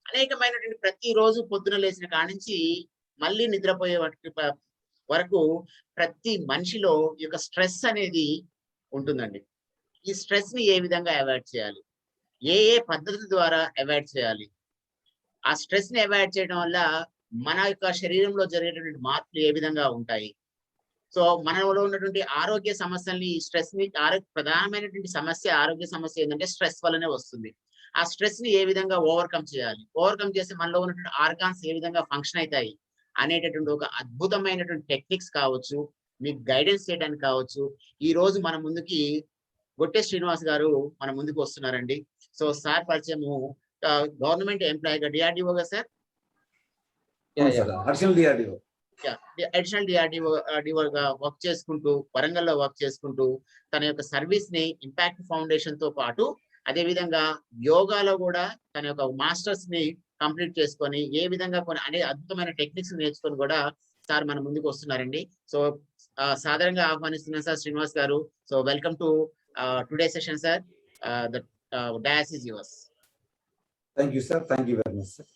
అనేకమైనటువంటి ప్రతిరోజు పొద్దున లేచిన కానించి మళ్ళీ నిద్రపోయే వరకు ప్రతి మనిషిలో ఈ యొక్క స్ట్రెస్ అనేది ఉంటుందండి. ఈ స్ట్రెస్ ని ఏ విధంగా అవాయిడ్ చేయాలి? ఏ పద్ధతుల ద్వారా అవాయిడ్ చేయాలి? ఆ స్ట్రెస్ ని అవాయిడ్ చేయడం వల్ల మన యొక్క శరీరంలో జరిగేటటువంటి మార్పులు ఏ విధంగా ఉంటాయి? సో మనలో ఉన్నటువంటి ఆరోగ్య సమస్యల్ని, స్ట్రెస్ ని ప్రధానమైనటువంటి ఆరోగ్య సమస్య ఏంటంటే స్ట్రెస్ వల్లనే వస్తుంది. ఆ స్ట్రెస్ ని ఏ విధంగా ఓవర్కమ్ చేయాలి? ఓవర్కమ్ చేసి మనలో ఉన్నటువంటి ఆర్గాన్స్ ఏ విధంగా ఫంక్షన్ అవుతాయి అనేటటువంటి ఒక అద్భుతమైనటువంటి టెక్నిక్స్ కావచ్చు, మీకు గైడెన్స్ చేయడానికి కావచ్చు, ఈ రోజు మన ముందుకి గొట్టె శ్రీనివాస్ గారు మన ముందుకు వస్తున్నారండి. సో సార్ పరిచయము గవర్నమెంట్ ఎంప్లాయీగా డిఆర్డిఓగా సార్ అడిషనల్ డిఆర్డిఓగా వర్క్ చేసుకుంటూ వరంగల్లో వర్క్ చేసుకుంటూ తన యొక్క సర్వీస్ ని ఇంపాక్ట్ ఫౌండేషన్ తో పాటు అదే విధంగా యోగాలో కూడా తన యొక్క మాస్టర్స్ ని కంప్లీట్ చేసుకొని ఏ విధంగా కొన్ని అనే అద్భుతమైన టెక్నిక్స్ నేర్చుకొని కూడా సార్ మన ముందుకు వస్తున్నారండి. సో సాధారణంగా ఆహ్వానిస్తున్నాను సార్ శ్రీనివాస్ గారు. So welcome to today session sir. The dais is yours. Thank you sir. Thank you very much sir.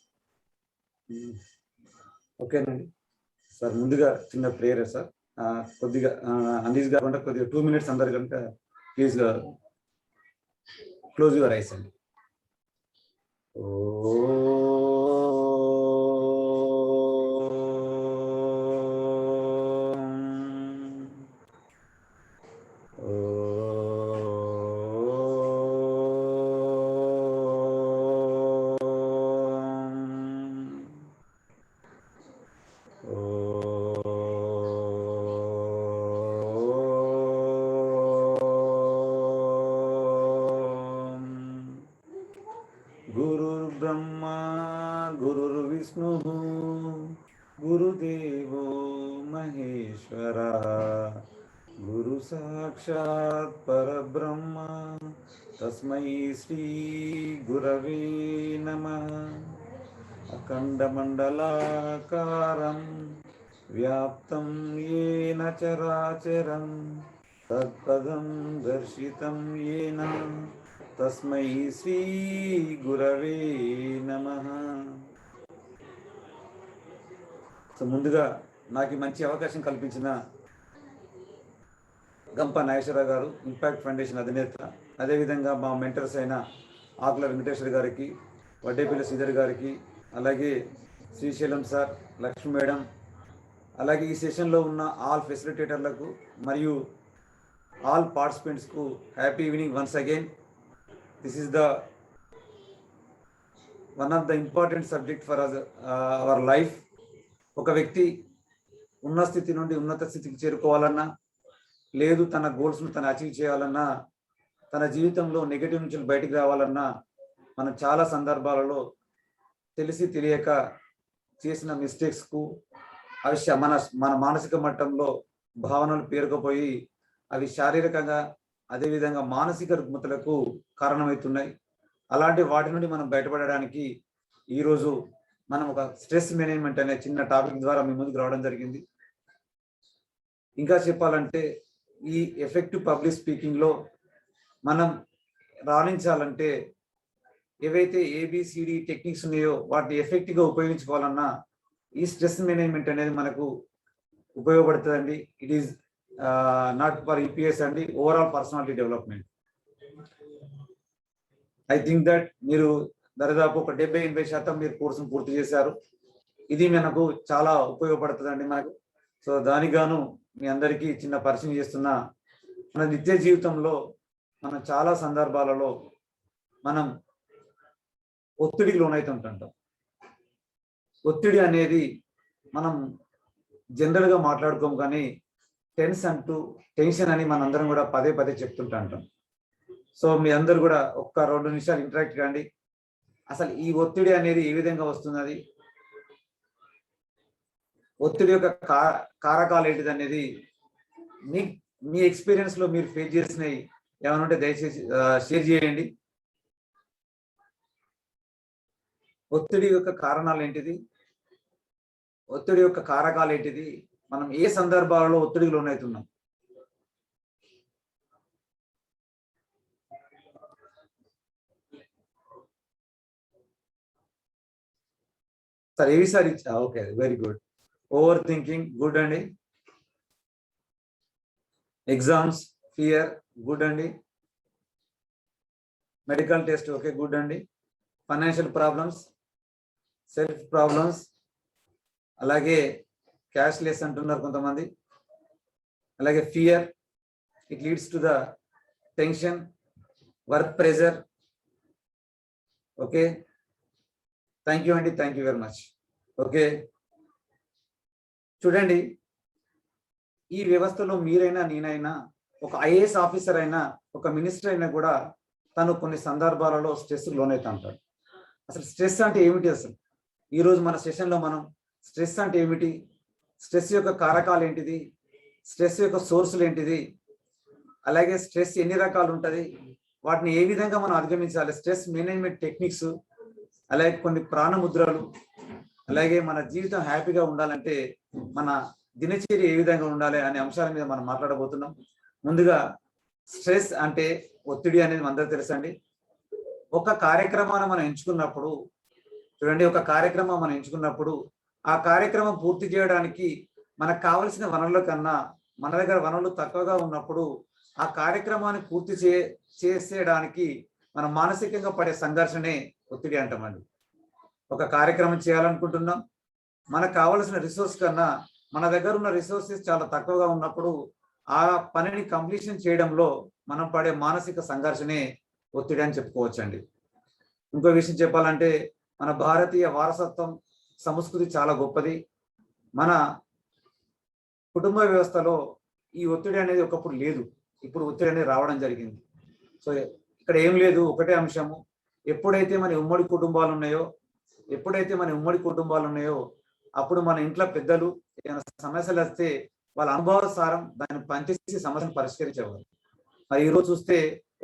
ఓకేనండి సార్, ముందుగా చిన్న ప్రేయర్ సార్. కొద్దిగా అనీస్ కాకుండా కొద్దిగా 2 minutes అందరు కనుక ప్లీజ్ క్లోజ్ యువర్ ఐస్ అండి. गुरुर्ब्रह्मा गुरुर्विष्णुः गुरुदेवो महेश्वरः गुरु साक्षात् परब्रह्म तस्मै श्री गुरवे नमः. अखण्डमण्डलाकारं व्याप्तं येन चराचरं तत्पदं दर्शितं येन तस्मै श्री गुरवे नमः. సో ముందుగా నాకు మంచి అవకాశం కల్పించిన గంప నాగేశ్వరరావు గారు, ఇంపాక్ట్ ఫౌండేషన్ అధినేత, అదేవిధంగా మా మెంటర్స్ అయిన ఆకుల వెంకటేశ్వర గారికి, వడ్డేపల్లి శ్రీధర్ గారికి, అలాగే శ్రీశైలం సార్, లక్ష్మి మేడం, అలాగే ఈ సెషన్లో ఉన్న ఆల్ ఫెసిలిటేటర్లకు మరియు ఆల్ పార్టిసిపెంట్స్కు happy evening once again. This is the one of the important subject for us, our life. ఒక వ్యక్తి ఉన్న స్థితి నుండి ఉన్నత స్థితికి చేరుకోవాలన్నా, లేదు తన గోల్స్ను తను అచీవ్ చేయాలన్నా, తన జీవితంలో నెగటివ్ నుంచి బయటికి రావాలన్నా, మనం చాలా సందర్భాలలో తెలిసి తెలియక చేసిన మిస్టేక్స్కు అవి మన మానసిక మట్టంలో భావనలు పేరుకుపోయి అవి శారీరకంగా అదేవిధంగా మానసిక రుగ్మతలకు కారణమవుతున్నాయి. అలాంటి వాటి నుండి మనం బయటపడడానికి ఈరోజు మనం ఒక స్ట్రెస్ మేనేజ్మెంట్ అనే చిన్న టాపిక్ ద్వారా మీ ముందుకు రావడం జరిగింది. ఇంకా చెప్పాలంటే ఈ ఎఫెక్టివ్ పబ్లిక్ స్పీకింగ్లో మనం రాణించాలంటే ఏవైతే ఏబిసిడి టెక్నిక్స్ ఉన్నాయో వాటిని ఎఫెక్టివ్గా ఉపయోగించుకోవాలన్నా ఈ స్ట్రెస్ మేనేజ్మెంట్ అనేది మనకు ఉపయోగపడుతుందండి. It is not for EPS అండి, overall personality development. I think that మీరు దాదాపు ఒక 70-80% మీరు కోర్సును పూర్తి చేశారు. ఇది మనకు చాలా ఉపయోగపడుతుందండి మనకు. సో దానికి గాను మీ అందరికీ చిన్న పరిచయం చేస్తున్నా. మన నిత్య జీవితంలో మనం చాలా సందర్భాలలో మనం ఒత్తిడికి లోనవుతుంటాం. ఒత్తిడి అనేది మనం జనరల్గా మాట్లాడుకోము, కానీ టెన్షన్ అని మనందరం కూడా పదే పదే చెప్తుంటాం. సో మీ అందరు కూడా ఒక్క 2 నిమిషాలు ఇంటరాక్ట్ కాండి. అసలు ఈ ఒత్తిడి అనేది ఏ విధంగా వస్తున్నది, ఒత్తిడి యొక్క కారకాలు ఏంటిది అనేది మీ ఎక్స్పీరియన్స్లో మీరు ఫేస్ చేసినవి ఏమైనా ఉంటే దయచేసి షేర్ చేయండి. ఒత్తిడి యొక్క కారణాలు ఏంటిది, ఒత్తిడి యొక్క కారకాలు ఏంటిది, మనం ఏ సందర్భాలలో ఒత్తిడికి లోనవుతున్నాం. సార్ ఏవి సార్ ఇచ్చా? Okay, very good. Overthinking good అండి. ఎగ్జామ్స్ ఫియర్ గుడ్ అండి. మెడికల్ టెస్ట్ ఓకే గుడ్ అండి. ఫైనాన్షియల్ ప్రాబ్లమ్స్, సెల్ఫ్ ప్రాబ్లమ్స్, అలాగే క్యాష్లెస్ అంటున్నారు కొంతమంది, అలాగే fear, it leads to the tension, work pressure. Okay, thank you అండి, thank you very much. Okay, చూడండి, ఈ వ్యవస్థలో మీరైనా నేనైనా ఒక ఐఏఎస్ ఆఫీసర్ అయినా ఒక మినిస్టర్ అయినా కూడా తను కొన్ని సందర్భాలలో స్ట్రెస్ లోనైతే అంటాడు. అసలు స్ట్రెస్ అంటే ఏమిటి? అసలు ఈరోజు మన సెషన్లో మనం స్ట్రెస్ అంటే ఏమిటి, స్ట్రెస్ యొక్క కారకాలు ఏంటిది, స్ట్రెస్ యొక్క సోర్సులు ఏంటిది, అలాగే స్ట్రెస్ ఎన్ని రకాలు ఉంటుంది, వాటిని ఏ విధంగా మనం అధిగమించాలి, స్ట్రెస్ మేనేజ్మెంట్ టెక్నిక్స్, అలాగే కొన్ని ప్రాణముద్రలు, అలాగే మన జీవితం హ్యాపీగా ఉండాలంటే మన దినచర్య ఏ విధంగా ఉండాలి అనే అంశాల మీద మనం మాట్లాడబోతున్నాం. ముందుగా స్ట్రెస్ అంటే ఒత్తిడి అనేది మనందరూ తెలుసండి. ఒక కార్యక్రమాన్ని మనం ఎంచుకున్నప్పుడు చూడండి, ఒక కార్యక్రమం మనం ఎంచుకున్నప్పుడు ఆ కార్యక్రమం పూర్తి చేయడానికి మనకు కావలసిన వనరుల కన్నా మన దగ్గర వనరులు తక్కువగా ఉన్నప్పుడు ఆ కార్యక్రమాన్ని పూర్తి చేసేయడానికి మనం మానసికంగా పడే సంఘర్షణే ఒత్తిడి అంటామండి. ఒక కార్యక్రమం చేయాలనుకుంటున్నాం, మనకు కావలసిన రిసోర్స్ కన్నా మన దగ్గర ఉన్న రిసోర్సెస్ చాలా తక్కువగా ఉన్నప్పుడు ఆ పనిని కంప్లీషన్ చేయడంలో మనం పడే మానసిక సంఘర్షణే ఒత్తిడి అని చెప్పుకోవచ్చండి. ఇంకో విషయం చెప్పాలంటే మన భారతీయ వారసత్వం సంస్కృతి చాలా గొప్పది. మన కుటుంబ వ్యవస్థలో ఈ ఒత్తిడి అనేది ఒకప్పుడు లేదు, ఇప్పుడు ఒత్తిడి అనేది రావడం జరిగింది. సో ఇక్కడ ఏం లేదు, ఒకటే అంశము, ఎప్పుడైతే మన ఉమ్మడి కుటుంబాలు ఉన్నాయో అప్పుడు మన ఇంట్లో పెద్దలు ఏమైనా సమస్యలు వస్తే వాళ్ళ అనుభవాసారం దాన్ని పనిచేసి సమస్యను పరిష్కరించేవారు. మరి ఈరోజు చూస్తే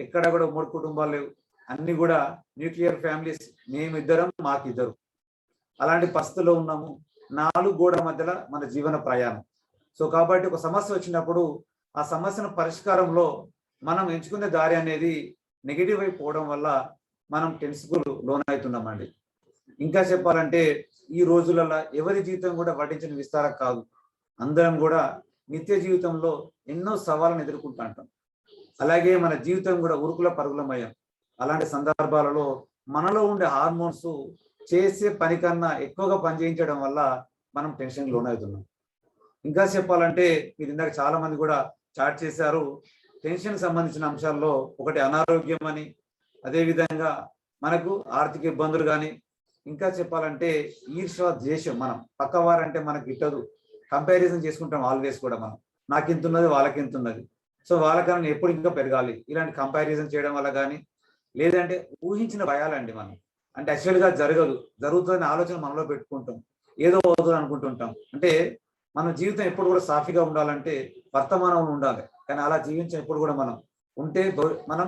ఎక్కడ కూడా ఉమ్మడి కుటుంబాలు లేవు, అన్ని కూడా న్యూక్లియర్ ఫ్యామిలీస్, మేమిద్దరం మాకిద్దరు, అలాంటి పరిస్థితుల్లో ఉన్నాము. 4 గోడల మధ్యలో మన జీవన ప్రయాణం. సో కాబట్టి ఒక సమస్య వచ్చినప్పుడు ఆ సమస్యను పరిష్కారంలో మనం ఎంచుకునే దారి అనేది నెగిటివ్ అయిపోవడం వల్ల మనం టెన్స్కు లోనవుతున్నామండి. ఇంకా చెప్పాలంటే ఈ రోజులలో ఎవరి జీవితం కూడా పట్టించిన విస్తారం కాదు, అందరం కూడా నిత్య జీవితంలో ఎన్నో సవాళ్ళను ఎదుర్కొంటూ ఉంటాం. అలాగే మన జీవితం కూడా ఉరుకుల పరుగులమయ్యాం. అలాంటి సందర్భాలలో మనలో ఉండే హార్మోన్స్ చేసే పని కన్నా ఎక్కువగా పనిచేయించడం వల్ల మనం టెన్షన్ లోనవుతున్నాం. ఇంకా చెప్పాలంటే మీరు ఇందాక చాలా మంది కూడా చాట్ చేశారు, టెన్షన్ సంబంధించిన అంశాల్లో ఒకటి అనారోగ్యం అని, అదేవిధంగా మనకు ఆర్థిక ఇబ్బందులు కానీ, ఇంకా చెప్పాలంటే ఈర్ష్య ద్వేషం, మనం పక్కవారంటే మనకు గిట్టదు, కంపారిజన్ చేసుకుంటాం ఆల్వేస్ కూడా, మనం నాకు ఇంత ఉన్నది వాళ్ళకి ఇంత ఉన్నది, సో వాళ్ళకన్నా ఎప్పుడు ఇంకా పెరగాలి, ఇలాంటి కంపారిజన్ చేయడం వల్ల కానీ, లేదంటే ఊహించిన భయాలండి. మనం అంటే యాక్చువల్గా జరుగుతుందనే ఆలోచన మనలో పెట్టుకుంటాం, ఏదో అవుతుంది అనుకుంటుంటాం. అంటే మన జీవితం ఎప్పుడు కూడా సాఫీగా ఉండాలంటే వర్తమానంలో ఉండాలి, కానీ అలా జీవించే ఎప్పుడు కూడా మనం ఉంటే మనం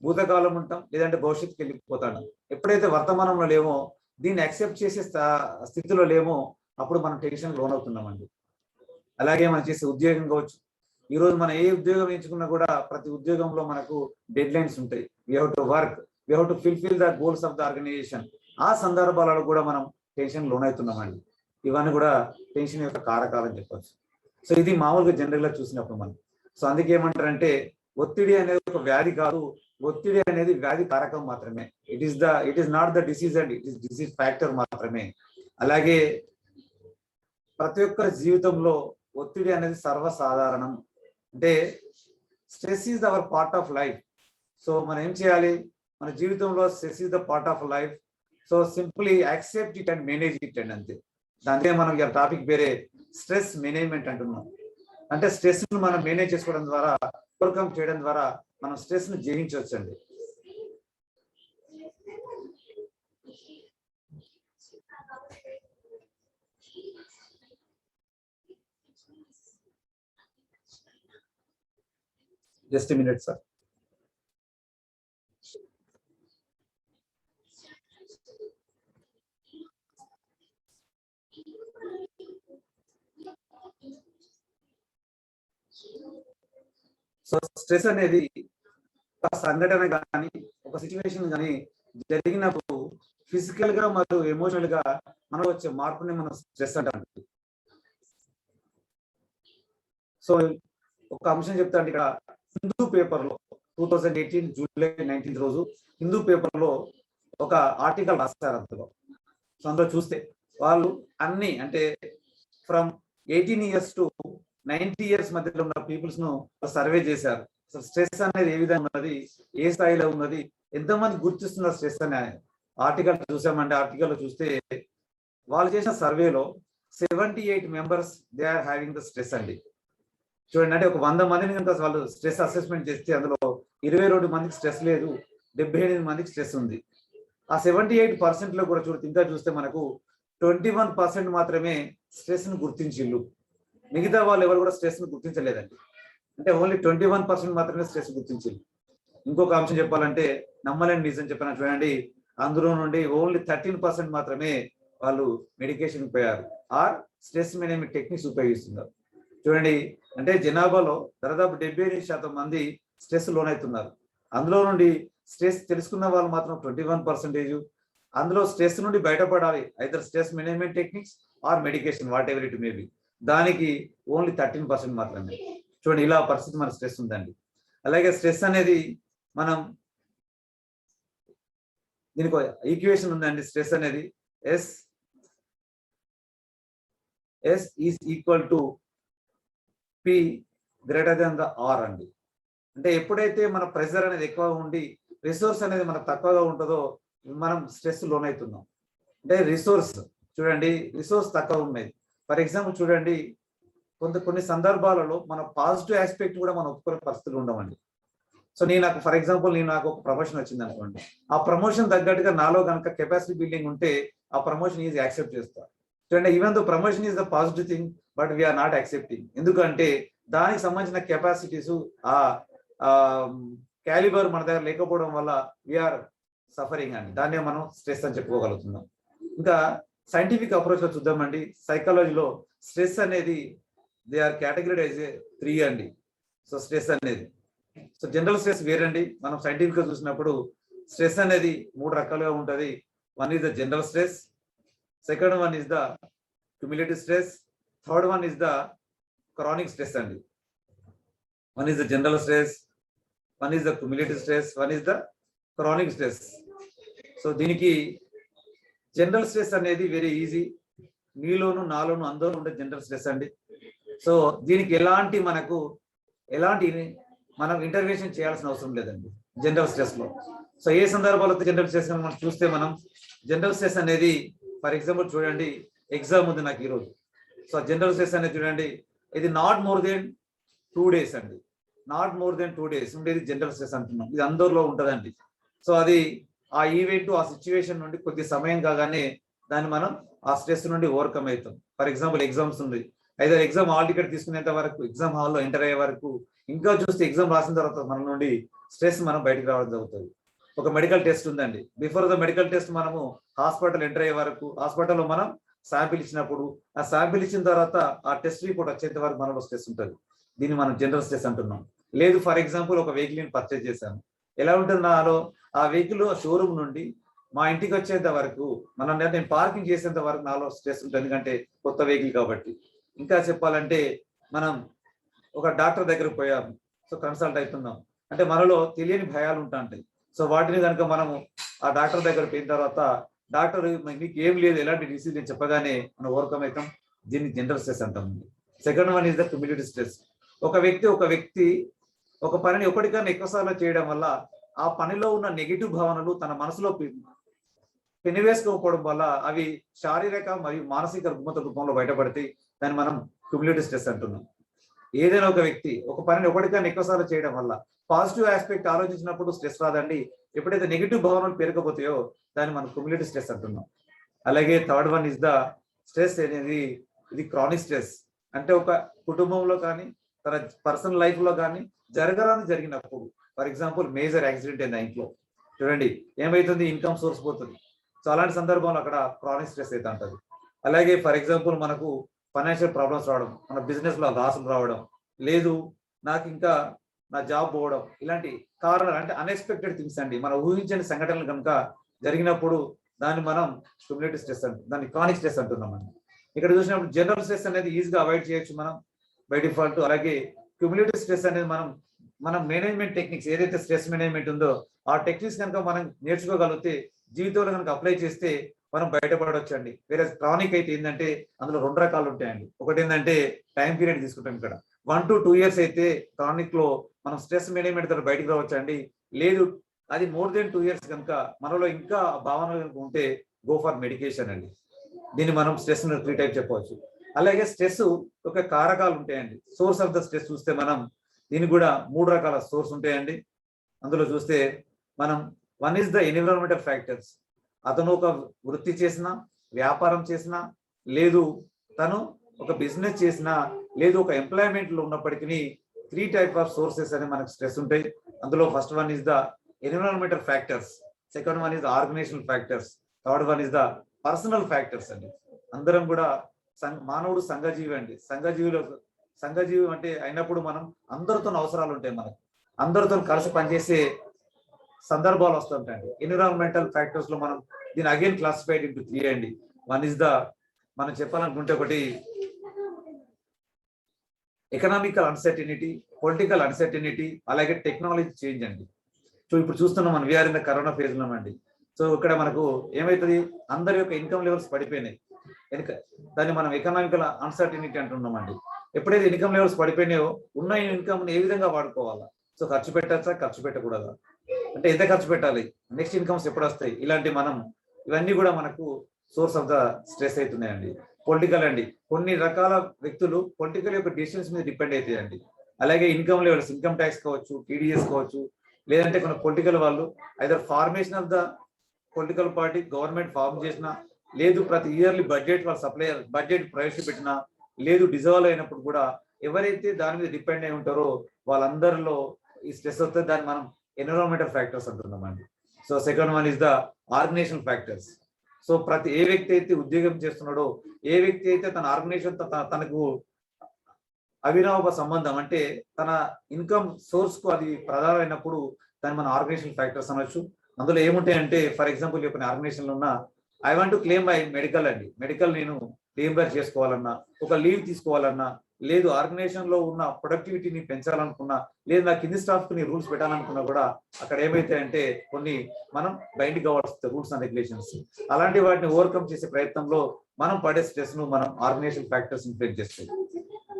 భూతకాలం ఉంటాం, లేదంటే భవిష్యత్తుకి వెళ్ళిపోతాం. ఎప్పుడైతే వర్తమానంలో లేమో, దీన్ని యాక్సెప్ట్ చేసే స్థితిలో లేమో, అప్పుడు మనం టెన్షన్ లోనవుతున్నామండి. అలాగే మనం చేసే ఉద్యోగం కావచ్చు, ఈరోజు మనం ఏ ఉద్యోగం ఎంచుకున్నా కూడా ప్రతి ఉద్యోగంలో మనకు డెడ్ లైన్స్ ఉంటాయి. We have to work, we have to fulfil the goals of the organisation. ఆ సందర్భాలలో కూడా మనం టెన్షన్ లోనవుతున్నామండి. ఇవన్నీ కూడా టెన్షన్ యొక్క కారకాలని చెప్పచ్చు. సో ఇది మామూలుగా జనరల్గా చూసినప్పుడు మనం, సో అందుకే ఏమంటారంటే ఒత్తిడి అనేది ఒక వ్యాధి కాదు, ఒత్తిడి అనేది వ్యాధి కారకం మాత్రమే. It is not the disease and it is disease factor మాత్రమే. అలాగే ప్రతి ఒక్కరి జీవితంలో ఒత్తిడి అనేది సర్వసాధారణం. అంటే stress is our part of life. So మనం ఏం చేయాలి, మన జీవితంలో stress is the part of life. So simply accept it and manage it and అంతే. దానికే మనం ఇక టాపిక్ వేరే స్ట్రెస్ మేనేజ్మెంట్ అంటున్నాం. అంటే స్ట్రెస్ ను మనం మేనేజ్ చేసుకోవడం ద్వారా, ఓవర్కమ్ చేయడం ద్వారా మనం స్ట్రెస్ ను జయించవచ్చండి. Just a minute sir. So stress అనేది ఒక సంఘటన కానీ, ఒక సిచ్యువేషన్ కానీ జరిగినప్పుడు ఫిజికల్ గా మరియు ఎమోషనల్ గా మనలో వచ్చే మార్పుని మనం స్ట్రెస్ అంటాం. సో ఒక అంశం చెప్తా అండి. ఇక్కడ హిందూ పేపర్ లో 2018 జూలై 19 రోజు హిందూ పేపర్ లో ఒక ఆర్టికల్ రాస్తారు. అందులో చూస్తే వాళ్ళు అన్ని అంటే ఫ్రమ్ 18 ఇయర్స్ టు 90 ఇయర్స్ మధ్యలో ఉన్న పీపుల్స్ ను సర్వే చేశారు. స్ట్రెస్ అనేది ఏ విధంగా ఉన్నది, ఏ స్థాయిలో ఉన్నది, ఎంతమంది గుర్తిస్తున్నారు స్ట్రెస్ అనే ఆర్టికల్ చూసామంటే ఆర్టికల్ లో చూస్తే వాళ్ళు చేసిన సర్వేలో 78 members they are having the stress అండి. చూడండి, అంటే ఒక 100 మందిని కనుక వాళ్ళు స్ట్రెస్ అసెస్మెంట్ చేస్తే అందులో 22 మందికి స్ట్రెస్ లేదు, 78 మందికి స్ట్రెస్ ఉంది. ఆ 78% లో కూడా ఇంకా చూస్తే మనకు 21% మాత్రమే స్ట్రెస్ ను గుర్తించిల్లు. మిగతా వాళ్ళు ఎవరు కూడా స్ట్రెస్ ను గుర్తించలేదండి. అంటే ఓన్లీ 21% మాత్రమే స్ట్రెస్ గుర్తించిల్లు. ఇంకొక అంశం చెప్పాలంటే నమ్మలేని నిజం చెప్పిన చూడండి, అందులో నుండి ఓన్లీ 13% మాత్రమే వాళ్ళు మెడికేషన్ పోయారు ఆర్ స్ట్రెస్ మేనేజ్మెంట్ టెక్నిక్స్ ఉపయోగిస్తున్నారు. చూడండి, అంటే జనాభాలో దాదాపు 78% మంది స్ట్రెస్ లోనవుతున్నారు. అందులో నుండి స్ట్రెస్ తెలుసుకున్న వాళ్ళు మాత్రం 21%. అందులో స్ట్రెస్ నుండి బయటపడాలి either stress management techniques or medication whatever it may be, దానికి ఓన్లీ 13% మాత్రమే. చూడండి, ఇలా పరిస్థితి మన స్ట్రెస్ ఉందండి. అలాగే స్ట్రెస్ అనేది మనం దీనికి ఈక్వేషన్ ఉందండి. స్ట్రెస్ అనేది S is equal to P greater than the R అండి. అంటే ఎప్పుడైతే మన ప్రెషర్ అనేది ఎక్కువ ఉండి రిసోర్స్ అనేది మనకు తక్కువగా ఉంటుందో మనం స్ట్రెస్ లోనవుతున్నాం. అంటే రిసోర్స్ చూడండి, రిసోర్స్ తక్కువ ఉన్నాయి. ఫర్ ఎగ్జాంపుల్ చూడండి, కొన్ని సందర్భాలలో మన పాజిటివ్ ఆస్పెక్ట్ కూడా మనం ఒప్పుకునే పరిస్థితులు ఉండవండి. సో ఫర్ ఎగ్జాంపుల్ నాకు ఒక ప్రమోషన్ వచ్చింది అనుకోండి, ఆ ప్రమోషన్ తగ్గట్టుగా నాలో కనుక కెపాసిటీ బిల్డింగ్ ఉంటే ఆ ప్రమోషన్ ఈజీ యాక్సెప్ట్ చేస్తా. చూడండి, even though promotion is the positive thing but we are not accepting. ఎందుకంటే దానికి సంబంధించిన కెపాసిటీస్ ఆ క్యాలిబర్ మన దగ్గర లేకపోవడం వల్ల వీఆర్ సఫరింగ్ అండి. దాన్నే మనం స్ట్రెస్ అని చెప్పుకోగలుగుతున్నాం. ఇంకా సైంటిఫిక్ అప్రోచ్ లో చూద్దామండి. సైకాలజీలో స్ట్రెస్ అనేది దే ఆర్ కేటగిరైజ్ 3 అండి. సో స్ట్రెస్ అనేది, సో జనరల్ స్ట్రెస్ వేరండి. మనం సైంటిఫిక్ గా చూసినప్పుడు స్ట్రెస్ అనేది 3 రకాలుగా ఉంటది. One is the general stress, second one is the cumulative stress, third one is the chronic stress అండి. One is the general stress, one is the cumulative stress, one is the chronic stress. So దీనికి general stress అనేది very easy. మీలోను నాలోను అందరూ ఉండే general stress అండి. So దీనికి ఎలాంటి మనం ఇంటర్వెన్షన్ చేయాల్సిన అవసరం లేదండి జనరల్ స్ట్రెస్ లో. సో ఏ సందర్భాల్లో జనరల్ స్ట్రెస్ మనం చూస్తే జనరల్ స్ట్రెస్ అనేది ఫర్ ఎగ్జాంపుల్ చూడండి, ఎగ్జామ్ ఉంది నాకు ఈరోజు. సో జనరల్ స్ట్రెస్ అనేది చూడండి, ఇది నాట్ మోర్ దెన్ 2 days అండి. నాట్ మోర్ దెన్ 2 days ఉండేది జనరల్ స్ట్రెస్ అంటున్నాం. ఇది అందరిలో ఉంటుందండి. సో అది ఆ ఈవెంట్ ఆ సిచ్యువేషన్ నుండి కొద్ది సమయం కాగానే దాన్ని మనం ఆ స్ట్రెస్ నుండి ఓవర్కమ్ అవుతాం. ఫర్ ఎగ్జాంపుల్ ఎగ్జామ్స్ ఉంది, అయితే ఎగ్జామ్ హాల్ టికెట్ తీసుకునేంత వరకు, ఎగ్జామ్ హాల్లో ఎంటర్ అయ్యే వరకు, ఇంకా చూస్తే ఎగ్జామ్ రాసిన తర్వాత మన నుండి స్ట్రెస్ మనం బయటకు రావడం జరుగుతుంది. ఒక మెడికల్ టెస్ట్ ఉందండి, బిఫోర్ ద మెడికల్ టెస్ట్ మనము హాస్పిటల్ ఎంటర్ అయ్యే వరకు, హాస్పిటల్లో మనం శాంపిల్ ఇచ్చినప్పుడు, ఆ శాంపిల్ ఇచ్చిన తర్వాత ఆ టెస్ట్ రిపోర్ట్ వచ్చేంత వరకు మనలో స్ట్రెస్ ఉంటుంది. దీన్ని మనం జనరల్ స్ట్రెస్ అంటున్నాం. లేదు ఫర్ ఎగ్జాంపుల్ ఒక వెహికల్ పర్చేజ్ చేశాను, ఎలా ఉంటుంది నాలో ఆ వెహికల్ షోరూమ్ నుండి మా ఇంటికి వచ్చేంత వరకు, నేను పార్కింగ్ చేసేంత వరకు నాలో స్ట్రెస్ ఉంటుంది, ఎందుకంటే కొత్త వెహికల్ కాబట్టి. ఇంకా చెప్పాలంటే మనం ఒక డాక్టర్ దగ్గరకు పోయాము, సో కన్సల్ట్ అవుతున్నాం, అంటే మనలో తెలియని భయాలు ఉంటాయి. సో వాటిని కనుక మనము ఆ డాక్టర్ దగ్గర పోయిన తర్వాత డాక్టర్ మీకు ఏం లేదు ఎలాంటి డిసీజ్ అని చెప్పగానే మనం ఓవర్కమ్ అవుతాం. దీన్ని జనరల్ స్ట్రెస్ అంటాం. Second one is the cumulative stress. ఒక వ్యక్తి ఒక పనిని ఒకటికన్నా ఎక్కువసార్లు చేయడం వల్ల ఆ పనిలో ఉన్న నెగిటివ్ భావనలు తన మనసులో పెనివేసుకోకపోవడం వల్ల అవి శారీరక మరియు మానసిక రుగ్మత రూపంలో బయటపడితే దాన్ని మనం క్యుములేటివ్ స్ట్రెస్ అంటున్నాం. ఏదైనా ఒక వ్యక్తి ఒక పనిని ఒకటికన్నా ఎక్కువసార్లు చేయడం వల్ల పాజిటివ్ ఆస్పెక్ట్ ఆలోచించినప్పుడు స్ట్రెస్ రాదండి. ఎప్పుడైతే నెగిటివ్ భావనలు పెరగబోతాయో దాన్ని మనం క్యుములేటివ్ స్ట్రెస్ అంటున్నాం. అలాగే third one is the stress అనేది ఇది క్రానిక్ స్ట్రెస్. అంటే ఒక కుటుంబంలో కానీ తన పర్సనల్ లైఫ్ లో కానీ జరిగినప్పుడు, ఫర్ ఎగ్జాంపుల్ మేజర్ యాక్సిడెంట్ అయింది ఇంట్లో, చూడండి ఏమైతుంది, ఇన్కమ్ సోర్స్ పోతుంది. సో అలాంటి సందర్భంలో అక్కడ క్రానిక్ స్ట్రెస్ అయితే ఉంటుంది. అలాగే ఫర్ ఎగ్జాంపుల్ మనకు ఫైనాన్షియల్ ప్రాబ్లమ్స్ రావడం, మన బిజినెస్ లో లాసులు రావడం, లేదు నాకు ఇంకా నా జాబ్ పోవడం, ఇలాంటి కారణాలు అంటే అన్ఎక్స్పెక్టెడ్ థింగ్స్ అండి. మనం ఊహించని సంఘటనలు కనుక జరిగినప్పుడు దాన్ని మనం క్యుములేటివ్ స్ట్రెస్ దాన్ని క్రానిక్ స్ట్రెస్ అంటున్నామండి. ఇక్కడ చూసినప్పుడు జనరల్ స్ట్రెస్ అనేది ఈజీగా అవాయిడ్ చేయొచ్చు మనం బై డిఫాల్ట్. అలాగే క్యుములేటివ్ స్ట్రెస్ అనేది మనం మేనేజ్మెంట్ టెక్నిక్స్ ఏదైతే స్ట్రెస్ మేనేజ్మెంట్ ఉందో ఆ టెక్నిక్స్ కనుక మనం నేర్చుకోగలిగితే జీవితంలో కనుక అప్లై చేస్తే మనం బయటపడవచ్చు అండి. వేరే క్రానిక్ అయితే ఏంటంటే అందులో 2 రకాలు ఉంటాయండి. ఒకటి ఏంటంటే టైం పీరియడ్ తీసుకుంటాం. ఇక్కడ 1 to 2 years అయితే క్రానిక్ లో మనం స్ట్రెస్ మేనేజ్మెంట్ ద్వారా బయటకు రావచ్చు అండి. లేదు అది మోర్ దెన్ 2 years కనుక మనలో ఇంకా భావనలు కనుక ఉంటే గో ఫర్ మెడికేషన్ అండి. దీన్ని మనం స్ట్రెస్ 3 టైప్ చెప్పవచ్చు. అలాగే స్ట్రెస్ ఒక కారకాలు ఉంటాయండి. సోర్స్ ఆఫ్ ద స్ట్రెస్ చూస్తే మనం దీనికి కూడా 3 రకాల సోర్స్ ఉంటాయండి. అందులో చూస్తే మనం one is the environmental factors. అతను ఒక వృత్తి చేసినా, వ్యాపారం చేసినా, లేదు తను ఒక బిజినెస్ చేసినా, లేదు ఒక ఎంప్లాయ్మెంట్ లో ఉన్నప్పటికీ 3 type ఆఫ్ సోర్సెస్ అని మనకు స్ట్రెస్ ఉంటాయి. అందులో first one is the environmental factors, second one is the organisational factors, third one is the personal factors అండి. అందరం కూడా మానవుడు సంఘజీవి అండి. సంఘజీవి అంటే అయినప్పుడు మనం అందరితో అవసరాలు ఉంటాయి. మనకు అందరితో కలిసి పనిచేసే సందర్భాలు వస్తుంటాయండి. ఎన్విరాన్మెంటల్ ఫ్యాక్టర్స్ లో మనం దీని అగైన్ క్లాసిఫైడ్ ఇంటూ 3 అండి. వన్ ఇస్ ద మనం చెప్పాలనుకుంటే ఒకటి ఎకనామికల్ అన్సర్టనిటీ, పొలిటికల్ అన్సర్టనిటీ, అలాగే టెక్నాలజీ చేంజ్ అండి. సో ఇప్పుడు చూస్తున్నాం మనం we are in the corona phase ఉన్నామండి. సో ఇక్కడ మనకు ఏమైతుంది, అందరి యొక్క ఇన్కమ్ లెవెల్స్ పడిపోయినాయి. దాన్ని మనం ఎకనామికల్ అన్సర్టనిటీ అంటున్నామండి. ఎప్పుడైతే ఇన్కమ్ లెవెల్స్ పడిపోయినాయో ఉన్న ఇన్కమ్ ఏ విధంగా వాడుకోవాలా, సో ఖర్చు పెట్టచ్చా, ఖర్చు పెట్టకూడదా, అంటే ఎంత ఖర్చు పెట్టాలి, నెక్స్ట్ ఇన్కమ్స్ ఎప్పుడు వస్తాయి, ఇలాంటి ఇవన్నీ కూడా మనకు సోర్స్ ఆఫ్ ద స్ట్రెస్ అవుతున్నాయండి. పొలిటికల్ అండి, కొన్ని రకాల వ్యక్తులు పొలిటికల్ యొక్క డిసిషన్స్ మీద డిపెండ్ అవుతాయండి. అలాగే ఇన్కమ్ లెవెల్స్, ఇన్కమ్ ట్యాక్స్ కావచ్చు, టీడీఎస్ కావచ్చు, లేదంటే కొన్ని పొలిటికల్ వాళ్ళు either formation of the political party government form చేసినా, లేదు ప్రతి ఇయర్లీ బడ్జెట్ వాళ్ళ సప్లయర్ బడ్జెట్ ప్రవేశపెట్టినా, లేదు డిజాల్వ్ అయినప్పుడు కూడా ఎవరైతే దాని మీద డిపెండ్ అయి ఉంటారో వాళ్ళందరిలో ఈ స్ట్రెస్ వస్తే దాన్ని మనం ఎన్విరాన్మెంటల్ ఫ్యాక్టర్స్ అంటున్నామండి. So second one is the organization factors. So ప్రతి ఏ వ్యక్తి అయితే ఉద్యోగం చేస్తున్నాడో, ఏ వ్యక్తి అయితే తన ఆర్గనైజేషన్ తనకు అవినావ సంబంధం అంటే తన ఇన్కమ్ సోర్స్ కు అది ప్రధానమైనప్పుడు దాన్ని మన ఆర్గనైజేషన్ ఫ్యాక్టర్స్ అనొచ్చు. అందులో ఏముంటాయంటే ఫర్ ఎగ్జాంపుల్ కొన్ని ఆర్గనైజేషన్లో ఉన్న I want to claim my medical అండి. మెడికల్ నేను రీఎంబర్స్ చేసుకోవాలన్నా, ఒక లీవ్ తీసుకోవాలన్నా, లేదు ఆర్గనైజేషన్ లో ఉన్న ప్రొడక్టివిటీని పెంచాలనుకున్నా, లేదు నా కింది స్టాఫ్ ని రూల్స్ పెట్టాలనుకున్నా కూడా అక్కడ ఏమైతే అంటే కొన్ని మనం బైండ్ కావాల్సి రూల్స్ అండ్ రెగ్యులేషన్స్. అలాంటి వాటిని ఓవర్కమ్ చేసే ప్రయత్నంలో మనం పడే స్ట్రెస్ ను మనం ఆర్గనైజేషన్ ఫ్యాక్టర్స్ ఇన్ఫ్లుయెన్స్ చేస్తాయి.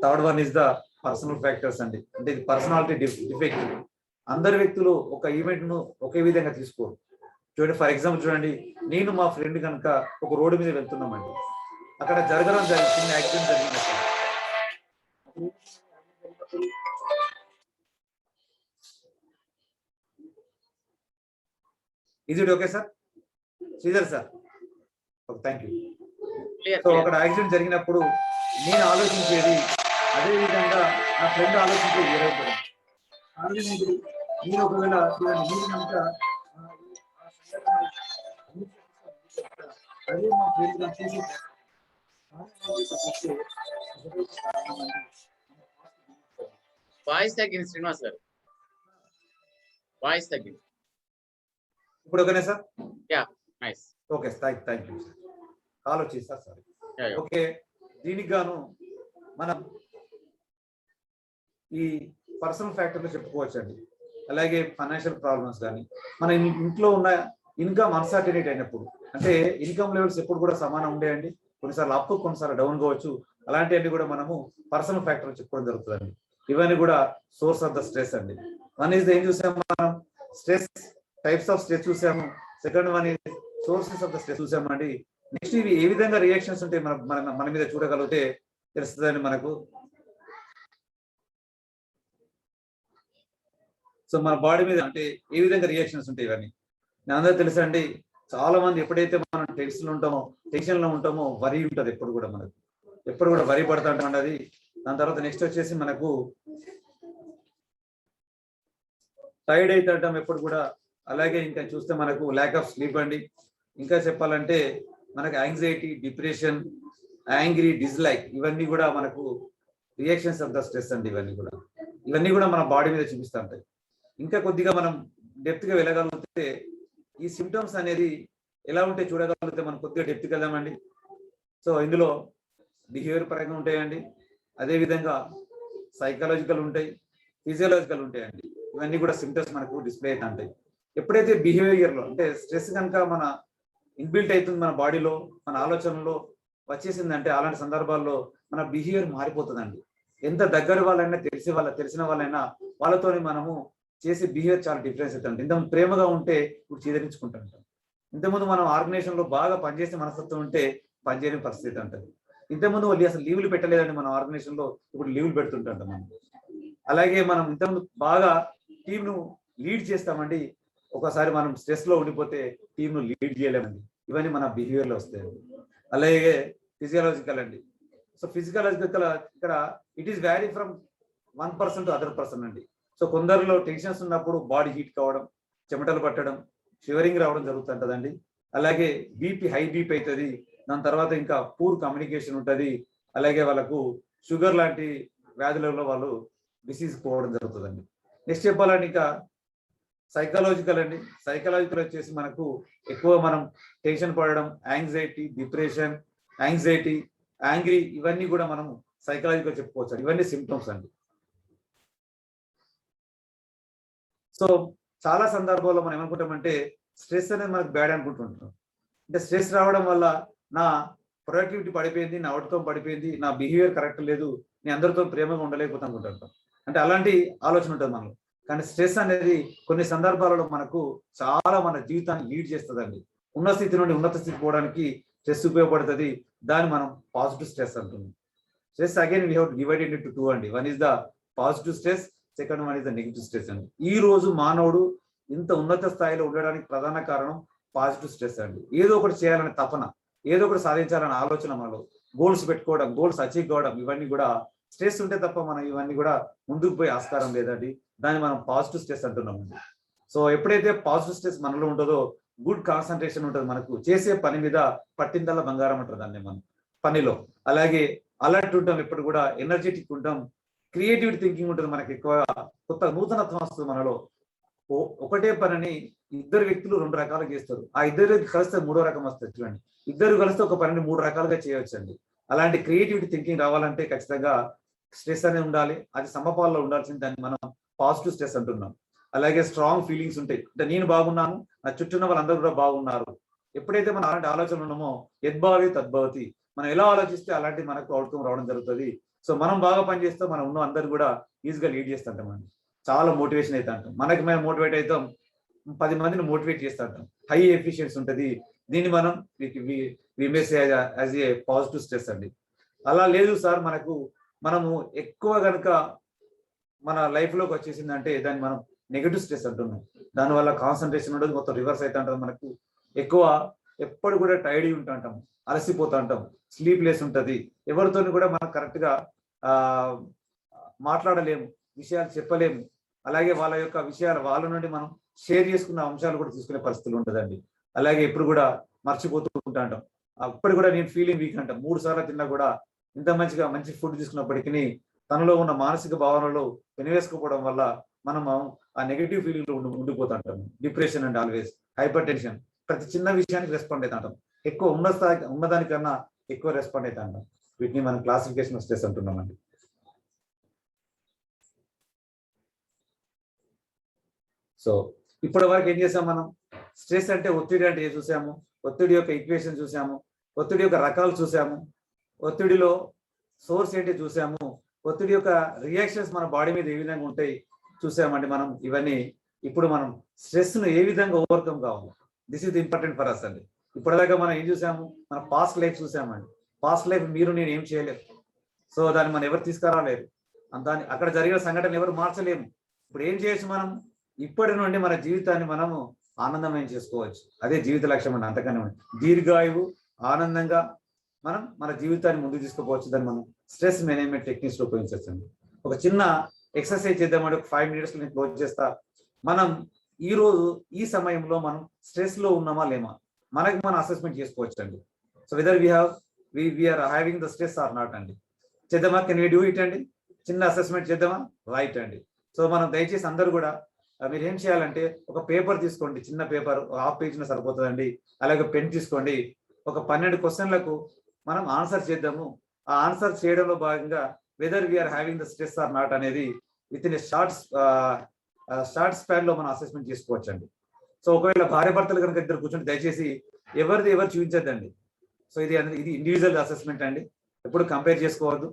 Third one is the personal factors అండి. అంటే ఇది పర్సనాలిటీ డిఫెక్ట్. అందరి వ్యక్తులు ఒక ఈవెంట్ ను ఒకే విధంగా తీసుకోరు. చూడండి, ఫర్ ఎగ్జాంపుల్ చూడండి, నేను మా ఫ్రెండ్ కనుక ఒక రోడ్డు మీద వెళ్తున్నామండి, అక్కడ చిన్న యాక్సిడెంట్ జరిగినప్పుడు is it okay sir? Sridhar sir, thank you. So అక్కడ యాక్సిడెంట్ జరిగినప్పుడు నేను ఆలోచించేది అదే విధంగా నా ఫ్రెండ్ ఆలోచించేది వేరే. నేను ఒకవేళ మీరు కనుక అదే మా ఫ్రెండ్ చేసి వాయిస్ తగ్గింది శ్రీనివాస్ గారు, వాయిస్ తగ్గింది. ఇప్పుడు ఓకేనా sir? Yeah, nice. Okay, thank you sir. Call వచ్చింది సార్, సారీ. Yeah. ఓకే, దీనికి గాను మనం ఈ పర్సనల్ ఫ్యాక్టర్లు చెప్పుకోవచ్చు అండి. అలాగే ఫైనాన్షియల్ ప్రాబ్లమ్స్ కానీ, మన ఇంట్లో ఉన్న ఇన్కమ్ అన్సర్టనిటీ అయినప్పుడు, అంటే ఇన్కమ్ లెవెల్స్ ఎప్పుడు కూడా సమానం ఉండేయండి. కొన్నిసార్లు అప్, కొన్నిసార్లు డౌన్ కావచ్చు. అలాంటివన్నీ కూడా మనము పర్సనల్ ఫ్యాక్టర్ చెప్పుకోవడం జరుగుతుందండి. ఇవన్నీ కూడా సోర్స్ ఆఫ్ ద స్ట్రెస్ అండి. వన్ ఈజ్ ఏం చూసాము మనం, స్ట్రెస్ టైప్స్ ఆఫ్ స్ట్రెస్ చూసాము. Second one is sources of the stress చూసామండి. నెక్స్ట్ ఇవి ఏ విధంగా రియాక్షన్స్ ఉంటాయి మన మీద చూడగలిగితే తెలుస్తుందని మనకు. సో మన బాడీ మీద అంటే ఏ విధంగా రియాక్షన్స్ ఉంటాయి ఇవన్నీ అందరూ తెలుసా అండి. చాలా మంది ఎప్పుడైతే మనం టెన్షన్ లో ఉంటామో వరి ఉంటుంది ఎప్పుడు కూడా మనకు, ఎప్పుడు కూడా వరి పడతా ఉంటాం అది. దాని తర్వాత నెక్స్ట్ వచ్చేసి మనకు టైర్డ్ అవుతుంటాం ఎప్పుడు కూడా. అలాగే ఇంకా చూస్తే మనకు ల్యాక్ ఆఫ్ స్లీప్ అండి. ఇంకా చెప్పాలంటే మనకు యాంగ్జైటీ, డిప్రెషన్, యాంగ్రీ, డిస్లైక్, ఇవన్నీ కూడా మనకు రియాక్షన్స్ ఆఫ్ ద స్ట్రెస్ అండి. ఇవన్నీ కూడా మన బాడీ మీద చూపిస్తూ ఉంటాయి. ఇంకా కొద్దిగా మనం డెప్త్ గా వెళ్ళగలిగితే ఈ సిమ్టమ్స్ అనేది ఎలా ఉంటే చూడగలిగితే మనం కొద్దిగా డెప్త్కి వెళ్దామండి. సో ఇందులో బిహేవియర్ పరంగా ఉంటాయండి, అదేవిధంగా సైకలాజికల్ ఉంటాయి, ఫిజియోలాజికల్ ఉంటాయండి. ఇవన్నీ కూడా సిమ్టమ్స్ మనకు డిస్ప్లే అవుతా ఉంటాయి. ఎప్పుడైతే బిహేవియర్లో అంటే స్ట్రెస్ కనుక మన ఇన్బిల్ట్ అవుతుంది మన బాడీలో, మన ఆలోచనలో వచ్చేసిందంటే అలాంటి సందర్భాల్లో మన బిహేవియర్ మారిపోతుందండి. ఎంత దగ్గర వాళ్ళైనా తెలిసిన వాళ్ళైనా వాళ్ళతో మనము చేసే బిహేవియర్ చాలా డిఫరెన్స్ అవుతుంది. ఇంతకుముందు ప్రేమగా ఉంటే ఇప్పుడు చీదరించుకుంటుంటాం. ఇంతకుముందు మనం ఆర్గనైజేషన్ లో బాగా పనిచేసే మనస్తత్వం ఉంటే పనిచేయని పరిస్థితి ఉంటుంది. ఇంతకుముందు వాళ్ళు అసలు లీవులు పెట్టలేదండి మన ఆర్గనైజేషన్ లో, ఇప్పుడు లీవులు పెడుతుంటాం మనం. అలాగే మనం ఇంతకుముందు బాగా టీంను లీడ్ చేస్తామండి, ఒకసారి మనం స్ట్రెస్ లో ఉండిపోతే టీంను లీడ్ చేయలేమండి. ఇవన్నీ మన బిహేవియర్ లో వస్తాయి. అలాగే ఫిజియాలజికల్ అండి. సో ఫిజికలాజికల్ ఇక్కడ it is vary from 1% to other person అండి. సో కొందరిలో టెన్షన్స్ ఉన్నప్పుడు బాడీ హీట్ కావడం, చెమటలు పట్టడం, షివరింగ్ రావడం జరుగుతుంటదండి. అలాగే హై బీపీ అవుతుంది. దాని తర్వాత ఇంకా పూర్ కమ్యూనికేషన్ ఉంటుంది. అలాగే వాళ్ళకు షుగర్ లాంటి వ్యాధులలో వాళ్ళు డిసీజ్ పోవడం జరుగుతుందండి. నెక్స్ట్ చెప్పాలంటే ఇంకా సైకలాజికల్ అండి. సైకలాజికల్ వచ్చేసి మనకు ఎక్కువ మనం టెన్షన్ పడడం, యాంగ్జైటీ, డిప్రెషన్, యాంగ్జైటీ, యాంగ్రీ, ఇవన్నీ కూడా మనం సైకలాజికల్ చెప్పుకోవచ్చు. ఇవన్నీ సిమ్టమ్స్ అండి. సో చాలా సందర్భాల్లో మనం ఏమనుకుంటామంటే స్ట్రెస్ అనేది మనకు బ్యాడ్ అనుకుంటుంటాం. అంటే స్ట్రెస్ రావడం వల్ల నా ప్రొడక్టివిటీ పడిపోయింది, నా అవుట్కమ్ పడిపోయింది, నా బిహేవియర్ కరెక్ట్ లేదు, నేను అందరితో ప్రేమగా ఉండలేకపోతాను అనుకుంటుంటాం. అంటే అలాంటి ఆలోచన ఉంటుంది మనలో. కానీ స్ట్రెస్ అనేది కొన్ని సందర్భాలలో మనకు చాలా మన జీవితాన్ని లీడ్ చేస్తుందండి. ఉన్న స్థితి నుండి ఉన్నత స్థితి పోవడానికి స్ట్రెస్ ఉపయోగపడుతుంది. దాన్ని మనం పాజిటివ్ స్ట్రెస్ అంటున్నాం. Stress again we have divided into 2 అండి. One is the positive stress, second one is the negative stress అండి. ఈ రోజు మానవుడు ఇంత ఉన్నత స్థాయిలో ఉండడానికి ప్రధాన కారణం పాజిటివ్ స్ట్రెస్ అండి. ఏదో ఒకటి చేయాలనే తపన, ఏదో ఒకటి సాధించాలనే ఆలోచన, మనలో గోల్స్ పెట్టుకోవడం, గోల్స్ అచీవ్ కావడం, ఇవన్నీ కూడా స్ట్రెస్ ఉంటే తప్ప మనం ఇవన్నీ కూడా ముందుకు పోయి ఆస్కారం లేదండి. దాన్ని మనం పాజిటివ్ స్ట్రెస్ అంటున్నామండి. సో ఎప్పుడైతే పాజిటివ్ స్ట్రెస్ మనలో ఉంటుందో గుడ్ కాన్సన్ట్రేషన్ ఉంటుంది, మనకు చేసే పని మీద పట్టిందల్లా బంగారం అంటారు దాన్ని మనం పనిలో. అలాగే అలర్ట్ ఉంటాం, ఎప్పుడు కూడా ఎనర్జెటిక్ ఉంటాం, క్రియేటివిటీ థింకింగ్ ఉంటుంది, మనకి ఎక్కువ కొత్త నూతనత్వం వస్తుంది మనలో. ఒకటే పనిని ఇద్దరు వ్యక్తులు 2 రకాలుగా చేస్తారు, ఆ ఇద్దరు కలిస్తే 3వ రకం వస్తుంది. చూడండి, ఇద్దరు కలిస్తే ఒక పనిని 3 రకాలుగా చేయవచ్చండి. అలాంటి క్రియేటివిటీ థింకింగ్ రావాలంటే ఖచ్చితంగా స్ట్రెస్ అనేది ఉండాలి, అది సమపాల్లో ఉండాల్సింది. దాన్ని మనం పాజిటివ్ స్ట్రెస్ అంటున్నాం. అలాగే స్ట్రాంగ్ ఫీలింగ్స్ ఉంటాయి, అంటే నేను బాగున్నాను, నా చుట్టూ ఉన్న వాళ్ళందరూ కూడా బాగున్నారు. ఎప్పుడైతే మనం అలాంటి ఆలోచనలు ఉన్నామో యద్భావి తద్భవతి, మనం ఎలా ఆలోచిస్తే అలాంటి మనకు అవుట్కమ్ రావడం జరుగుతుంది. సో మనం బాగా పనిచేస్తే మనం ఉన్న అందరు కూడా ఈజీగా లీడ్ చేస్తుంటామండి. చాలా మోటివేషన్ అయితే అంటాం, మనకి మేము మోటివేట్ అవుతాం, 10 మందిని మోటివేట్ చేస్తుంటాం, హై ఎఫిషియన్సీ ఉంటుంది. దీన్ని మనం యాజ్ ఏ పాజిటివ్ స్ట్రెస్ అండి. అలా లేదు సార్, మనము ఎక్కువ కనుక మన లైఫ్ లోకి వచ్చేసిందంటే దాన్ని మనం నెగటివ్ స్ట్రెస్ అంటున్నాం. దానివల్ల కాన్సన్ట్రేషన్ ఉండదు, మొత్తం రివర్స్ అవుతా ఉంటాం. మనకు ఎక్కువ ఎప్పుడు కూడా టైర్డ్ ఉంటాం, అలసిపోతూ ఉంటాం, స్లీప్లెస్ ఉంటుంది, ఎవరితో కూడా మనం కరెక్ట్ గా మాట్లాడలేము, విషయాలు చెప్పలేము. అలాగే వాళ్ళ యొక్క విషయాలు వాళ్ళ నుండి మనం షేర్ చేసుకున్న అంశాలు కూడా తీసుకునే పరిస్థితులు ఉంటుందండి. అలాగే ఎప్పుడు కూడా మర్చిపోతూ ఉంటాం. అప్పుడు కూడా నేను ఫీలింగ్ వీక్ అంటాం, 3 సార్లు తిన్నా కూడా ఇంత మంచి ఫుడ్ తీసుకున్నప్పటికీ తనలో ఉన్న మానసిక భావనలు వెనివేసుకోవడం వల్ల మనం ఆ నెగిటివ్ ఫీలింగ్ లో ఉండిపోతుంటాం. Depression and always hypertension, ప్రతి చిన్న విషయానికి రెస్పాండ్ అవుతా ఉంటాం, ఎక్కువ ఉన్నదానికన్నా ఎక్కువ రెస్పాండ్ అవుతా ఉంటాం. వీటిని మనం క్లాసిఫికేషన్ స్ట్రెస్ అంటున్నామండి. సో ఇప్పటి వరకు ఏం చేసాం మనం? స్ట్రెస్ అంటే ఒత్తిడి అంటే చూసాము, ఒత్తిడి యొక్క ఈక్వేషన్ చూసాము, ఒత్తిడి యొక్క రకాలు చూసాము, ఒత్తిడిలో సోర్స్ ఏంటి చూసాము, ఒత్తిడి యొక్క రియాక్షన్స్ మన బాడీ మీద ఏ విధంగా ఉంటాయి చూసామండి మనం. ఇవన్నీ ఇప్పుడు మనం స్ట్రెస్ ను ఏ విధంగా ఓవర్కమ్ కావాలి, this is important for us అండి. ఇప్పటిదాకా మనం ఏం చూసాము? మన పాస్ట్ లైఫ్ చూసామండి. పాస్ట్ లైఫ్ మీరు నేను ఏం చేయలేము, సో దాన్ని మనం ఎవరు తీసుకురాలేరు, దాన్ని అక్కడ జరిగిన సంఘటనలు ఎవరు మార్చలేము. ఇప్పుడు ఏం చేయొచ్చు? మనం ఇప్పటి నుండి మన జీవితాన్ని మనము ఆనందమయం చేసుకోవచ్చు. అదే జీవిత లక్ష్యం అండి. అంతకన్నా దీర్ఘాయువు, ఆనందంగా మనం మన జీవితాన్ని ముందుకు తీసుకుపోవచ్చు. దాన్ని మనం స్ట్రెస్ మేనేజ్మెంట్ టెక్నిక్స్ లో ఉపయోగించండి. ఒక చిన్న ఎక్సర్సైజ్ చేద్దామంటే ఒక 5 minutes నేను క్లోజ్ చేస్తా. మనం ఈ రోజు ఈ సమయంలో మనం స్ట్రెస్ లో ఉన్నామా లేమా మనకి మనం అసెస్మెంట్ చేసుకోవచ్చు అండి. So whether we are having the stress or not అండి. చేద్దామా? కెన్ వీ డూ ఇట్ అండి? చిన్న అసెస్మెంట్ చేద్దామా? రైట్ అండి. సో మనం దయచేసి అందరూ కూడా మీరు ఏం చేయాలంటే ఒక పేపర్ తీసుకోండి, చిన్న పేపర్, హాఫ్ పేజ్ సరిపోతుందండి. అలాగే పెన్ తీసుకోండి. ఒక 12 క్వశ్చన్లకు మనం ఆన్సర్ చేద్దాము. ఆ ఆన్సర్ చేయడంలో భాగంగా whether we are having the stress or not అనేది విత్ ఇన్ షార్ట్ స్పాన్ లో మనం అసెస్మెంట్ చేసుకోవచ్చు అండి. సో ఒకవేళ భార్య భర్తలు కనుక ఇద్దరు కూర్చొని దయచేసి ఎవరిది ఎవరు చూపించద్దండి. సో ఇది ఇండివిజువల్ అసెస్మెంట్ అండి, ఎప్పుడు కంపేర్ చేసుకోవద్దు.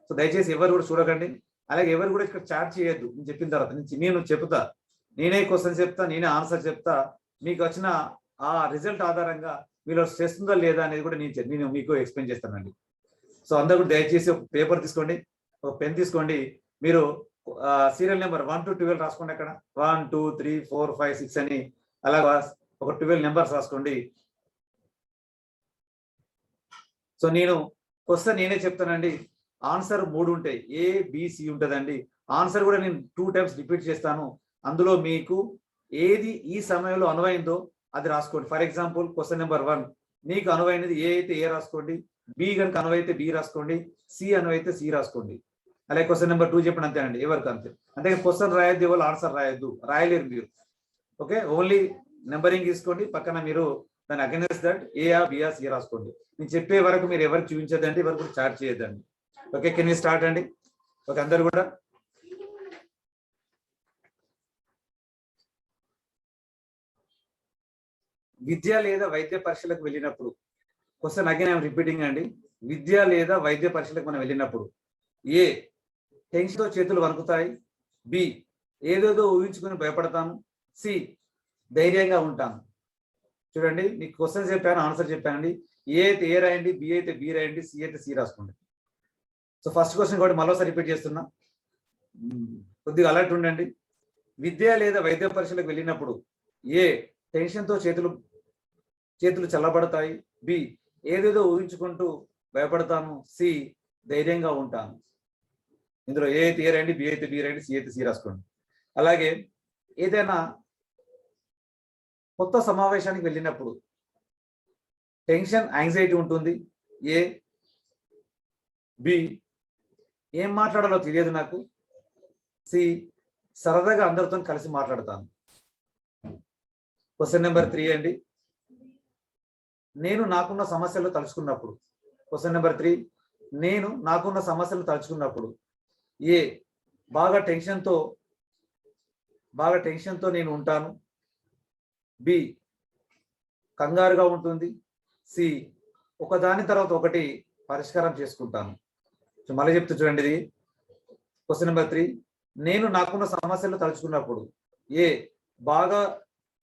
సో దయచేసి ఎవరు కూడా చూడకండి. అలాగే ఎవరు కూడా ఇక్కడ చాట్ చేయొద్దు. నేను చెప్పిన తర్వాత నేను చెప్తా, నేనే క్వశ్చన్ చెప్తా, నేనే ఆన్సర్ చెప్తా. మీకు వచ్చిన ఆ రిజల్ట్ ఆధారంగా మీలో స్ట్రెస్ ఉందా లేదా అనేది కూడా నేను మీకు ఎక్స్ప్లెయిన్ చేస్తానండి. సో అందరూ కూడా దయచేసి ఒక పేపర్ తీసుకోండి, ఒక పెన్ తీసుకోండి. మీరు సీరియల్ నెంబర్ 1 to 12 రాసుకోండి. అక్కడ 1 2 3 4 5 6 అని అలాగా ఒక 12 నెంబర్స్ రాసుకోండి. సో నేను క్వశ్చన్ నేనే చెప్తానండి. ఆన్సర్ 3 ఉంటాయి, ABC ఉంటుందండి. ఆన్సర్ కూడా నేను 2 times రిపీట్ చేస్తాను. అందులో మీకు ఏది ఈ సమయంలో అనువైందో అది రాసుకోండి. ఫర్ ఎగ్జాంపుల్ క్వశ్చన్ నెంబర్ 1 మీకు అనువైనది ఏ అయితే ఏ రాసుకోండి, బి కనుక అనువైతే బి రాసుకోండి, సి అనువైతే సి రాసుకోండి. అలాగే క్వశ్చన్ నెంబర్ 2 చెప్పండి, అంతేనండి. ఎవరికి అంతే. అంటే క్వశ్చన్ రాయొద్దు, ఎవరు ఆన్సర్ రాయొద్దు, రాయలేరు మీరు. ఓకే, ఓన్లీ నెంబరింగ్ తీసుకోండి. పక్కన మీరు దాని అగైన్స్ దట్ ఏఆ బిఆ సి రాసుకోండి. నేను చెప్పే వరకు మీరు ఎవరికి చూపించద్దండి, ఎవరు కూడా చాట్ చేయొద్దండి. ఓకే, కెన్ వి స్టార్ట్ అండి? ఓకే, అందరు కూడా విద్య లేదా వైద్య పరీక్షలకు వెళ్ళినప్పుడు, క్వశ్చన్ అగైన్ ఐఎమ్ రిపీటింగ్ అండి. విద్య లేదా వైద్య పరీక్షలకు మనం వెళ్ళినప్పుడు ఏ టెన్షన్తో చేతులు వణుకుతాయి, బి ఏదేదో ఊహించుకుని భయపడతాను, సి ధైర్యంగా ఉంటాను. చూడండి, మీకు క్వశ్చన్ చెప్పాను, ఆన్సర్ చెప్పానండి. ఏ అయితే ఏ రాయండి, బి అయితే బి రాయండి, సి అయితే సి రాసుకోండి. సో ఫస్ట్ క్వశ్చన్ కూడా మరోసారి రిపీట్ చేస్తున్నా, కొద్దిగా అలర్ట్ ఉండండి. విద్య లేదా వైద్య పరీక్షలకు వెళ్ళినప్పుడు ఏ టెన్షన్తో చేతులు చల్లబడతాయి, బి ఏదేదో ఊహించుకుంటూ భయపడతాను, సి ధైర్యంగా ఉంటాను. ఇందులో ఏ అయితే ఏ రాయండి, బి అయితే బి రాయండి, సి అయితే సి రాసుకోండి. అలాగే ఏదైనా కొత్త సమావేశానికి వెళ్ళినప్పుడు టెన్షన్ యాంగ్జైటీ ఉంటుంది, ఏ బి ఏం మాట్లాడాలో తెలియదు నాకు, సి సరదాగా అందరితో కలిసి మాట్లాడతాను. క్వశ్చన్ నెంబర్ 3 అండి. నేను నాకున్న సమస్యలు తలుచుకున్నప్పుడు, క్వశ్చన్ నెంబర్ 3 నేను నాకున్న సమస్యలు తలుచుకున్నప్పుడు ఏ బాగా టెన్షన్తో నేను ఉంటాను, బి కంగారుగా ఉంటుంది, సి ఒకదాని తర్వాత ఒకటి పరిష్కారం చేసుకుంటాను. సో మళ్ళీ చెప్తూ చూడండి, ఇది క్వశ్చన్ నెంబర్ 3 నేను నాకున్న సమస్యలు తలుచుకున్నప్పుడు ఏ బాగా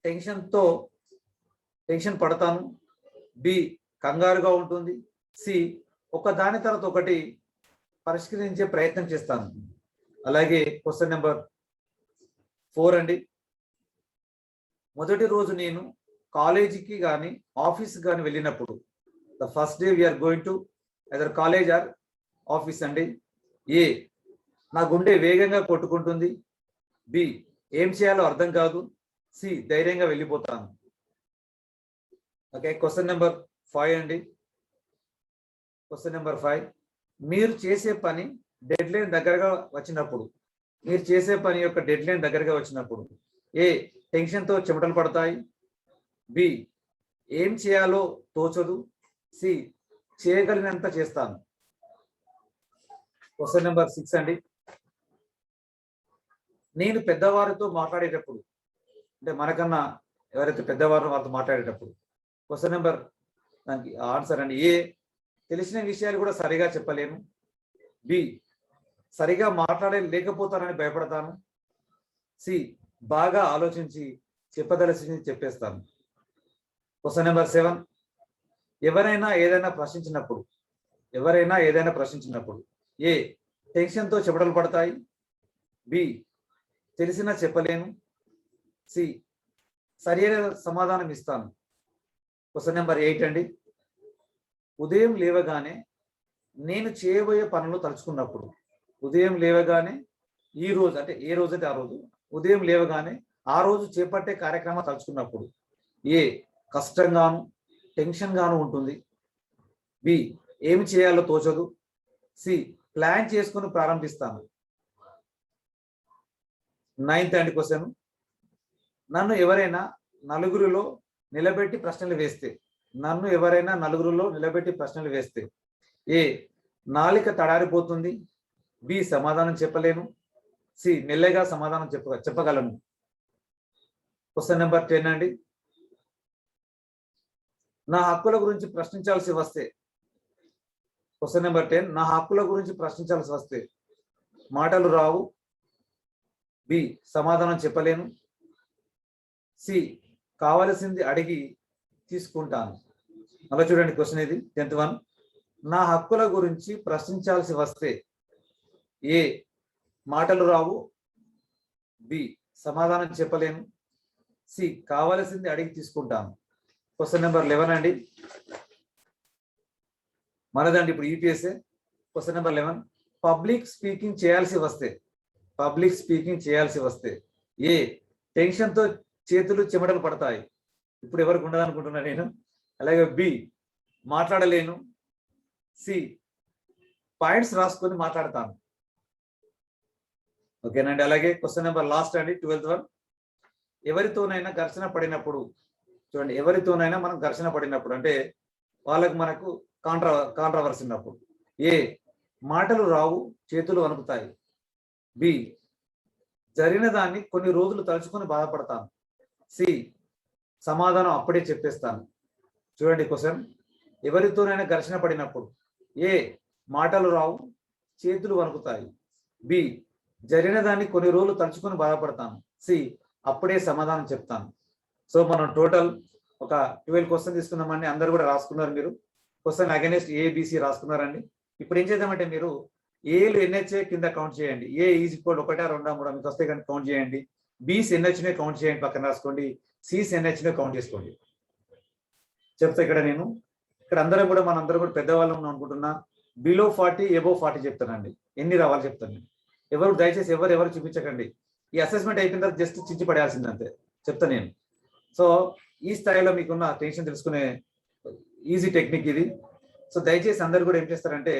టెన్షన్ పడతాను, బి కంగారుగా ఉంటుంది, సి ఒకదాని తర్వాత ఒకటి పరిష్కరించే ప్రయత్నం చేస్తాను. అలాగే క్వశ్చన్ నెంబర్ 4 అండి. మొదటి రోజు నేను కాలేజీకి కానీ ఆఫీస్కి కానీ వెళ్ళినప్పుడు, the first day we are going to either college or office అండి. ఏ నా గుండె వేగంగా కొట్టుకుంటుంది, బి ఏం చేయాలో అర్థం కాదు, సి ధైర్యంగా వెళ్ళిపోతాను. ఓకే, క్వశ్చన్ నెంబర్ 5 అండి. క్వశ్చన్ నెంబర్ 5 మీరు చేసే పని డెడ్ లైన్ దగ్గరగా వచ్చినప్పుడు, ఏ టెన్షన్తో చెమటలు పడతాయి, బి ఏం చేయాలో తోచదు, సి చేయగలిగినంత చేస్తాను. క్వశ్చన్ నెంబర్ 6 అండి. నేను పెద్దవారితో మాట్లాడేటప్పుడు, అంటే మనకన్నా ఎవరైతే పెద్దవారో వాళ్ళతో మాట్లాడేటప్పుడు, క్వశ్చన్ నెంబర్ దానికి ఆన్సర్ అండి. ఏ తెలిసిన విషయాలు కూడా సరిగా చెప్పలేను, బి సరిగా లేకపోతానని భయపడతాను, సి బాగా ఆలోచించి చెప్పదలసింది చెప్పేస్తాను. క్వశ్చన్ నెంబర్ 7 ఎవరైనా ఏదైనా ప్రశ్నించినప్పుడు ఏ టెన్షన్తో చెమటలు పడతాయి, బి తెలిసినా చెప్పలేను, సి సరైన సమాధానం ఇస్తాను. క్వశ్చన్ నెంబర్ 8 అండి. ఉదయం లేవగానే నేను చేయబోయే పనులు తలుచుకున్నప్పుడు, ఉదయం లేవగానే ఈ రోజు అంటే ఏ రోజు అయితే ఆ రోజు, ఉదయం లేవగానే ఆ రోజు చేపట్టే కార్యక్రమం తలుచుకున్నప్పుడు ఏ కష్టంగాను టెన్షన్గాను ఉంటుంది, బి ఏమి చేయాలో తోచదు, సి ప్లాన్ చేసుకుని ప్రారంభిస్తాను. 9th అండి క్వశ్చన్. నన్ను ఎవరైనా నలుగురిలో నిలబెట్టి ప్రశ్నలు వేస్తే ఏ నాలిక తడారిపోతుంది, బి సమాధానం చెప్పలేను, సి మెల్లగా సమాధానం చెప్పగలను. క్వశ్చన్ నెంబర్ 10 అండి. నా హక్కుల గురించి ప్రశ్నించాల్సి వస్తే, క్వశ్చన్ నెంబర్ 10, నా హక్కుల గురించి ప్రశ్నించాల్సి వస్తే మాటలు రావు, బి సమాధానం చెప్పలేను, సి కావలసింది అడిగి తీసుకుంటాను. అలా చూడండి క్వశ్చన్ ఇది 10th వన్. నా హక్కుల గురించి ప్రశ్నించాల్సి వస్తే ఏ మాటలు రావు, బి సమాధానం చెప్పలేను, సి కావలసింది అడిగి తీసుకుంటాను. క్వశ్చన్ నెంబర్ 11 అండి, మనదండి ఇప్పుడు యూపీఎస్ఏ. క్వశ్చన్ నెంబర్ 11, పబ్లిక్ స్పీకింగ్ చేయాల్సి వస్తే ఏ టెన్షన్తో చేతులు చెమటలు పడతాయి, ఇప్పుడు ఎవరికి ఉండదనుకుంటున్నా నేను. అలాగే బి మాట్లాడలేను, సి పాయింట్స్ రాసుకొని మాట్లాడతాను. ఓకేనండి. అలాగే క్వశ్చన్ నెంబర్ లాస్ట్ అండి 12th వన్, ఎవరితోనైనా ఘర్షణ పడినప్పుడు, చూడండి ఎవరితోనైనా మనం ఘర్షణ పడినప్పుడు అంటే వాళ్ళకు మనకు కాంట్రవర్సీ ఉన్నప్పుడు ఏ మాటలు రావు, చేతులు వణుకుతాయి, బి జరిగిన దాన్ని కొన్ని రోజులు తలుచుకొని బాధపడతాను, సి సమాధానం అప్పుడే చెప్పేస్తాను. చూడండి క్వశ్చన్, ఎవరితోనైనా ఘర్షణ పడినప్పుడు ఏ మాటలు రావు, చేతులు వణుకుతాయి, బి జరిగిన దాన్ని కొన్ని రోజులు తలుచుకొని బాధపడతాను, సి అప్పుడే సమాధానం చెప్తాను. సో మనం టోటల్ ఒక 12 క్వశ్చన్ తీసుకున్నామండి. అందరు కూడా రాసుకున్నారు మీరు. క్వశ్చన్ అగైనెస్ట్ ఏబిసి రాసుకున్నారండి. ఇప్పుడు ఏం చేద్దామంటే మీరు ఏలు ఎన్హెచ్ఏ కింద కౌంట్ చేయండి. ఏ ఈజ్ ఈక్వల్ 1, 2, 3 మీకు వస్తే కనుక కౌంట్ చేయండి. బీస్ ఎన్హెచ్నే కౌంట్ చేయండి, పక్కన రాసుకోండి. సీస్ ఎన్హెచ్నే కౌంట్ చేసుకోండి. చెప్తా ఇక్కడ నేను అందరం కూడా మనందరం కూడా పెద్దవాళ్ళం అనుకుంటున్నా. బిలో 40 ఎబో 40 చెప్తానండి. ఎన్ని రావాలి చెప్తాను. ఎవరు దయచేసి ఎవరు చూపించకండి. ఈ అసెస్మెంట్ అయిపోయిన తర్వాత జస్ట్ చించి పడేయాల్సింది అంతే చెప్తా నేను. సో ఈ స్థాయిలో మీకున్న టెన్షన్ తెలుసుకునే ఈజీ టెక్నిక్ ఇది. సో దయచేసి అందరు కూడా ఏం చేస్తారంటే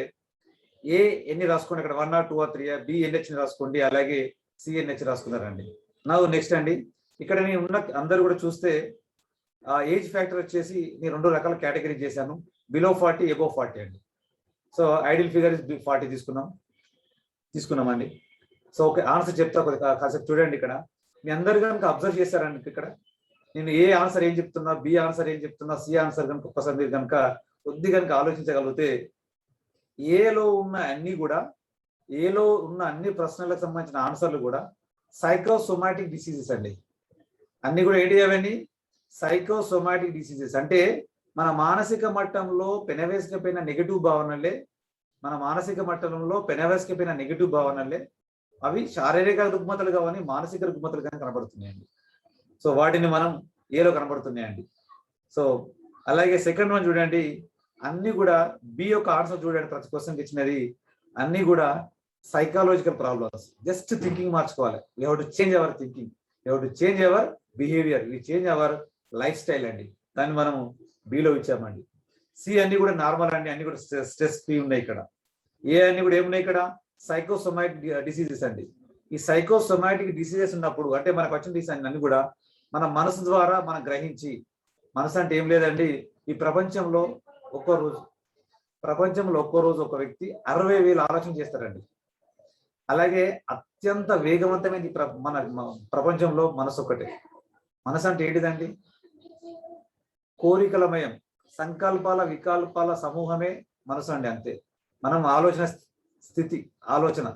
ఏ ఎన్ని రాసుకోండి, ఇక్కడ 1 or 2 or 3, బి ఎన్హెచ్ రాసుకోండి, అలాగే సిఎన్హెచ్ రాసుకున్నారండి. నా నెక్స్ట్ అండి, ఇక్కడ నేను ఉన్న అందరు కూడా చూస్తే ఏజ్ ఫ్యాక్టర్ వచ్చేసి నేను 2 రకాల కేటగిరీ చేశాను. బిలో 40 ఎబో 40 అండి. సో ఐడియల్ ఫిగర్ ఇస్ 40 తీసుకున్నామండి. సో ఓకే, ఆన్సర్ చెప్తా కాసేపు చూడండి. ఇక్కడ మీ అందరు కనుక అబ్జర్వ్ చేశారండి, ఇక్కడ నేను ఏ ఆన్సర్ ఏం చెప్తున్నా, బి ఆన్సర్ ఏం చెప్తున్నా, సి ఆన్సర్ కనుక ఒక్కసారి మీరు కనుక కొద్ది కనుక ఆలోచించగలిగితే ఏలో ఉన్న అన్ని ప్రశ్నలకు సంబంధించిన ఆన్సర్లు కూడా సైకోసోమాటిక్ డిసీజెస్ అండి. అన్ని కూడా ఏంటి అవన్నీ సైకోసోమాటిక్ డిసీజెస్. అంటే మన మానసిక మట్టంలో పెనవేసుకపోయిన నెగటివ్ భావనలే అవి శారీరక రుగ్మతలు కావని మానసిక రుగ్మతలు కానీ కనబడుతున్నాయండి. సో వాటిని మనం ఏలో కనబడుతున్నాయండి. సో అలాగే సెకండ్ వన్ చూడండి, అన్ని కూడా బి యొక్క ఆన్సర్ చూడండి. ప్రతి క్వశ్చన్కి ఇచ్చినది అన్ని కూడా సైకాలజికల్ ప్రాబ్లమ్స్. జస్ట్ థింకింగ్ మార్చుకోవాలి. You have to change our thinking, you have to change our behaviour, you change our life style అండి. దాన్ని మనం బిలో ఇచ్చామండి. సి అన్ని కూడా నార్మల్ అండి, అన్ని కూడా స్ట్రెస్ ఫ్రీ ఉన్నాయి. ఇక్కడ ఏ అన్ని కూడా ఏమున్నాయి, ఇక్కడ సైకోసోమాటిక్ డిసీజెస్ అండి. ఈ సైకోసోమాటిక్ డిసీజెస్ ఉన్నప్పుడు అంటే మనకు వచ్చిన డిసీజ్ అన్ని కూడా మన మనసు ద్వారా మనం గ్రహించి, మనసు అంటే ఏం లేదండి, ఈ ప్రపంచంలో ఒక్కో రోజు ఒక వ్యక్తి 60,000 ఆలోచన చేస్తారండి. అలాగే అత్యంత వేగవంతమైన మన ప్రపంచంలో మనసు ఒకటే. మనసు అంటే ఏంటిదండి, కోరికలమయం, సంకల్పాల వికల్పాల సమూహమే మనసు అండి. అంతే మనం ఆలోచన స్థితి, ఆలోచన.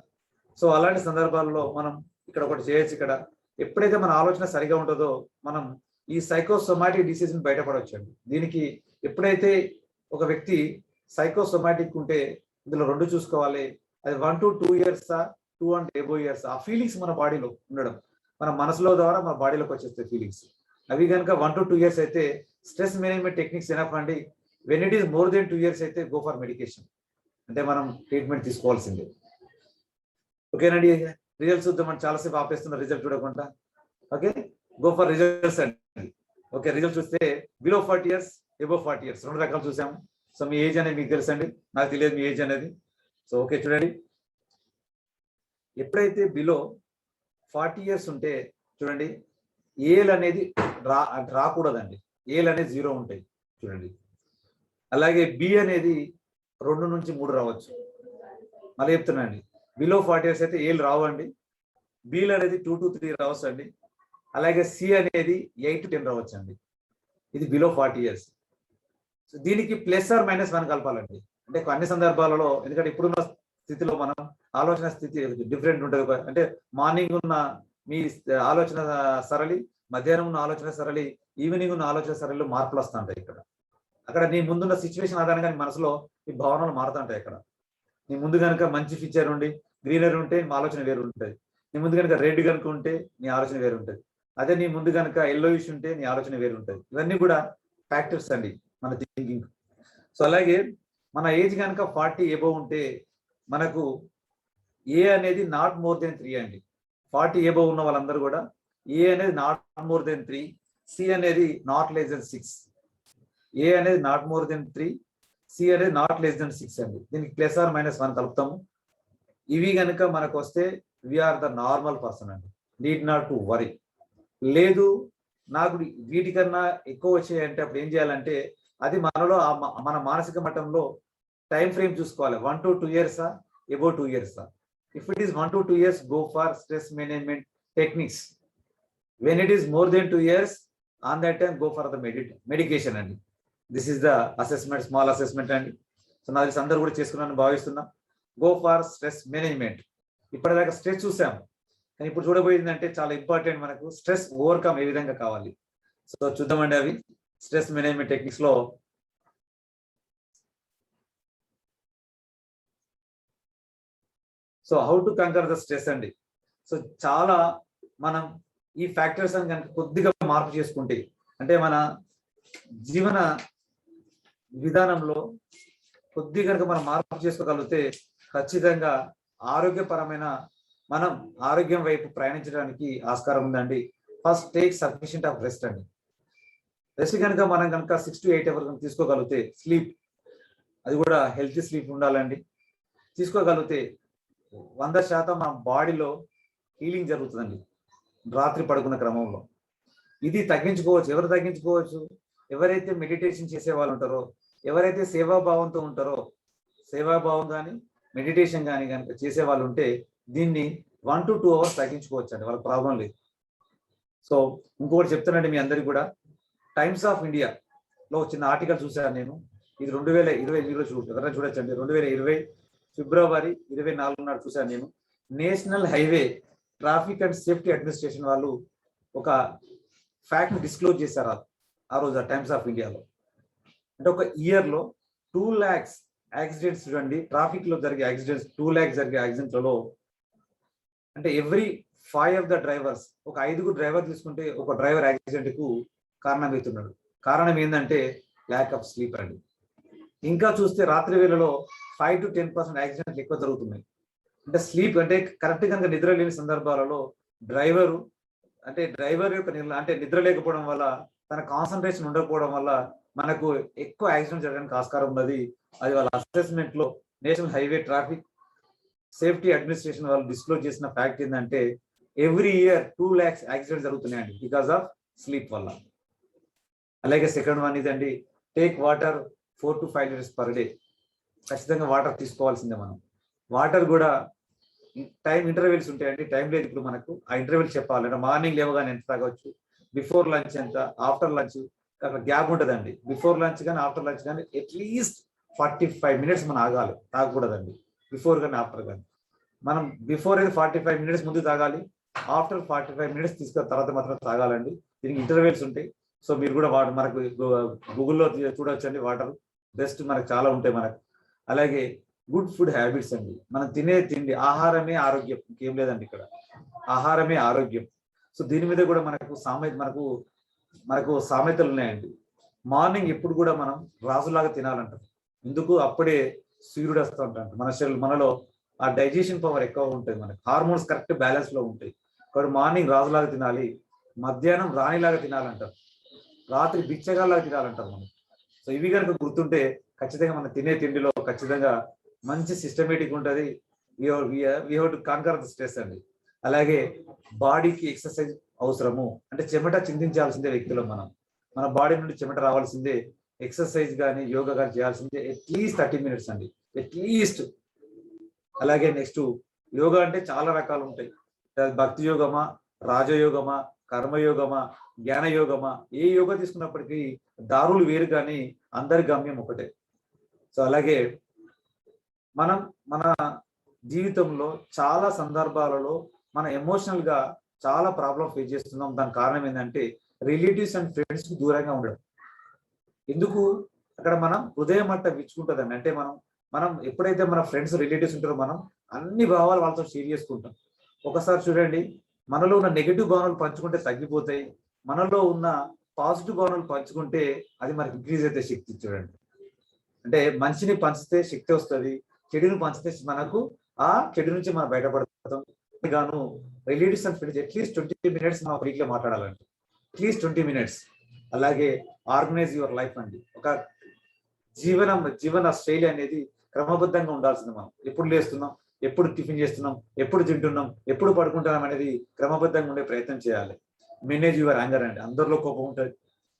సో అలాంటి సందర్భాల్లో మనం ఇక్కడ ఒకటి చేయొచ్చు. ఇక్కడ ఎప్పుడైతే మన ఆలోచన సరిగా ఉంటుందో మనం ఈ సైకోసోమాటిక్ డిసీజ్ ని బయటపడవచ్చండి. దీనికి ఎప్పుడైతే ఒక వ్యక్తి సైకోసోమాటిక్ ఉంటే ఇందులో 2 చూసుకోవాలి. అది 1 to 2 years, 2 and above years. ఆ ఫీలింగ్స్ మన బాడీలో ఉండడం, మన మనసులో ద్వారా మన బాడీలోకి వచ్చేస్తాయి ఫీలింగ్స్. అవి కనుక 1 to 2 years అయితే స్ట్రెస్ మేనేజ్మెంట్ టెక్నిక్స్ ఎనఫ్ అండి. When it is more than 2 years అయితే గో ఫర్ మెడికేషన్, అంటే మనం ట్రీట్మెంట్ తీసుకోవాల్సిందే. ఓకేనండి, రిజల్ట్స్ చూద్దామని చాలాసేపు ఆపేస్తున్నారు రిజల్ట్ చూడకుండా. ఓకే, గో ఫర్ రిజల్ట్స్ అండి. ఓకే, రిజల్ట్ చూస్తే బిలో 40 years, ఎబో 40 years 2 రకాలు చూసాము. సో మీ ఏజ్ అనేది మీకు తెలుసండి, నాకు తెలియదు మీ ఏజ్ అనేది. సో ఓకే చూడండి, ఎప్పుడైతే బిలో 40 years ఉంటే చూడండి ఏల్ అనేది రాకూడదండి. ఏల్ అనేది 0 ఉంటాయి చూడండి. అలాగే బి అనేది 2 నుంచి 3 రావచ్చు. మళ్ళీ చెప్తున్నాండి, బిలో 40 ఇయర్స్ అయితే ఏళ్ళు రావండి. బీలు అనేది 2 to 3 రావచ్చు అండి. అలాగే సి అనేది 8 to 10 రావచ్చు అండి. ఇది బిలో 40 ఇయర్స్. సో దీనికి +or-1 కలపాలండి. అంటే అన్ని సందర్భాలలో, ఎందుకంటే ఇప్పుడున్న స్థితిలో మనం ఆలోచన స్థితి డిఫరెంట్ ఉంటుంది. అంటే మార్నింగ్ ఉన్న మీ ఆలోచన సరళి, మధ్యాహ్నం ఉన్న ఆలోచన సరళి, ఈవినింగ్ ఉన్న ఆలోచన సరళిలో మార్పులు వస్తుంటాయి. అక్కడ నీ ముందున్న సిచ్యువేషన్ ఆధారంగా నీ మనసులో ఈ భావనలు మారుతుంటాయి. అక్కడ నీ ముందు కనుక మంచి ఫీచర్ ఉండి గ్రీనరీ ఉంటే మా ఆలోచన వేరు ఉంటుంది. నీ ముందు కనుక రెడ్ కనుక ఉంటే నీ ఆలోచన వేరు ఉంటుంది. అదే నీ ముందు కనుక ఎల్లోయిష్ ఉంటే నీ ఆలోచన వేరు ఉంటుంది. ఇవన్నీ కూడా ఫ్యాక్టర్స్ అండి మన థింకింగ్. సో అలాగే మన ఏజ్ కనుక 40 ఎబోవ్ ఉంటే మనకు ఏ అనేది నాట్ మోర్ దెన్ 3 అండి. 40 ఎబోవ్ ఉన్న వాళ్ళందరూ కూడా ఏ అనేది నాట్ మోర్ దెన్ 3, సి అనేది నాట్ లెస్ దెన్ 6. ఏ అనేది నాట్ మోర్ దెన్ 3, సి అనేది నాట్ లెస్ దెన్ 6 అండి. దీనికి +or-1 కలుపుతాము. ఇవి కనుక మనకు వస్తే వీఆర్ ద నార్మల్ పర్సన్ అండి. Need not to worry. లేదు నాకు వీటికన్నా ఎక్కువ వచ్చాయంటే అప్పుడు ఏం చేయాలంటే అది మనలో మన మానసిక మట్టంలో టైం ఫ్రేమ్ చూసుకోవాలి. 1 to 2 years above 2 years. If it is 1 to 2 years, go for stress management techniques. When it is more than 2 years, on that time go for the medication అండి. This is the assessment, small assessment అండి. So నాకు తెలిసి అందరూ కూడా చేసుకున్నాను భావిస్తున్నా. Go for stress management. ఇప్పటిదాకా stress చూసాము, కానీ ఇప్పుడు చూడబోయేది అంటే చాలా ఇంపార్టెంట్, మనకు స్ట్రెస్ ఓవర్కమ్ ఏ విధంగా కావాలి. సో చూద్దామండి అవి స్ట్రెస్ మేనేజ్మెంట్ టెక్నిక్స్ లో. So how to conquer the stress అండి. సో చాలా మనం ఈ ఫ్యాక్టర్స్ అని కనుక కొద్దిగా మార్పు చేసుకుంటే, అంటే మన జీవన విధానంలో కొద్దిగా కనుక మనం మార్పు చేసుకోగలిగితే ఖచ్చితంగా ఆరోగ్యపరమైన మనం ఆరోగ్యం వైపు ప్రయాణించడానికి ఆస్కారం ఉందండి. First take sufficient of rest అండి. రెస్ట్ కనుక మనం కనుక 6 to 8 hours తీసుకోగలిగితే, స్లీప్ అది కూడా హెల్తీ స్లీప్ ఉండాలండి. తీసుకోగలిగితే 100% మన బాడీలో హీలింగ్ జరుగుతుందండి రాత్రి పడుకున్న క్రమంలో. ఇది తగ్గించుకోవచ్చు. ఎవరు తగ్గించుకోవచ్చు? ఎవరైతే మెడిటేషన్ చేసే వాళ్ళు ఉంటారో, ఎవరైతే సేవాభావంతో ఉంటారో, సేవాభావం కానీ మెడిటేషన్ కానీ కనుక చేసే వాళ్ళు ఉంటే దీన్ని 1 to 2 hours తగ్గించుకోవచ్చు అండి, వాళ్ళకి ప్రాబ్లం లేదు. సో ఇంకొకటి చెప్తానండి మీ అందరికి కూడా, టైమ్స్ ఆఫ్ ఇండియాలో చిన్న ఆర్టికల్ చూశాను నేను. ఇది 2020 ఎవరైనా చూడొచ్చండి. 2020 February 24 నాడు చూశాను నేను. National highway traffic and safety administration వాళ్ళు ఒక ఫ్యాక్ట్ డిస్క్లోజ్ చేశారు ఆ రోజు టైమ్స్ ఆఫ్ ఇండియాలో. అంటే ఒక ఇయర్ లో 2 lakhs యాక్సిడెంట్స్ చూడండి, ట్రాఫిక్ లో జరిగే యాక్సిడెంట్స్ 2 lakhs జరిగే యాక్సిడెంట్లలో, అంటే ఎవ్రీ 5 of the drivers, ఒక 5 డ్రైవర్ తీసుకుంటే ఒక డ్రైవర్ యాక్సిడెంట్ కు కారణమవుతున్నాడు. కారణం ఏంటంటే ల్యాక్ ఆఫ్ స్లీప్ అండి. ఇంకా చూస్తే రాత్రి వేళలో 5 to 10% యాక్సిడెంట్లు ఎక్కువ జరుగుతున్నాయి. అంటే స్లీప్ అంటే కరెక్ట్ కనుక నిద్ర లేని సందర్భాలలో డ్రైవర్ యొక్క నిద్ర లేకపోవడం వల్ల, తన కాన్సన్ట్రేషన్ ఉండకపోవడం వల్ల మనకు ఎక్కువ యాక్సిడెంట్ జరగడానికి ఆస్కారం ఉన్నది. అది వాళ్ళ అసెస్మెంట్ లో national highway traffic safety administration వాళ్ళు డిస్క్లోజ్ చేసిన ఫ్యాక్ట్ ఏంటంటే ఎవ్రీ ఇయర్ 2 lakhs యాక్సిడెంట్ జరుగుతున్నాయండి బికాస్ ఆఫ్ స్లీప్ వల్ల. అలాగే సెకండ్ వన్ ఇదండి, take water 4 to 5 liters per day. ఖచ్చితంగా వాటర్ తీసుకోవాల్సిందే మనం. వాటర్ కూడా టైం ఇంటర్వెల్స్ ఉంటాయండి. టైం లేదు ఇప్పుడు మనకు, ఆ ఇంటర్వెల్స్ చెప్పాలంటే మార్నింగ్ లేవగానే ఎంత తాగొచ్చు, బిఫోర్ లంచ్ ఎంత, ఆఫ్టర్ లంచ్ అక్కడ గ్యాప్ ఉంటుందండి. బిఫోర్ లంచ్ కానీ ఆఫ్టర్ లంచ్ కానీ అట్లీస్ట్ 45 minutes మనం ఆగాలి, తాగకూడదండి బిఫోర్ కానీ ఆఫ్టర్ కానీ. మనం బిఫోర్ అయితే 45 minutes ముందు తాగాలి, ఆఫ్టర్ 45 minutes తీసుకున్న తర్వాత మాత్రం తాగాలండి. దీనికి ఇంటర్వెల్స్ ఉంటాయి. సో మీరు కూడా మనకు గూగుల్లో చూడొచ్చండి. వాటర్ బెస్ట్ మనకు చాలా ఉంటాయి మనకు. అలాగే గుడ్ ఫుడ్ హ్యాబిట్స్ అండి. మనం తినే తిండి, ఆహారమే ఆరోగ్యం, ఇంకేం లేదండి ఇక్కడ, ఆహారమే ఆరోగ్యం. సో దీని మీద కూడా మనకు సామెతలు ఉన్నాయండి. మార్నింగ్ ఎప్పుడు కూడా మనం రాజులాగా తినాలంటారు. ఎందుకు? అప్పుడే సూర్యుడు వస్తూ ఉంటాడు. మనలో ఆ డైజెషన్ పవర్ ఎక్కువ ఉంటుంది, మనకి హార్మోన్స్ కరెక్ట్ బ్యాలెన్స్ లో ఉంటాయి. కాబట్టి మార్నింగ్ రాజులాగా తినాలి, మధ్యాహ్నం రాణిలాగా తినాలంటారు, రాత్రి బిచ్చగాళ్ళలాగా తినాలంటారు మనం. సో ఇవి కనుక గుర్తుంటే ఖచ్చితంగా మనం తినే తిండిలో ఖచ్చితంగా మంచి సిస్టమేటిక్ ఉంటుంది. We have to conquer the stress అండి. అలాగే బాడీకి ఎక్సర్సైజ్ అవసరము. అంటే చెమట చిందించాల్సిందే వ్యక్తులం మనం. మన బాడీ నుండి చెమట రావాల్సిందే. ఎక్సర్సైజ్ గాని, యోగా గాని చేయాల్సిందే అట్‌లీస్ట్ 30 మినిట్స్ అండి. అట్‌లీస్ట్. అలాగే నెక్స్ట్ యోగా అంటే చాలా రకాలు ఉంటాయి. భక్తి యోగమా, రాజయోగమా, కర్మయోగమా, జ్ఞాన యోగమా, ఏ యోగా తీసుకున్నప్పటికీ దారులు వేరు కానీ అందరి గమ్యం ఒకటే. సో అలాగే మనం మన జీవితంలో చాలా సందర్భాలలో మన ఎమోషనల్ గా చాలా ప్రాబ్లం ఫేస్ చేస్తున్నాం. దానికి కారణం ఏంటంటే రిలేటివ్స్ అండ్ ఫ్రెండ్స్ కి దూరంగా ఉండడం. ఎందుకు? అక్కడ మనం హృదయం మట్ట విచ్చుకుంటుందండి. అంటే మనం మనం ఎప్పుడైతే మన ఫ్రెండ్స్ రిలేటివ్స్ ఉంటారో మనం అన్ని భావాలు వాళ్ళతో షేర్ చేసుకుంటాం. ఒకసారి చూడండి, మనలో ఉన్న నెగటివ్ భావనలు పంచుకుంటే తగ్గిపోతాయి. మనలో ఉన్న పాజిటివ్ భావనలు పంచుకుంటే అది మనకి ఇంక్రీజ్ అయితే శక్తి. చూడండి, అంటే మంచిని పంచితే శక్తి వస్తుంది, చెడుని పంచితే మనకు ఆ చెడు నుంచి మనం బయటపడతాం. గాను relatives and friends at least 20 minutes మనం వీక్లో మాట్లాడాలండి. At least 20 minutes. అలాగే ఆర్గనైజ్ యువర్ లైఫ్ అండి. ఒక జీవన శైలి అనేది క్రమబద్ధంగా ఉండాల్సింది. మనం ఎప్పుడు లేస్తున్నాం, ఎప్పుడు టిఫిన్ చేస్తున్నాం, ఎప్పుడు తింటున్నాం, ఎప్పుడు పడుకుంటున్నాం అనేది క్రమబద్ధంగా ఉండే ప్రయత్నం చేయాలి. మేనేజ్ యువర్ యాంగర్ అండి. అందరిలో కోపం ఉంటుంది,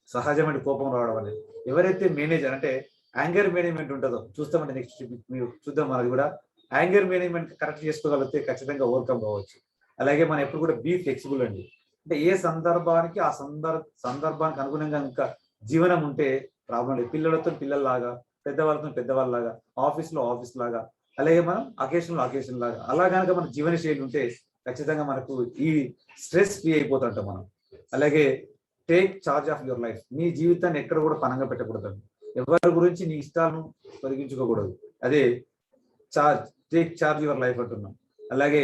సహజమైన కోపం రావడం అనేది. ఎవరైతే మేనేజర్ అంటే యాంగర్ మేనేజ్మెంట్ ఉంటుందో చూస్తామంటే నెక్స్ట్ మీరు చూద్దాం. అది కూడా యాంగర్ మేనేజ్మెంట్ కరెక్ట్ చేసుకోగలిగితే ఖచ్చితంగా ఓవర్కమ్ కావచ్చు. అలాగే మనం ఎప్పుడు కూడా బీ ఫ్లెక్సిబుల్ అండి. అంటే ఏ సందర్భానికి ఆ సందర్భానికి అనుగుణంగా ఇంకా జీవనం ఉంటే ప్రాబ్లం లేదు. పిల్లలతో పిల్లల్లాగా, పెద్దవాళ్ళతో పెద్దవాళ్ళలాగా, ఆఫీస్ లాగా, అలాగే మనం అకేషన్ లాగా అలా కనుక మన జీవన శైలి ఉంటే ఖచ్చితంగా మనకు ఈ స్ట్రెస్ ఫ్రీ అయిపోతుంటాం మనం. అలాగే take charge of your life. నీ జీవితాన్ని ఎక్కడ కూడా పనంగా పెట్టకూడదు. ఎవరి గురించి నీ ఇష్టాలను తొలగించుకోకూడదు. అదే టేక్ చార్జ్ యువర్ లైఫ్ అంటున్నాం. అలాగే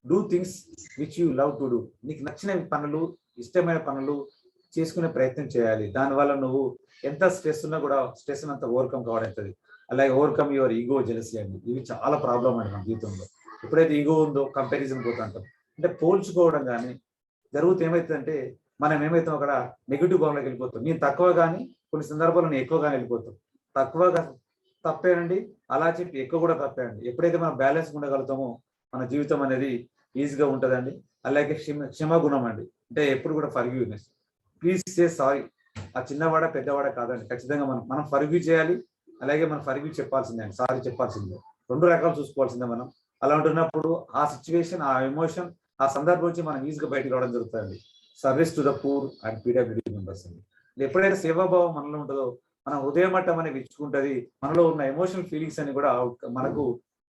do things which you love to do. నీకు నచ్చిన పనులు, ఇష్టమైన పనులు చేసుకునే ప్రయత్నం చేయాలి. దానివల్ల నువ్వు ఎంత స్ట్రెస్ ఉన్నా కూడా స్ట్రెస్ అంత ఓవర్కమ్ కావడం. అలాగే ఓవర్కమ్ యువర్ ఈగో, జెలసీ అండి. ఇవి చాలా ప్రాబ్లం అండి మన జీవితంలో. ఎప్పుడైతే ఈగో ఉందో కంపారిజన్ పోతుంటాం. అంటే పోల్చుకోవడం కానీ జరుగుతూ ఏమవుతుందంటే మనం ఏమవుతాం అక్కడ నెగిటివ్ భావనలోకి వెళ్ళిపోతాం. నేను తక్కువ కానీ కొన్ని సందర్భాల్లో నేను ఎక్కువగా వెళ్ళిపోతాం. తక్కువగా తప్పేనండి, అలా చెప్పి ఎక్కువ కూడా తప్పేనండి. ఎప్పుడైతే మనం బ్యాలెన్స్ ఉండగలుగుతామో మన జీవితం అనేది ఈజీగా ఉంటుందండి. అలాగే క్షమాగుణం అండి. అంటే ఎప్పుడు కూడా ఫర్గివ్నెస్. Please say sorry. ఆ చిన్నవాడ పెద్దవాడ కాదండి, ఖచ్చితంగా మనం ఫర్గివ్ చేయాలి. అలాగే మనం ఫర్గివ్ చెప్పాల్సిందే అండి, సారీ చెప్పాల్సిందే. రెండు రకాలు చూసుకోవాల్సిందే మనం. అలా ఉంటున్నప్పుడు ఆ సిచ్యువేషన్, ఆ ఎమోషన్, ఆ సందర్భం నుంచి మనం ఈజీగా బయటకు రావడం జరుగుతుంది. Service to the poor and PWD members అండి. ఎప్పుడైతే సేవాభావం మనలో ఉంటుందో మన హృదయ మట్టం అనేది విచ్చుకుంటుంది. మనలో ఉన్న ఎమోషనల్ ఫీలింగ్స్ అని కూడా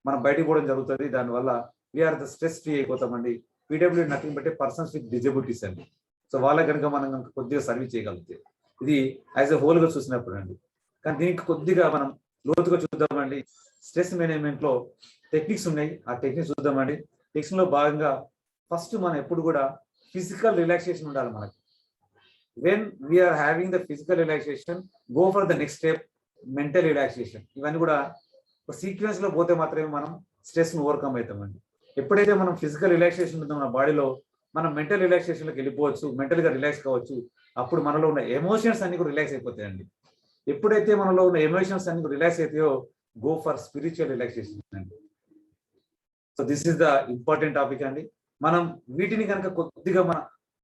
మనం బయటకు పోవడం జరుగుతుంది. దానివల్ల వీఆర్ ద స్ట్రెస్ ఫ్రీ అయిపోతామండి. PWD nothing but persons with disabilities అండి. సో వాళ్ళ కనుక మనం కొద్దిగా సర్వీస్ చేయగలిగితే ఇది యాజ్ ఎ హోల్ గా చూసినప్పుడు అండి. కానీ దీనికి కొద్దిగా మనం లోతుగా చూద్దామండి. స్ట్రెస్ మేనేజ్మెంట్ లో టెక్నిక్స్ ఉన్నాయి, ఆ టెక్నిక్స్ చూద్దామండి. టెక్నిక్స్ లో భాగంగా ఫస్ట్ మనం ఎప్పుడు కూడా ఫిజికల్ రిలాక్సేషన్ ఉండాలి మనకి. When we are having the physical relaxation, go for the next step mental relaxation. ఇవన్నీ కూడా ఒక సీక్వెన్స్ లో పోతే మాత్రమే మనం స్ట్రెస్ ను ఓవర్కమ్ అవుతామండి. ఎప్పుడైతే మనం ఫిజికల్ రిలాక్సేషన్ ఉంటుందో మన బాడీలో, మనం మెంటల్ రిలాక్సేషన్ లోకి వెళ్ళిపోవచ్చు, మెంటల్ గా రిలాక్స్ కావచ్చు. అప్పుడు మనలో ఉన్న ఎమోషన్స్ అన్ని కూడా రిలాక్స్ అయిపోతాయండి. ఎప్పుడైతే మనలో ఉన్న ఎమోషన్స్ అన్ని రిలాక్స్ అవుతాయో గో ఫర్ స్పిరిచువల్ రిలాక్సేషన్ అండి. So this is the important topic అండి. మనం వీటిని కనుక కొద్దిగా మన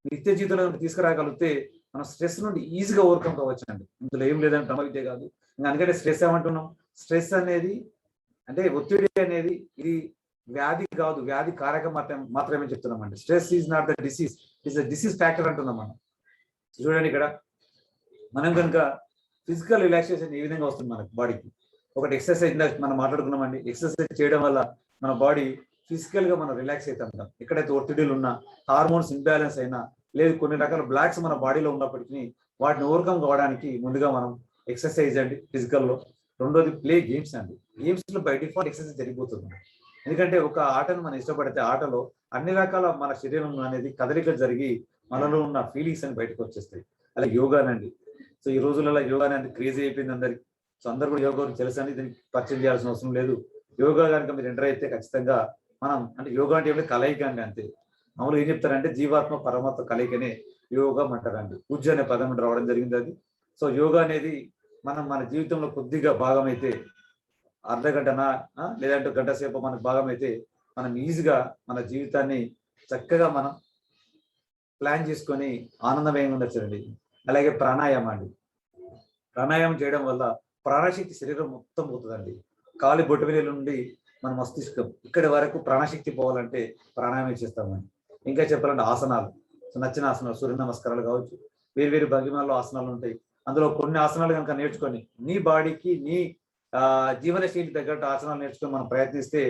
నిత్య జీవితంలో తీసుకురాగలిగితే మనం స్ట్రెస్ నుండి ఈజీగా ఓవర్కమ్ కావచ్చు అండి. ఇందులో ఏం లేదని బ్రహ్మవిద్య కాదు. అందుకంటే స్ట్రెస్ ఏమంటున్నాం, స్ట్రెస్ అనేది అంటే ఒత్తిడి అనేది ఇది వ్యాధి కాదు, వ్యాధి కారకం మాత్రమే చెప్తున్నాం అండి. Stress is not the disease, is the disease factor అంటున్నాం మనం. చూడండి, ఇక్కడ మనం కనుక ఫిజికల్ రిలాక్సేషన్ ఏ విధంగా వస్తుంది మనకి బాడీకి. ఒకటి ఎక్సర్సైజ్ మనం మాట్లాడుకున్నామండి. ఎక్సర్సైజ్ చేయడం వల్ల మన బాడీ ఫిజికల్ గా మనం రిలాక్స్ అవుతాం. ఎక్కడైతే ఒత్తిడిలు ఉన్నా, హార్మోన్స్ ఇంబ్యాలెన్స్ అయినా, లేదు కొన్ని రకాల బ్లాక్స్ మన బాడీలో ఉన్నప్పటికీ వాటిని ఓవర్కమ్ కావడానికి ముందుగా మనం ఎక్సర్సైజ్ అండి ఫిజికల్లో. రెండోది ప్లే గేమ్స్ అండి. గేమ్స్ లో బై డిఫాల్ట్ ఎక్సర్సైజ్ జరిగిపోతుంది. ఎందుకంటే ఒక ఆటను మనం ఇష్టపడితే ఆటలో అన్ని రకాల మన శరీరం అనేది కదలికలు జరిగి మనలో ఉన్న ఫీలింగ్స్ అని బయటకు వచ్చేస్తాయి. అలాగే యోగానండి. సో ఈ రోజులలో యోగా అనేది క్రేజీ అయిపోయింది అందరికి. సో అందరు కూడా యోగా గురించి తెలుసండి, దీనికి పరిచయం చేయాల్సిన అవసరం లేదు. యోగా కనుక మీరు ఎంటర్ అయితే ఖచ్చితంగా మనం అంటే యోగా అంటే ఏమిటి, కలయిక అండి, అంతే. మామూలు ఏం చెప్తారంటే జీవాత్మ పరమాత్మ కలయికనే యోగా అంటారండి. పూజ అనే పదం రావడం జరిగింది అది. సో యోగా అనేది మన జీవితంలో కొద్దిగా భాగం అయితే, అర్ధగంటనా లేదంటే గంట సేపు మనకు భాగం అయితే మనం ఈజీగా మన జీవితాన్ని చక్కగా మనం ప్లాన్ చేసుకొని ఆనందమయంగా ఉండొచ్చండి. అలాగే ప్రాణాయామం అండి. ప్రాణాయామం చేయడం వల్ల ప్రాణశక్తి శరీరం మొత్తం పోతుందండి. కాలి బొటనవేలు నుండి మన మస్తిష్కం ఇక్కడి వరకు ప్రాణశక్తి పోవాలంటే ప్రాణాయామం చేస్తామండి. ఇంకా చెప్పాలంటే ఆసనాలు, నచ్చిన ఆసనాలు, సూర్య నమస్కారాలు కావచ్చు, వేరు వేరు భంగిమల్లో ఆసనాలు ఉంటాయి. అందులో కొన్ని ఆసనాలు కనుక నేర్చుకొని నీ బాడీకి నీ జీవనశైలి తగ్గట్టు ఆసనాలు నేర్చుకొని మనం ప్రయత్నిస్తే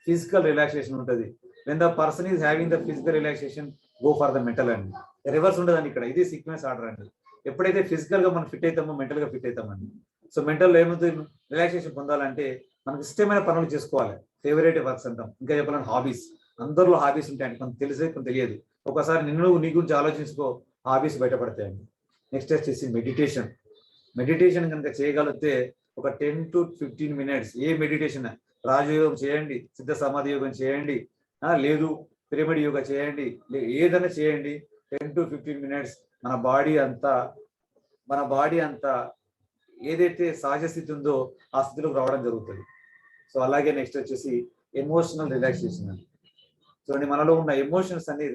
ఫిజికల్ రిలాక్సేషన్ ఉంటుంది. When the person is having the physical relaxation, go for the mental అండి. రివర్స్ ఉండదండి ఇక్కడ. ఇది సీక్వెన్స్ ఆర్డర్ అండి. ఎప్పుడైతే ఫిజికల్ గా మనం ఫిట్ అవుతామో మెంటల్ గా ఫిట్ అవుతామండి. సో మెంటల్ లో ఏమవుతుంది, రిలాక్సేషన్ పొందాలంటే మనకు ఇష్టమైన పనులు చేసుకోవాలి. ఫేవరెట్ వర్క్స్ అంటాం. ఇంకా చెప్పాలంటే హాబీస్. అందరిలో హాబీస్ ఉంటాయండి, కొంత తెలిసే కొంత తెలియదు. ఒకసారి నీ గురించి ఆలోచించుకో, హాబీస్ బయటపడతాయండి. నెక్స్ట్ వచ్చేసి మెడిటేషన్. మెడిటేషన్ కనుక చేయగలిగితే ఒక 10 to 15 minutes ఏ మెడిటేషన్, రాజయోగం చేయండి, సిద్ధ సమాధి యోగం చేయండి, లేదు పిరమిడ్ యోగా చేయండి, ఏదైనా చేయండి. 10 to 15 minutes మన బాడీ అంతా ఏదైతే సహజ స్థితి ఉందో ఆ స్థితిలోకి రావడం జరుగుతుంది. సో అలాగే నెక్స్ట్ వచ్చేసి ఎమోషనల్ రిలాక్సేషన్ అండి. చూడండి, మనలో ఉన్న ఎమోషన్స్ అన్ని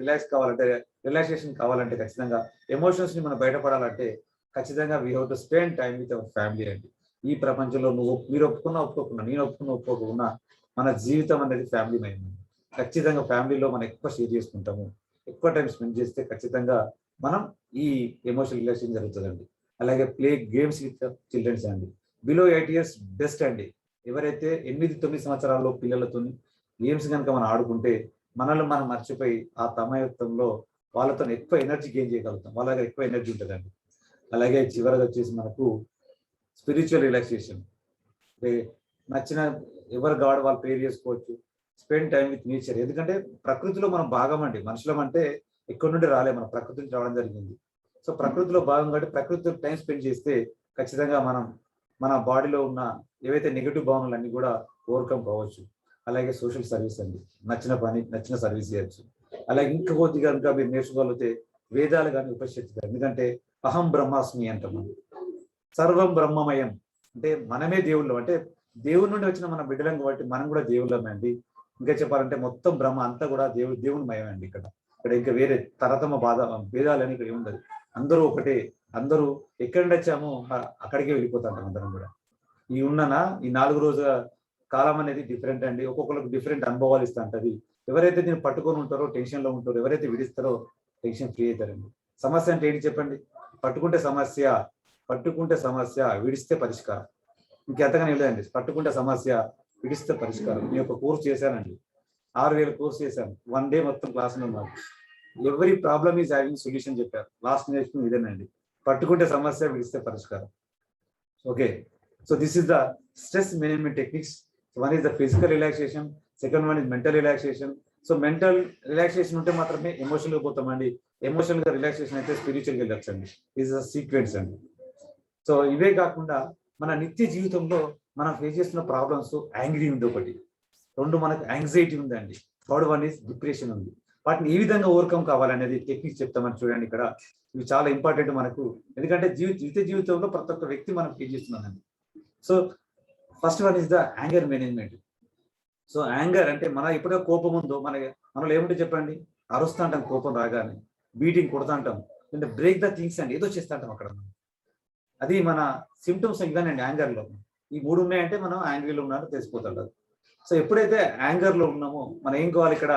రిలాక్సేషన్ కావాలంటే ఖచ్చితంగా ఎమోషన్స్ ని మనం బయటపడాలంటే ఖచ్చితంగా we have to spend time with our family అండి. ఈ ప్రపంచంలో మీరు ఒప్పుకున్నా నేను ఒప్పుకోకున్నా మన జీవితం అనేది ఫ్యామిలీ మైండ్. ఖచ్చితంగా ఫ్యామిలీలో మనం ఎక్కువ షేర్ చేసుకుంటాము, ఎక్కువ టైం స్పెండ్ చేస్తే ఖచ్చితంగా మనం ఈ ఎమోషనల్ రిలాక్సేషన్ జరుగుతుందండి. అలాగే ప్లే గేమ్స్ విత్ చిల్డ్రన్స్ అండి. బిలో 8 years బెస్ట్ అండి. ఎవరైతే 8-9 సంవత్సరాల్లో పిల్లలతో గేమ్స్ కనుక మనం ఆడుకుంటే మనల్ని మనం మర్చిపోయి ఆ తమయత్వంలో వాళ్ళతో ఎక్కువ ఎనర్జీ గెయిన్ చేయగలుగుతాం. వాళ్ళ దగ్గర ఎక్కువ ఎనర్జీ ఉంటుందండి. అలాగే చివరిగా వచ్చేసి మనకు స్పిరిచువల్ రిలాక్సేషన్. నచ్చిన ఎవరు గాడ్ వాళ్ళు ప్రేర్ చేసుకోవచ్చు. Spend time with nature. ఎందుకంటే ప్రకృతిలో మనం భాగం అండి. మనుషులం అంటే ఎక్కడి నుండి రాలే, మన ప్రకృతి నుంచి రావడం జరిగింది. సో ప్రకృతిలో భాగం కాబట్టి ప్రకృతితో టైం స్పెండ్ చేస్తే ఖచ్చితంగా మనం మన బాడీలో ఉన్న ఏవైతే నెగిటివ్ భావనలు అన్ని కూడా ఓవర్కమ్ కావచ్చు. అలాగే సోషల్ సర్వీస్ అండి. నచ్చిన పని, నచ్చిన సర్వీస్ చేయొచ్చు. అలాగే ఇంకా కొద్దిగా కనుక మీరు నేర్చుకోగలిగితే వేదాలు కానీ ఉపనిషత్తు కానీ. ఎందుకంటే అహం బ్రహ్మాస్మి అంటాం మనం. సర్వం బ్రహ్మమయం అంటే మనమే దేవుళ్ళం. అంటే దేవుడి నుండి వచ్చిన మన బిడ్డలం కాబట్టి మనం కూడా దేవుళ్ళమే అండి. ఇంకా చెప్పాలంటే మొత్తం బ్రహ్మ అంతా కూడా దేవుని మయం అండి. ఇక్కడ ఇంకా వేరే తరతమ భేదాలని ఇక్కడ ఏముండదు. అందరూ ఒకటే. అందరూ ఎక్కడి నుండి వచ్చామో అక్కడికే వెళ్ళిపోతుంటాం అందరం కూడా. ఈ 4 రోజుల కాలం అనేది డిఫరెంట్ అండి. ఒక్కొక్కరికి డిఫరెంట్ అనుభవాలు ఇస్తూ ఉంటుంది. ఎవరైతే దీన్ని పట్టుకొని ఉంటారో టెన్షన్ లో ఉంటారో, ఎవరైతే విడిస్తారో టెన్షన్ ఫ్రీ అవుతారండి. సమస్య అంటే ఏంటి చెప్పండి? పట్టుకుంటే సమస్య, విడిస్తే పరిష్కారం. ఇంకెంతగానే లేదండి. పట్టుకుంటే సమస్య, విడిస్తే పరిష్కారం. నేను ఒక కోర్స్ చేశానండి, 6,000 కోర్స్ చేశాను. 1 day మొత్తం క్లాసులో ఉన్నాను. Every problem is having solution చెప్పారు. లాస్ట్ నేర్చుకుని ఇదేనండి, పట్టుకుంటే సమస్య, విడిస్తే పరిష్కారం. Okay, so this is the stress management techniques. One is the physical relaxation, second one is mental relaxation. So mental relaxation ఉంటే మాత్రమే ఎమోషనల్ గా పోతామండి. ఎమోషనల్ గా రిలాక్సేషన్ అయితే స్పిరిచువల్ గా వెళ్ళొచ్చండి. దిస్ ఇస్ సీక్వెన్స్ అండి. సో ఇవే కాకుండా మన నిత్య జీవితంలో మనం ఫేస్ చేస్తున్న ప్రాబ్లమ్స్, యాంగ్రీ ఉంది ఒకటి, 2 మనకు యాంగ్జైటీ ఉందండి, 3rd వన్ ఈస్ డిప్రెషన్ ఉంది. వాటిని ఏ విధంగా ఓవర్కమ్ కావాలనేది టెక్నిక్స్ చెప్తామని చూడండి. ఇక్కడ ఇవి చాలా ఇంపార్టెంట్ మనకు. ఎందుకంటే నిత్య జీవితంలో ప్రతి ఒక్క వ్యక్తి మనం ఫేస్ చేస్తున్నామండి. So first one is the anger management. So anger అంటే మన ఎప్పుడో కోపం ఉందో మనలో ఏమిటో చెప్పండి, అరుస్తూ అంటాం కోపం రాగానే, బీటింగ్ కొడుతూ అంటాం, అంటే బ్రేక్ ద థింగ్స్ అండి, ఏదో చేస్తూ అంటాం అక్కడ. అది మన సిమ్టమ్స్ ఇవ్వనండి. యాంగర్ లో ఈ 3 ఉన్నాయంటే మనం యాంగ్రీలో ఉన్నారో తెలిసిపోతుంటారు. సో ఎప్పుడైతే యాంగర్ లో ఉన్నామో మనం ఏం కావాలి, ఇక్కడ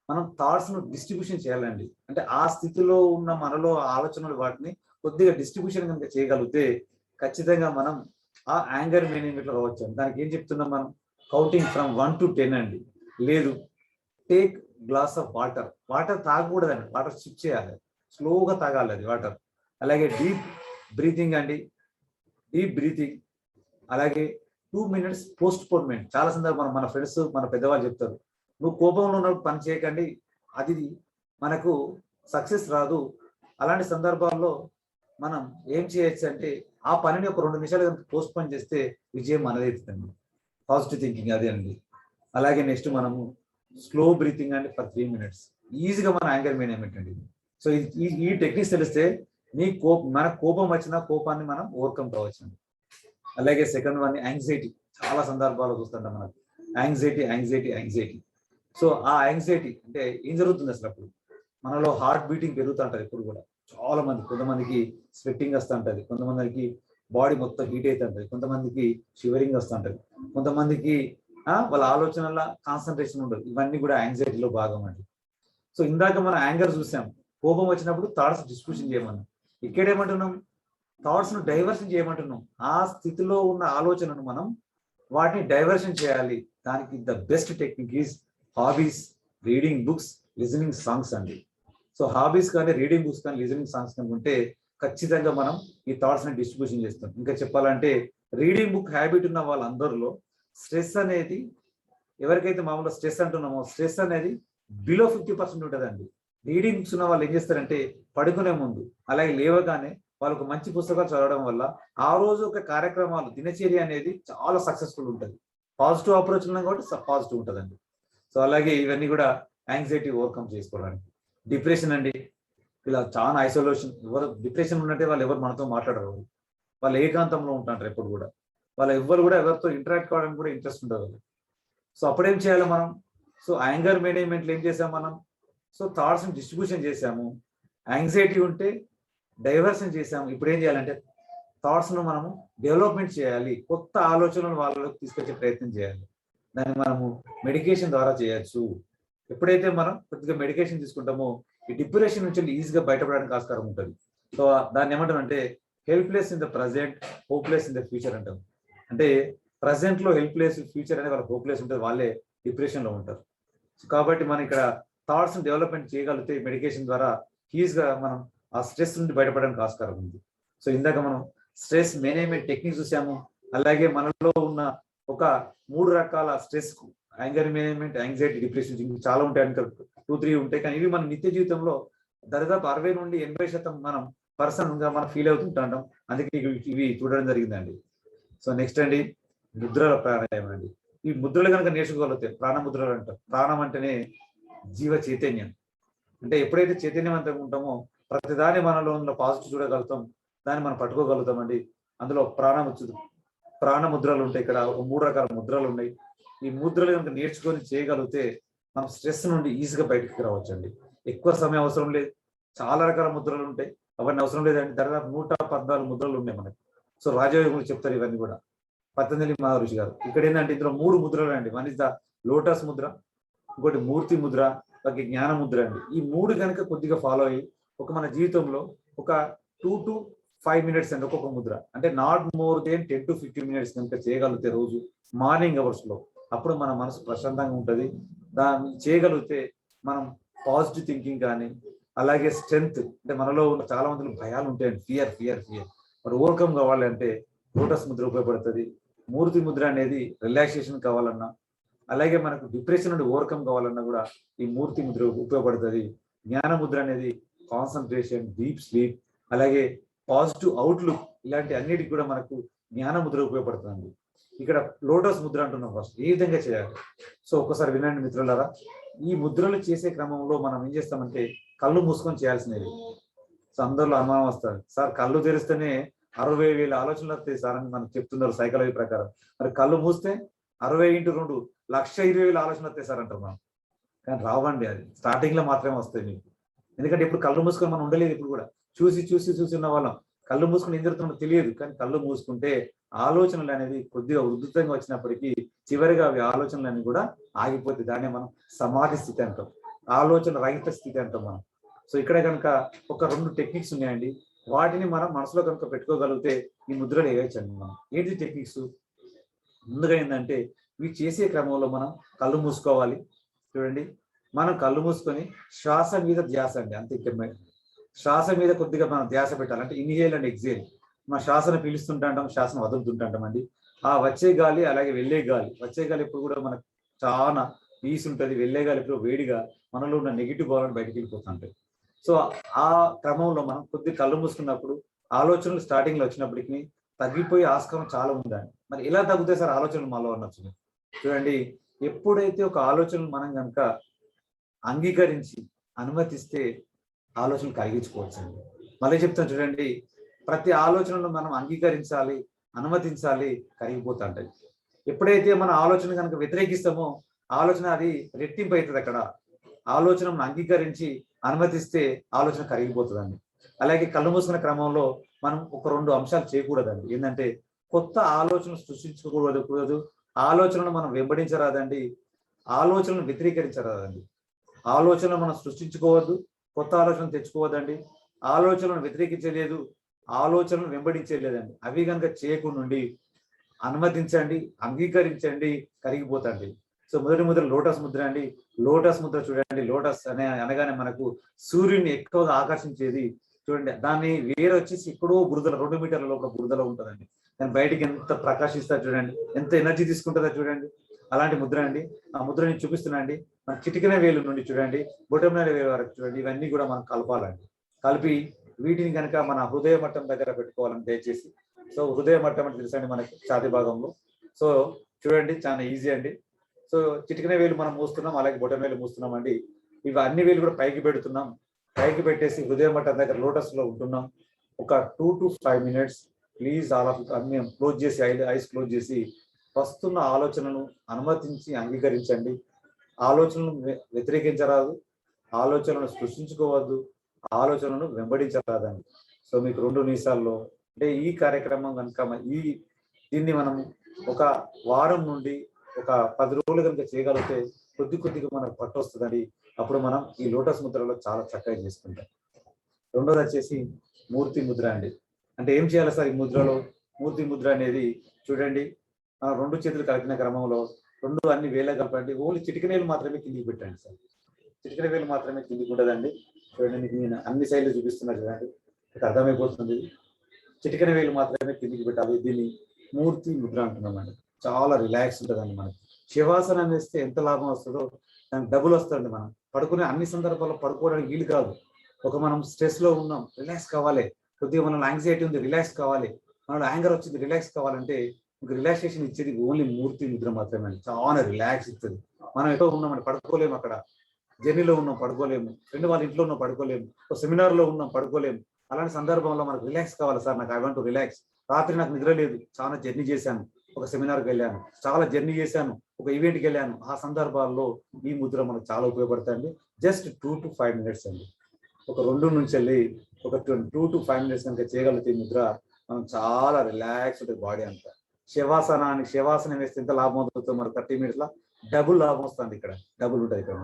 మనం థాట్స్ ను డిస్ట్రిబ్యూషన్ చేయాలండి. అంటే ఆ స్థితిలో ఉన్న మనలో ఆలోచనలు వాటిని కొద్దిగా డిస్ట్రిబ్యూషన్ కనుక చేయగలిగితే ఖచ్చితంగా మనం ఆ యాంగర్ మేనేజ్మెంట్ లో రావచ్చు. దానికి ఏం చెప్తున్నాం మనం, కౌంటింగ్ ఫ్రమ్ 1 to 10 అండి. లేదు, టేక్ గ్లాస్ ఆఫ్ వాటర్ తాగకూడదండి, వాటర్ సిప్ చేయాలి, స్లోగా తాగాలి అది వాటర్. అలాగే డీప్ బ్రీతింగ్ అండి, డీప్ బ్రీతింగ్. అలాగే 2 minutes పోస్ట్పోన్మెంట్. చాలా సందర్భం మన ఫ్రెండ్స్, మన పెద్దవాళ్ళు చెప్తారు, నువ్వు కోపంలో ఉన్నప్పుడు పని చేయకండి, అది మనకు సక్సెస్ రాదు. అలాంటి సందర్భాల్లో మనం ఏం చేయొచ్చు అంటే ఆ పనిని ఒక 2 నిమిషాలు పోస్ట్పోన్ చేస్తే విజయం మనదైతుందండి. పాజిటివ్ థింకింగ్ అదే అండి. అలాగే నెక్స్ట్ మనము స్లో బ్రీతింగ్ అండి ఫర్ 3 minutes. ఈజీగా మన యాంగర్ మేనేజ్మెంట్ అండి. సో ఈ టెక్నిక్స్ తెలిస్తే మన కోపం వచ్చిన కోపాన్ని మనం ఓవర్కమ్ కావచ్చు. అలాగే సెకండ్ వన్ యాంగ్జైటీ. చాలా సందర్భాల్లో చూస్తుంటాం మనకు యాంగ్జైటీ. సో ఆ యాంగ్జైటీ అంటే ఏం జరుగుతుంది అసలు? అప్పుడు మనలో హార్ట్ బీటింగ్ పెరుగుతుంటది ఎప్పుడు కూడా. చాలా మంది, కొంతమందికి స్వెట్టింగ్ వస్తుంటది, కొంతమందికి బాడీ మొత్తం హీట్ అవుతుంటది, కొంతమందికి షివరింగ్ వస్తుంటది, కొంతమందికి వాళ్ళ ఆలోచనల కాన్సన్ట్రేషన్ ఉండదు. ఇవన్నీ కూడా యాంగ్జైటీలో భాగం అండి. సో ఇందాక మనం యాంగర్ చూసాం, కోపం వచ్చినప్పుడు థాట్స్ డిస్ట్రిబ్యూషన్ చేయమన్నాం. ఇక్కడేమంటున్నాం, థాట్స్ ను డైవర్షన్ చేయమంటున్నాం. ఆ స్థితిలో ఉన్న ఆలోచనను మనం వాటిని డైవర్షన్ చేయాలి. దానికి the best technique is hobbies, reading books, listening songs అండి. సో హాబీస్ కానీ, రీడింగ్ బుక్స్ కానీ, లిజనింగ్ సాంగ్స్ కానీ ఉంటే ఖచ్చితంగా మనం ఈ థాట్స్ ని డిస్ట్రిబ్యూషన్ చేస్తాం. ఇంకా చెప్పాలంటే రీడింగ్ బుక్ హ్యాబిట్ ఉన్న వాళ్ళందరిలో స్ట్రెస్ అనేది, ఎవరికైతే మామూలుగా స్ట్రెస్ అంటున్నామో, స్ట్రెస్ అనేది బిలో 50% ఉంటుందండి. రీడింగ్ బుక్స్ ఉన్న వాళ్ళు ఏం చేస్తారంటే పడుకునే ముందు అలాగే లేవగానే వాళ్ళకు మంచి పుస్తకాలు చదవడం వల్ల ఆ రోజు ఒక కార్యక్రమాలు, దినచర్య అనేది చాలా సక్సెస్ఫుల్ ఉంటుంది. పాజిటివ్ అప్రోచ్ ఉన్నాం కాబట్టి పాజిటివ్ ఉంటుందండి. సో అలాగే ఇవన్నీ కూడా యాంగ్జైటీ ఓవర్కమ్ చేసుకోవడానికి. డిప్రెషన్ అండి, ఇలా చాలా ఐసోలేషన్. ఎవరు డిప్రెషన్ ఉన్నట్టే వాళ్ళు ఎవరు మనతో మాట్లాడరు, వాళ్ళు ఏకాంతంలో ఉంటారు ఎప్పుడు కూడా. వాళ్ళ ఎవ్వరు కూడా ఎవరితో ఇంటరాక్ట్ కావడానికి కూడా ఇంట్రెస్ట్ ఉండదు. సో అప్పుడేం చేయాలి మనం? సో యాంగర్ మేనేజ్మెంట్లో ఏం చేసాం మనం? సో థాట్స్ డిస్ట్రిబ్యూషన్ చేసాము, యాంగ్జైటీ ఉంటే డైవర్షన్ చేసాము. ఇప్పుడు ఏం చేయాలంటే థాట్స్ ను మనము డెవలప్మెంట్ చేయాలి, కొత్త ఆలోచనలు వాళ్ళలోకి తీసుకొచ్చే ప్రయత్నం చేయాలి. దాన్ని మనము మెడికేషన్ ద్వారా చేయొచ్చు. ఎప్పుడైతే మనం కొద్దిగా మెడికేషన్ తీసుకుంటామో ఈ డిప్రెషన్ నుంచి ఈజీగా బయటపడడానికి ఆస్కారం ఉంటుంది. సో దాన్ని ఏమంటామంటే helpless in the present, hopeless in the future అంటాం. అంటే ప్రజెంట్ లో హెల్ప్లెస్, ఫ్యూచర్ అనేది వాళ్ళకి హోప్లెస్ ఉంటుంది, వాళ్ళే డిప్రెషన్ లో ఉంటారు. సో కాబట్టి మనం ఇక్కడ థాట్స్ డెవలప్మెంట్ చేయగలిగితే మెడికేషన్ ద్వారా ఈజీగా మనం ఆ స్ట్రెస్ నుండి బయటపడడానికి ఆస్కారం ఉంది. సో ఇందాక మనం స్ట్రెస్ మేనేజ్మెంట్ టెక్నిక్ చూసాము. అలాగే మనలో ఉన్న ఒక 3 రకాల stress, anger management, anxiety, depression చాలా ఉంటాయి అంటే 2-3 ఉంటాయి. కానీ ఇవి మన నిత్య జీవితంలో దాదాపు 60 నుండి 80% మనం పర్సన్ గా మనం ఫీల్ అవుతుంటాం. అందుకే ఇవి చూడడం జరిగిందండి. సో నెక్స్ట్ అండి ముద్రల ప్రాణాయామం అండి. ఈ ముద్రలు కనుక నేర్చుకోగలిగితే, ప్రాణముద్రలు అంటారు. ప్రాణం అంటేనే జీవ చైతన్యం. అంటే ఎప్పుడైతే చైతన్యవంతంగా ఉంటామో ప్రతిదాని మనలో ఉన్న పాజిటివ్ చూడగలుగుతాం, దాన్ని మనం పట్టుకోగలుగుతామండి. అందులో ప్రాణముద్రలు ఉంటాయి. ఇక్కడ ఒక 3 రకాల ముద్రలు ఉన్నాయి. ఈ ముద్రలు కనుక నేర్చుకొని చేయగలిగితే మనం స్ట్రెస్ నుండి ఈజీగా బయటకు రావచ్చండి. ఎక్కువ సమయం అవసరం లేదు, చాలా రకాల ముద్రలు ఉంటాయి, అవన్నీ అవసరం లేదండి. దాదాపు 114 ముద్రలు ఉన్నాయి మనకి. సో రాజయోగులు చెప్తారు ఇవన్నీ కూడా, పతంజలి మహర్షి గారు. ఇక్కడ ఏంటంటే ఇందులో 3 ముద్రలు అండి. One is the lotus Mudra, ఇంకోటి మూర్తి ముద్ర, ఒక జ్ఞాన ముద్ర అండి. ఈ 3 కనుక కొద్దిగా ఫాలో అయ్యి ఒక మన జీవితంలో ఒక 2 to 5 minutes అండి ఒక్కొక్క ముద్ర, అంటే not more than 10 to 15 minutes కనుక చేయగలిగితే రోజు మార్నింగ్ అవర్స్ లో, అప్పుడు మన మనసు ప్రశాంతంగా ఉంటుంది. దాన్ని చేయగలిగితే మనం పాజిటివ్ థింకింగ్ కానీ, అలాగే స్ట్రెంగ్త్, అంటే మనలో ఉన్న చాలా మందిలో భయాలు ఉంటాయండి, ఫియర్ మరి ఓవర్కమ్ కావాలంటే లోటస్ ముద్ర ఉపయోగపడుతుంది. మూర్తి ముద్ర అనేది రిలాక్సేషన్ కావాలన్నా, అలాగే మనకు డిప్రెషన్ నుండి ఓవర్కమ్ కావాలన్నా కూడా ఈ మూర్తి ముద్ర ఉపయోగపడుతుంది. జ్ఞాన ముద్ర అనేది కాన్సన్ట్రేషన్, డీప్ స్లీప్, అలాగే పాజిటివ్ అవుట్లుక్, ఇలాంటి అన్నిటికి కూడా మనకు జ్ఞాన ముద్ర ఉపయోగపడుతుంది. ఇక్కడ లోటస్ ముద్ర అంటున్నాం. ఫస్ట్ ఏ విధంగా చేయాలి? సో ఒక్కసారి వినండి మిత్రులారా. ఈ ముద్రలు చేసే క్రమంలో మనం ఏం చేస్తామంటే కళ్ళు మూసుకొని చేయాల్సినవి. సో అందరిలో అనుమానం వస్తుంది, సార్ కళ్ళు తెరిస్తేనే 60,000 ఆలోచనలు వస్తాయి సార్ అని మనకు చెప్తున్నారు సైకాలజీ ప్రకారం. మరి కళ్ళు మూస్తే 60 × 2 1,20,000 ఆలోచనలు వస్తాయి సార్ అంటారు మనం. కానీ రావండి, అది స్టార్టింగ్ లో మాత్రమే వస్తాయి మీకు. ఎందుకంటే ఇప్పుడు కళ్ళు మూసుకొని మనం ఉండలేదు. ఇప్పుడు కూడా చూసి ఉన్న వాళ్ళం కళ్ళు మూసుకుని ఏం జరుగుతుందో తెలియదు. కానీ కళ్ళు మూసుకుంటే ఆలోచనలు అనేవి కొద్దిగా ఉధృతంగా వచ్చినప్పటికీ చివరిగా అవి ఆలోచనలన్నీ కూడా ఆగిపోతాయి. దాన్ని మనం సమాధి స్థితి అంటాం, ఆలోచన రహిత స్థితి అంటాం మనం. సో ఇక్కడ కనుక ఒక 2 టెక్నిక్స్ ఉన్నాయండి. వాటిని మనం మనసులో కనుక పెట్టుకోగలిగితే ఈ ముద్రలు వేయచ్చండి మనం. ఏంటి టెక్నిక్స్? ముందుగా ఏంటంటే ఇవి చేసే క్రమంలో మనం కళ్ళు మూసుకోవాలి. చూడండి, మనం కళ్ళు మూసుకొని శ్వాస మీద ధ్యాస అండి, అంతే. శ్వాస మీద కొద్దిగా మనం ధ్యాస పెట్టాలి. అంటే ఇన్హేల్ అండ్ ఎక్సేల్. మన శ్వాసను పీలుస్తుంటాం, శ్వాసను వదులుతుంటాం అండి. ఆ వచ్చే గాలి అలాగే వెళ్ళే గాలి, వచ్చే గాలి ఎప్పుడు కూడా మనకు చాలా పీస్ ఉంటుంది, వెళ్ళే గాలి ఎప్పుడు వేడిగా మనలో ఉన్న నెగిటివ్ భావాలను బయటకు వెళ్ళిపోతుంటాయి. సో ఆ క్రమంలో మనం కొద్దిగా కళ్ళు మూసుకున్నప్పుడు ఆలోచనలు స్టార్టింగ్ లో వచ్చినప్పటికీ తగ్గిపోయే ఆస్కారం చాలా ఉందండి. మరి ఎలా తగ్గుతాయి సార్ ఆలోచనలు మాలో అనొచ్చు? చూడండి, ఎప్పుడైతే ఒక ఆలోచనలు మనం కనుక అంగీకరించి అనుమతిస్తే ఆలోచనలు కలిగించుకోవచ్చు అండి. మళ్ళీ చెప్తాను చూడండి, ప్రతి ఆలోచనను మనం అంగీకరించాలి, అనుమతించాలి, కరిగిపోతుంటాయి. ఎప్పుడైతే మన ఆలోచన కనుక వ్యతిరేకిస్తామో ఆలోచన అది రెట్టింపు అవుతుంది. అక్కడ ఆలోచనను అంగీకరించి అనుమతిస్తే ఆలోచన కరిగిపోతుందండి. అలాగే కళ్ళు మూసుకునే క్రమంలో మనం ఒక 2 అంశాలు చేయకూడదండి. ఏంటంటే కొత్త ఆలోచనలు సృష్టించకూడదు, ఆలోచనను మనం వెంబడించరాదండి, ఆలోచనలను వ్యతిరేకరించరాదండి. ఆలోచనలు మనం సృష్టించుకోవద్దు, కొత్త ఆలోచనలు తెచ్చుకోవద్దండి, ఆలోచనలను వ్యతిరేకించలేదు, ఆలోచనలను వెంబడించలేదండి. అవి కనుక చేయకుండా అనుమతించండి, అంగీకరించండి, కరిగిపోతండి. సో మొదటి ముద్ర లోటస్ ముద్ర అండి. లోటస్ ముద్ర చూడండి. లోటస్ అనగానే మనకు సూర్యుని ఎక్కువగా ఆకర్షించేది చూడండి. దాన్ని వేరే వచ్చేసి ఎక్కడో బురదలో 2 మీటర్ల లోపల బురదలో ఉంటుందండి. దాని బయటికి ఎంత ప్రకాశిస్తా చూడండి, ఎంత ఎనర్జీ తీసుకుంటుందో చూడండి. అలాంటి ముద్ర అండి. ఆ ముద్ర నేను చూపిస్తున్నా అండి. మన చిటికెన వేలు నుండి చూడండి, బొటనవేలు వేలు వరకు చూడండి. ఇవన్నీ కూడా మనం కలపాలండి. కలిపి వీటిని కనుక మన హృదయ మట్టం దగ్గర పెట్టుకోవాలని దయచేసి. సో హృదయ మట్టం అంటే తెలుసండి మనకి ఛాతీ భాగంలో. సో చూడండి, చాలా ఈజీ అండి. సో చిటికెన వేలు మనం మూస్తున్నాం, అలాగే బొటన వేలు మూస్తున్నాం అండి. ఇవి అన్ని వేలు కూడా పైకి పెడుతున్నాం. పైకి పెట్టేసి హృదయ మట్టం దగ్గర లోటస్ లో ఉంటున్నాం. ఒక 2 to 5 minutes please all of అన్ని క్లోజ్ చేసి, ఐస్ క్లోజ్ చేసి వస్తున్న ఆలోచనను అనుమతించి అంగీకరించండి. ఆలోచనలను వ్యతిరేకించరాదు, ఆలోచనలను సృష్టించుకోవద్దు, ఆలోచనలను వెంబడించరాదండి. సో మీకు 2 నిమిషాల్లో అంటే ఈ కార్యక్రమం కనుక దీన్ని మనం ఒక వారం నుండి ఒక 10 రోజులు కనుక చేయగలిగితే కొద్దిగా మనకు పట్టు వస్తుందండి. అప్పుడు మనం ఈ లోటస్ ముద్రలో చాలా చక్కగా చేసుకుంటాం. రెండోది వచ్చేసి మూర్తి ముద్ర అండి. అంటే ఏం చేయాలి సార్ ఈ ముద్రలో? మూర్తి ముద్ర అనేది చూడండి, 2 చేతులు కలిపిన క్రమంలో 2 అన్ని వేల కలపండి. ఓన్లీ చిటికనేలు మాత్రమే కిందికి పెట్టండి సార్. చిటికన వేలు మాత్రమే కిందికి ఉండదండి. చూడండి, మీకు నేను అన్ని సైడ్లు చూపిస్తున్నా చూడండి, మీకు అర్థమైపోతుంది. చిటికన వేలు మాత్రమే కిందికి పెట్టాలి. దీన్ని మూర్తి ముద్ర అంటున్నామండి. చాలా రిలాక్స్ ఉంటుందండి మనకి. శివాసనం వేస్తే ఎంత లాభం వస్తుందో దానికి డబుల్ వస్తుంది. మనం పడుకునే అన్ని సందర్భాల్లో పడుకోవడానికి వీలు కాదు. ఒక మనం స్ట్రెస్ లో ఉన్నాం, రిలాక్స్ కావాలి, కొద్దిగా మనం యాంగ్జైటీ ఉంది, రిలాక్స్ కావాలి, మనలో యాంగర్ వచ్చింది, రిలాక్స్ కావాలంటే మీకు రిలాక్సేషన్ ఇచ్చేది ఓన్లీ మూర్తి ముద్ర మాత్రమే అండి. చాలా రిలాక్స్ ఇస్తుంది. మనం ఎటో ఉన్నామండి, పడుకోలేము, అక్కడ జర్నీలో ఉన్నాం పడుకోలేము, ఫ్రెండ్ వాళ్ళ ఇంట్లో ఉన్నాం పడుకోలేము, ఒక సెమినార్ లో ఉన్నాం పడుకోలేము. అలాంటి సందర్భంలో మనకు రిలాక్స్ కావాలి సార్, నాకు ఐ వాంట్ టు రిలాక్స్. రాత్రి నాకు నిద్ర లేదు, చాలా జర్నీ చేశాను, ఒక సెమినార్కి వెళ్ళాను, చాలా జర్నీ చేశాను, ఒక ఈవెంట్కి వెళ్ళాను, ఆ సందర్భాల్లో ఈ ముద్ర మనకు చాలా ఉపయోగపడుతుంది. జస్ట్ 2 to 5 minutes అండి. ఒక 2 నుంచి వెళ్ళి ఒక 2 to 5 minutes కనుక చేయగలిగితే ఈ ముద్ర మనం చాలా రిలాక్స్ ఉంటుంది బాడీ అంతా. శవాసనం వేస్తే ఎంత లాభం అవుతుందో మనకు 30 minutes లో డబుల్ లాభం వస్తుంది. ఇక్కడ డబుల్ ఉంటుంది. ఇక్కడ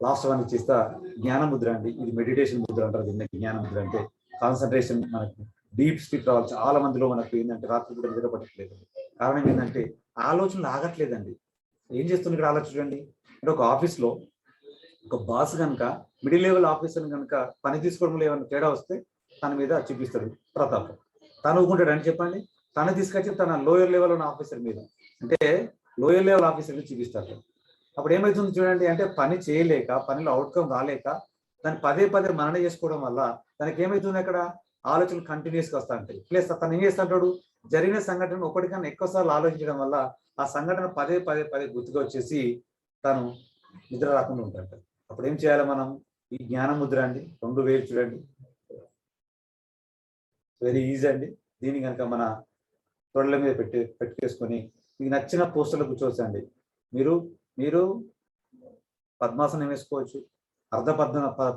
లాస్ట్ వన్ ఇచ్చేస్తా జ్ఞాన ముద్ర అండి. ఇది మెడిటేషన్ ముద్ర అంటారు దీన్ని. జ్ఞాన ముద్ర అంటే కాన్సన్ట్రేషన్, మనకి డీప్ స్లీప్ రావాలి. చాలా మందిలో మనకు ఏంటంటే రాత్రి కూడా నిద్ర పట్టట్లేదు. కారణం ఏంటంటే ఆలోచనలు ఆగట్లేదండి. ఏం చేస్తుంది ఇక్కడ ఆలోచన చూడండి. అంటే ఒక ఆఫీస్లో ఒక బాస్ కనుక మిడిల్ లెవెల్ ఆఫీసర్ కనుక పని తీసుకోవడంలో ఏమైనా తేడా వస్తే తన మీద చూపిస్తాడు ప్రతాపం. తను ఊరుకుంటాడు అని చెప్పండి. తను తీసుకొచ్చి తన లోయర్ లెవెల్ ఉన్న ఆఫీసర్ మీద, అంటే లోయర్ లెవెల్ ఆఫీసర్ మీద చూపిస్తాడు. అప్పుడు ఏమవుతుంది చూడండి, అంటే పని చేయలేక, పనిలో అవుట్కమ్ రాలేక దాన్ని పదే మనన చేసుకోవడం వల్ల దానికి ఏమవుతుంది, అక్కడ ఆలోచనలు కంటిన్యూస్గా వస్తా ఉంటాయి. ప్లస్ తను ఏం చేస్తుంటాడు, జరిగిన సంఘటన ఒకటికన్నా ఎక్కువసార్లు ఆలోచించడం వల్ల ఆ సంఘటన పదే గుర్తుగా వచ్చేసి తను నిద్ర రాకుండా ఉంటాడు. అప్పుడు ఏం చేయాలి మనం? ఈ జ్ఞాన ముద్ర అండి, 2 వేలు చూడండి, వెరీ ఈజీ అండి. దీన్ని కనుక మన తొడల మీద పెట్టేసుకొని మీకు నచ్చిన పోస్టర్లో కూర్చోవచ్చండి. మీరు పద్మాసనం వేసుకోవచ్చు,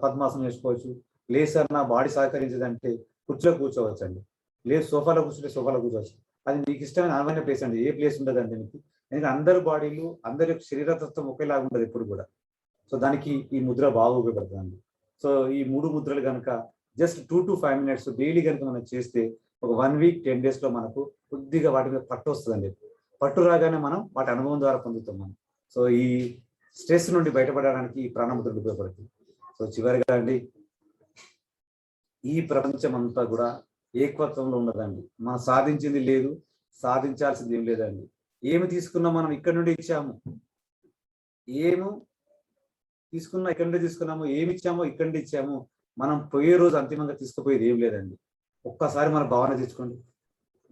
పద్మాసనం వేసుకోవచ్చు. లేదు సార్ నా బాడీ సహకరించదంటే కుర్చీలో కూర్చోవచ్చండి. లేదు సోఫాలో కూర్చుంటే సోఫాలో కూర్చోవచ్చు. అది మీకు ఇష్టమైన అనువైన ప్లేస్ అండి. ఏ ప్లేస్ ఉండదండి మీకు. ఎందుకంటే అందరి బాడీలు, అందరి యొక్క శరీరతత్వం ఒకేలాగా ఉంటుంది ఎప్పుడు కూడా. సో దానికి ఈ ముద్ర బాగా ఉపయోగపడుతుందండి. సో ఈ 3 ముద్రలు కనుక జస్ట్ 2 to 5 minutes డైలీ కనుక మనం చేస్తే ఒక 1 week 10 days లో మనకు కొద్దిగా వాటి మీద పట్టు వస్తుందండి. పట్టు రాగానే మనం వాటి అనుభవం ద్వారా పొందుతాం మనం. సో ఈ స్ట్రెస్ నుండి బయటపడడానికి ఈ ప్రాణముద్రలు ఉపయోగపడుతుంది. సో చివరిగా అండి, ఈ ప్రపంచం అంతా కూడా ఏకత్వంలో ఉండదండి. మనం సాధించింది లేదు, సాధించాల్సింది ఏం లేదండి. ఏమి తీసుకున్నా మనం ఇక్కడ నుండి ఇచ్చాము, ఏమి తీసుకున్నా ఇక్కడ నుండి తీసుకున్నాము, ఏమి ఇచ్చామో ఇక్కడ నుండి ఇచ్చాము. మనం పోయే రోజు అంతిమంగా తీసుకుపోయేది ఏం లేదండి. ఒక్కసారి మన భావన తెచ్చుకోండి,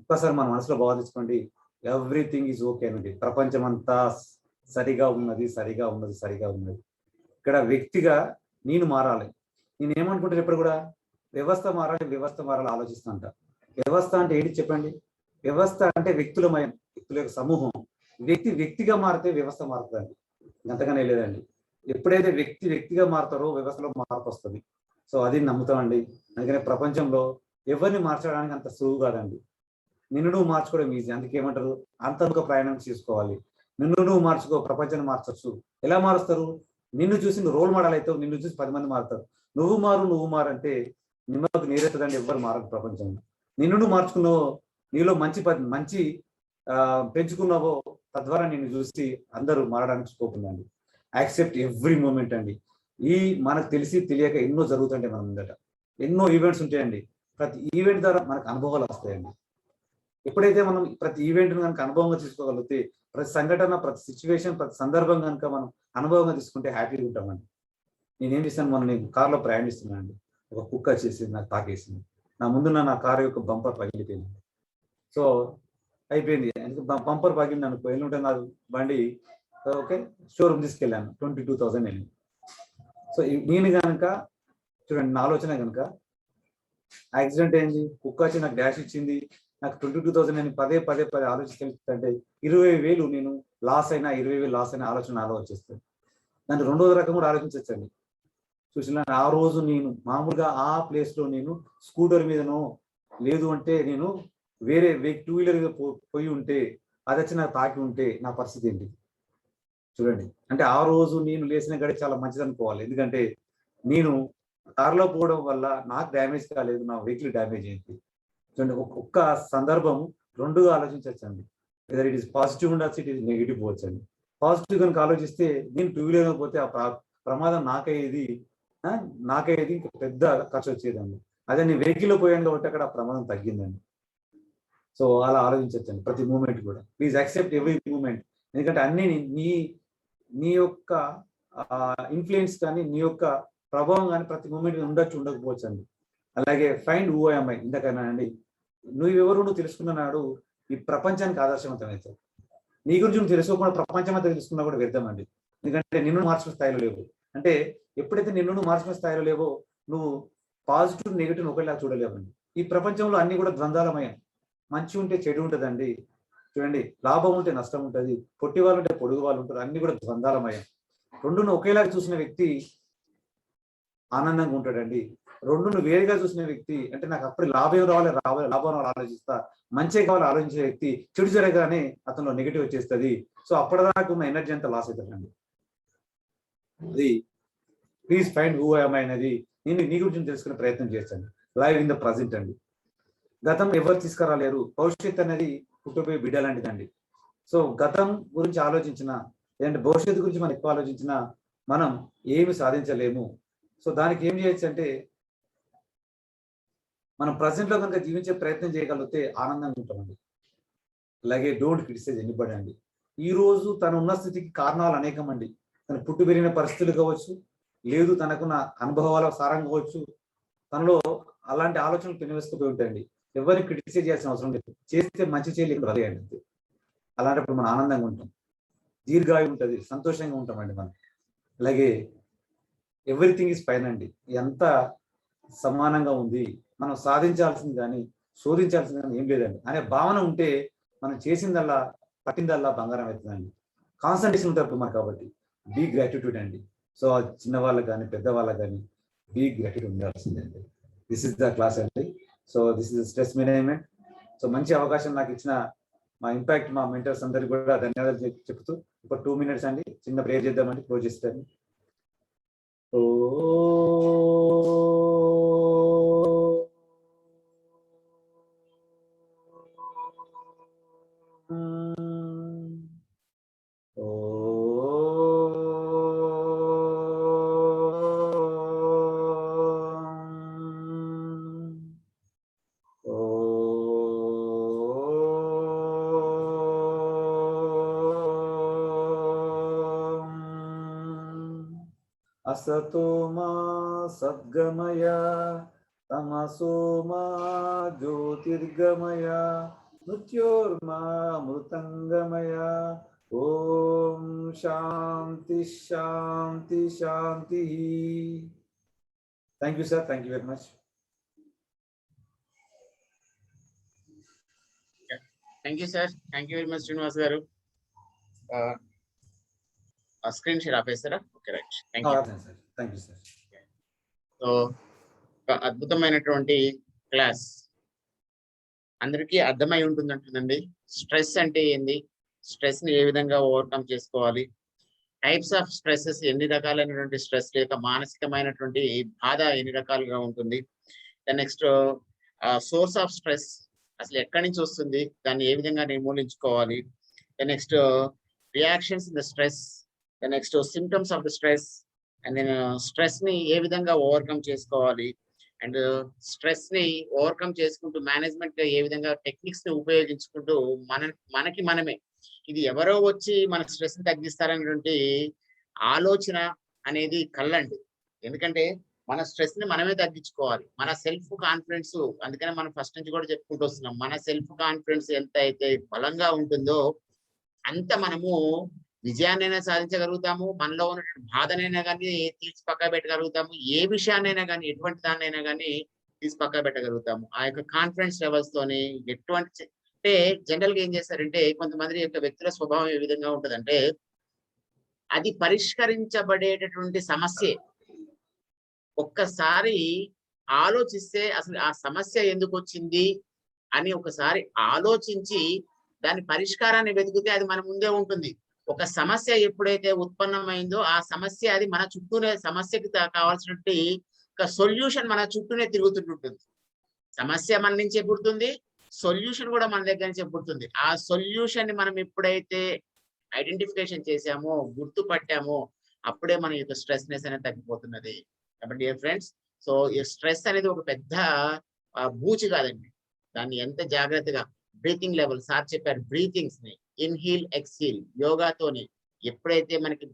ఒక్కసారి మన మనసులో భావన తెచ్చుకోండి, ఎవ్రీథింగ్ ఈజ్ ఓకే అండి. ప్రపంచం అంతా సరిగా ఉన్నది. ఇక్కడ వ్యక్తిగా నేను మారాలి. నేను ఏమనుకుంటాను ఎప్పుడు కూడా, వ్యవస్థ మారాలి ఆలోచిస్తుంట. వ్యవస్థ అంటే ఏంటి చెప్పండి? వ్యవస్థ అంటే వ్యక్తుల యొక్క సమూహం. వ్యక్తిగా మారితే వ్యవస్థ మారుతుందండి, అంతగానే లేదండి. ఎప్పుడైతే వ్యక్తిగా మారుతారో వ్యవస్థలో మార్పు వస్తుంది. సో అది నమ్ముతామండి. అందుకనే ప్రపంచంలో ఎవరిని మార్చడానికి అంత సులువు కాదండి. నిన్ను నువ్వు మార్చుకోవడం ఈజీ. అందుకే ఏమంటారు, అంతర్ముఖ ప్రయాణం చేసుకోవాలి. నిన్ను నువ్వు మార్చుకో, ప్రపంచాన్ని మార్చొచ్చు. ఎలా మారుస్తారు? నిన్ను చూసి నువ్వు రోల్ మోడల్ అవుతావు, నిన్ను చూసి 10 మంది మారుతారు. నువ్వు మారు అంటే నిమ్మకు నీరెత్తదండి, ఎవ్వరు మారదు ప్రపంచంలో. నిన్ను నువ్వు మార్చుకున్నావో, నీలో మంచి పెంచుకున్నావో, తద్వారా నిన్ను చూసి అందరూ మారడానికి స్కోప్ ఉందండి. యాక్సెప్ట్ ఎవ్రీ మూమెంట్ అండి. ఈ మనకు తెలిసి తెలియక ఎన్నో జరుగుతుంటాయి మన ముందట. ఎన్నో ఈవెంట్స్ ఉంటాయండి. ప్రతి ఈవెంట్ ద్వారా మనకు అనుభవాలు వస్తాయండి. ఎప్పుడైతే మనం ప్రతి ఈవెంట్ కనుక అనుభవంగా తీసుకోగలిగితే, ప్రతి సంఘటన, ప్రతి సిచ్యువేషన్, ప్రతి సందర్భం కనుక మనం అనుభవంగా తీసుకుంటే హ్యాపీగా ఉంటామండి. నేనేం చేశాను, మొన్న నేను కార్లో ప్రయాణిస్తున్నానండి. ఒక కుక్క వచ్చేసి నాకు తాకేసింది. నా ముందున్న నా కారు యొక్క బంపర్ పగిలిపోయింది. సో అయిపోయింది. బంపర్ పగిలింది అనుకో, ఎల్లుంటే నాకు బండి ఓకే షోరూమ్ తీసుకెళ్ళాను, 22,000 వెళ్ళింది. సో నేను కనుక చూడండి, నా ఆలోచన కనుక యాక్సిడెంట్ అయింది, కుక్క వచ్చి నాకు డాష్ ఇచ్చింది, నాకు 22,000 నేను పదే ఆలోచిస్తుంటే 20,000 నేను లాస్ అయినా, 20,000 లాస్ అయినా ఆలోచన నాలో వచ్చేస్తుంది. దాన్ని రెండో రకం కూడా ఆలోచించచ్చండి. చూసిన ఆ రోజు నేను మామూలుగా ఆ ప్లేస్ లో నేను స్కూటర్ మీదనో, లేదు అంటే నేను వేరే 2 వీలర్ మీద పోయి ఉంటే, అది వచ్చి నాకు తాకి ఉంటే నా పరిస్థితి ఏంటి చూడండి. అంటే ఆ రోజు నేను లేచిన గడి చాలా మంచిది అనుకోవాలి. ఎందుకంటే నేను కారులో పోవడం వల్ల నాకు డ్యామేజ్ కాలేదు, నా వెహికల్ డ్యామేజ్ అయింది. చూడండి, ఒక్కొక్క సందర్భం రెండుగా ఆలోచించవచ్చండి. వెదర్ ఇట్ ఈస్ పాజిటివ్ ఉండొచ్చు, ఇట్ ఈస్ నెగిటివ్ పోవచ్చండి. పాజిటివ్ కనుక ఆలోచిస్తే నేను 2 వీలర్ పోతే ఆ ప్రమాదం నాకయ్యేది ఇంకా పెద్ద ఖర్చు వచ్చేదండి. అదే నేను వెహికల్లో పోయాను కాబట్టి అక్కడ ఆ ప్రమాదం తగ్గిందండి. సో అలా ఆలోచించవచ్చండి ప్రతి మూమెంట్ కూడా. Please accept every moment. ఎందుకంటే అన్ని నీ యొక్క ఇన్ఫ్లుయెన్స్ కానీ, నీ యొక్క ప్రభావం కానీ ప్రతి మూమెంట్ ఉండొచ్చు, ఉండకపోవచ్చు అండి. అలాగే ఫైండ్ హూ ఐ యామ్ ఇంతకన్నా అండి, నువ్వెవరు నువ్వు తెలుసుకున్న నాడు ఈ ప్రపంచానికి ఆదర్శవంతం అవుతావు. నీ గురించి నువ్వు తెలుసుకోకుండా ప్రపంచం అంతా తెలుసుకున్నా కూడా వ్యర్థం అండి. ఎందుకంటే నిన్ను మార్చిన స్థాయిలో లేవు. అంటే ఎప్పుడైతే నిన్ను మార్చిన స్థాయిలో లేవో, నువ్వు పాజిటివ్ నెగిటివ్ ఒకటిలా చూడలేవండి. ఈ ప్రపంచంలో అన్ని కూడా ద్వంద్వాలమయం. మంచి ఉంటే చెడు ఉంటుందండి. చూడండి, లాభం ఉంటే నష్టం ఉంటుంది, పొట్టి వాళ్ళు ఉంటే పొడుగు వాళ్ళు ఉంటారు, అన్ని కూడా ద్వంద్వాలమయం. రెండును ఒకేలాగా చూసిన వ్యక్తి ఆనందంగా ఉంటాడండి. రెండును వేరుగా చూసిన వ్యక్తి, అంటే నాకు అప్పుడు లాభం రావాలి లాభం రావాలి ఆలోచిస్తా, మంచి కావాలి ఆలోచించే వ్యక్తి చెడు జరగగానే అతనిలో నెగిటివ్ వచ్చేస్తుంది. సో అప్పటిదాకా ఉన్న ఎనర్జీ అంతా లాస్ అవుతుందండి. అది ప్లీజ్ ఫైండ్ హూ ఐ అనేది నేను నీ గురించి తెలుసుకునే ప్రయత్నం చేస్తాను. లైవ్ ఇన్ ద ప్రజెంట్ అండి. గతం ఎవరు తీసుకురాలేరు, భవిష్యత్ అనేది పుట్టబోయే బిడ్డ లాంటిదండి. సో గతం గురించి ఆలోచించిన, లేదంటే భవిష్యత్తు గురించి మనం ఎక్కువ ఆలోచించినా మనం ఏమి సాధించలేము. సో దానికి ఏం చేయొచ్చు అంటే, మనం ప్రజెంట్ లో కనుక జీవించే ప్రయత్నం చేయగలిగితే ఆనందంగా ఉంటామండి. అలాగే డోంట్ క్రిటిసైజ్ ఎనీబడీ అండి. ఈ రోజు తను ఉన్న స్థితికి కారణాలు అనేకం అండి. తను పుట్టి పెరిగిన పరిస్థితులు కావచ్చు, లేదు తనకున్న అనుభవాల సారం కావచ్చు, తనలో అలాంటి ఆలోచనలు పెనవేసుకుపోయి ఉంటాయండి. ఎవరిని క్రిటిసైజ్ చేయాల్సిన అవసరం లేదు. చేస్తే మంచి చేయలేక వదిలేయండి. అలాంటప్పుడు మనం ఆనందంగా ఉంటాం, దీర్ఘాయు ఉంటుంది, సంతోషంగా ఉంటామండి మనం. అలాగే ఎవ్రీథింగ్ ఈజ్ ఫైన్ అండి. ఎంత సమానంగా ఉంది, మనం సాధించాల్సింది కానీ శోధించాల్సింది కానీ ఏం లేదండి అనే భావన ఉంటే మనం చేసిందల్లా పట్టిందల్లా బంగారం అవుతుందండి. కాన్సన్ట్రేషన్ ఉంటుంది మనకు. కాబట్టి బీ గ్రాటిట్యూడ్ అండి. సో చిన్నవాళ్ళకి కానీ పెద్దవాళ్ళకి కానీ బీ గ్రాటిట్యూడ్ ఉండాల్సిందండి. దిస్ ఇస్ ద క్లాస్ అండి. So this is stress management. So మంచి అవకాశం నాకు ఇచ్చిన మా ఇంపాక్ట్ మా మెంటర్స్ అందరికి కూడా ధన్యవాదాలు చెప్తూ ఒక 2 minutes అండి చిన్న ప్రేయర్ చేద్దామండి, క్లోజ్ చేస్తాను. ఓ असतो मा सद्गमय तमसो मा ज्योतिर्गमय मृत्योर्मा मृतंगमय. ओम शांति शांति शांति. Thank you sir, thank you very much. Thank you sir, thank you very much Srinivas garu. Screen share ఆపేస్తారా? Okay, right. Thank you. Sir, thank you sir. So ఒక అద్భుతమైనటువంటి క్లాస్ అందరికీ అర్థమై ఉంటుందంటుందండి. స్ట్రెస్ అంటే ఏంది, స్ట్రెస్ ని ఏ విధంగా ఓవర్కమ్ చేసుకోవాలి, టైప్స్ ఆఫ్ స్ట్రెస్సెస్, ఎన్ని రకాలైనటువంటి స్ట్రెస్ లేక మానసికమైనటువంటి బాధ ఎన్ని రకాలుగా ఉంటుంది. నెక్స్ట్ సోర్స్ ఆఫ్ స్ట్రెస్ అసలు ఎక్కడి నుంచి వస్తుంది, దాన్ని ఏ విధంగా నిర్మూలించుకోవాలి. Next reactions in the stress, next symptoms of the stress, and then stress ని ఏ విధంగా ఓవర్కమ్ చేసుకోవాలి, అండ్ స్ట్రెస్ ని ఓవర్కమ్ చేసుకుంటూ మేనేజ్మెంట్ ఏ విధంగా టెక్నిక్స్ ని ఉపయోగించుకుంటూ మనకి మనమే ఇది ఎవరో వచ్చి మన స్ట్రెస్ ని తగ్గిస్తారనేటువంటి ఆలోచన అనేది కళ్ళండి. ఎందుకంటే మన స్ట్రెస్ ని మనమే తగ్గించుకోవాలి. మన సెల్ఫ్ కాన్ఫిడెన్స్, అందుకనే మనం ఫస్ట్ నుంచి కూడా చెప్పుకుంటూ వస్తున్నాం, మన సెల్ఫ్ కాన్ఫిడెన్స్ ఎంత అయితే బలంగా ఉంటుందో అంత మనము విజయాన్నైనా సాధించగలుగుతాము, మనలో ఉన్నటువంటి బాధనైనా కానీ తీసి పక్క పెట్టగలుగుతాము, ఏ విషయాన్నైనా కానీ ఎటువంటి దాన్నైనా కానీ తీసి పక్క పెట్టగలుగుతాము. ఆ యొక్క కాన్ఫిడెన్స్ లెవెల్స్ తోని ఎటువంటి అంటే జనరల్ గా ఏం చేస్తారంటే కొంతమంది యొక్క వ్యక్తుల స్వభావం ఏ విధంగా ఉంటదంటే అది పరిష్కరించబడేటటువంటి సమస్య ఒక్కసారి ఆలోచిస్తే అసలు ఆ సమస్య ఎందుకు వచ్చింది అని ఒకసారి ఆలోచించి దాని పరిష్కారాన్ని వెతికితే అది మన ముందే ఉంటుంది. ఒక సమస్య ఎప్పుడైతే ఉత్పన్నమైందో ఆ సమస్య అది మన చుట్టూనే, సమస్యకి కావాల్సినటువంటి ఒక సొల్యూషన్ మన చుట్టూనే తిరుగుతుంటుంది. సమస్య మన నుంచే పుడుతుంది, సొల్యూషన్ కూడా మన దగ్గర నుంచే పుడుతుంది. ఆ సొల్యూషన్ ని మనం ఎప్పుడైతే ఐడెంటిఫికేషన్ చేసామో, గుర్తుపట్టామో అప్పుడే మన యొక్క స్ట్రెస్నెస్ అనేది తగ్గిపోతున్నది. కాబట్టి డియర్ ఫ్రెండ్స్, సో ఈ స్ట్రెస్ అనేది ఒక పెద్ద బూచి కాదండి. దాన్ని ఎంత జాగ్రత్తగా బ్రీతింగ్ లెవెల్ సార్ చెప్పారు, బ్రీతింగ్స్ ని ఇన్హీల్ ఎక్స్హీల్ యోగాతోని ఎప్పుడైతే మనకి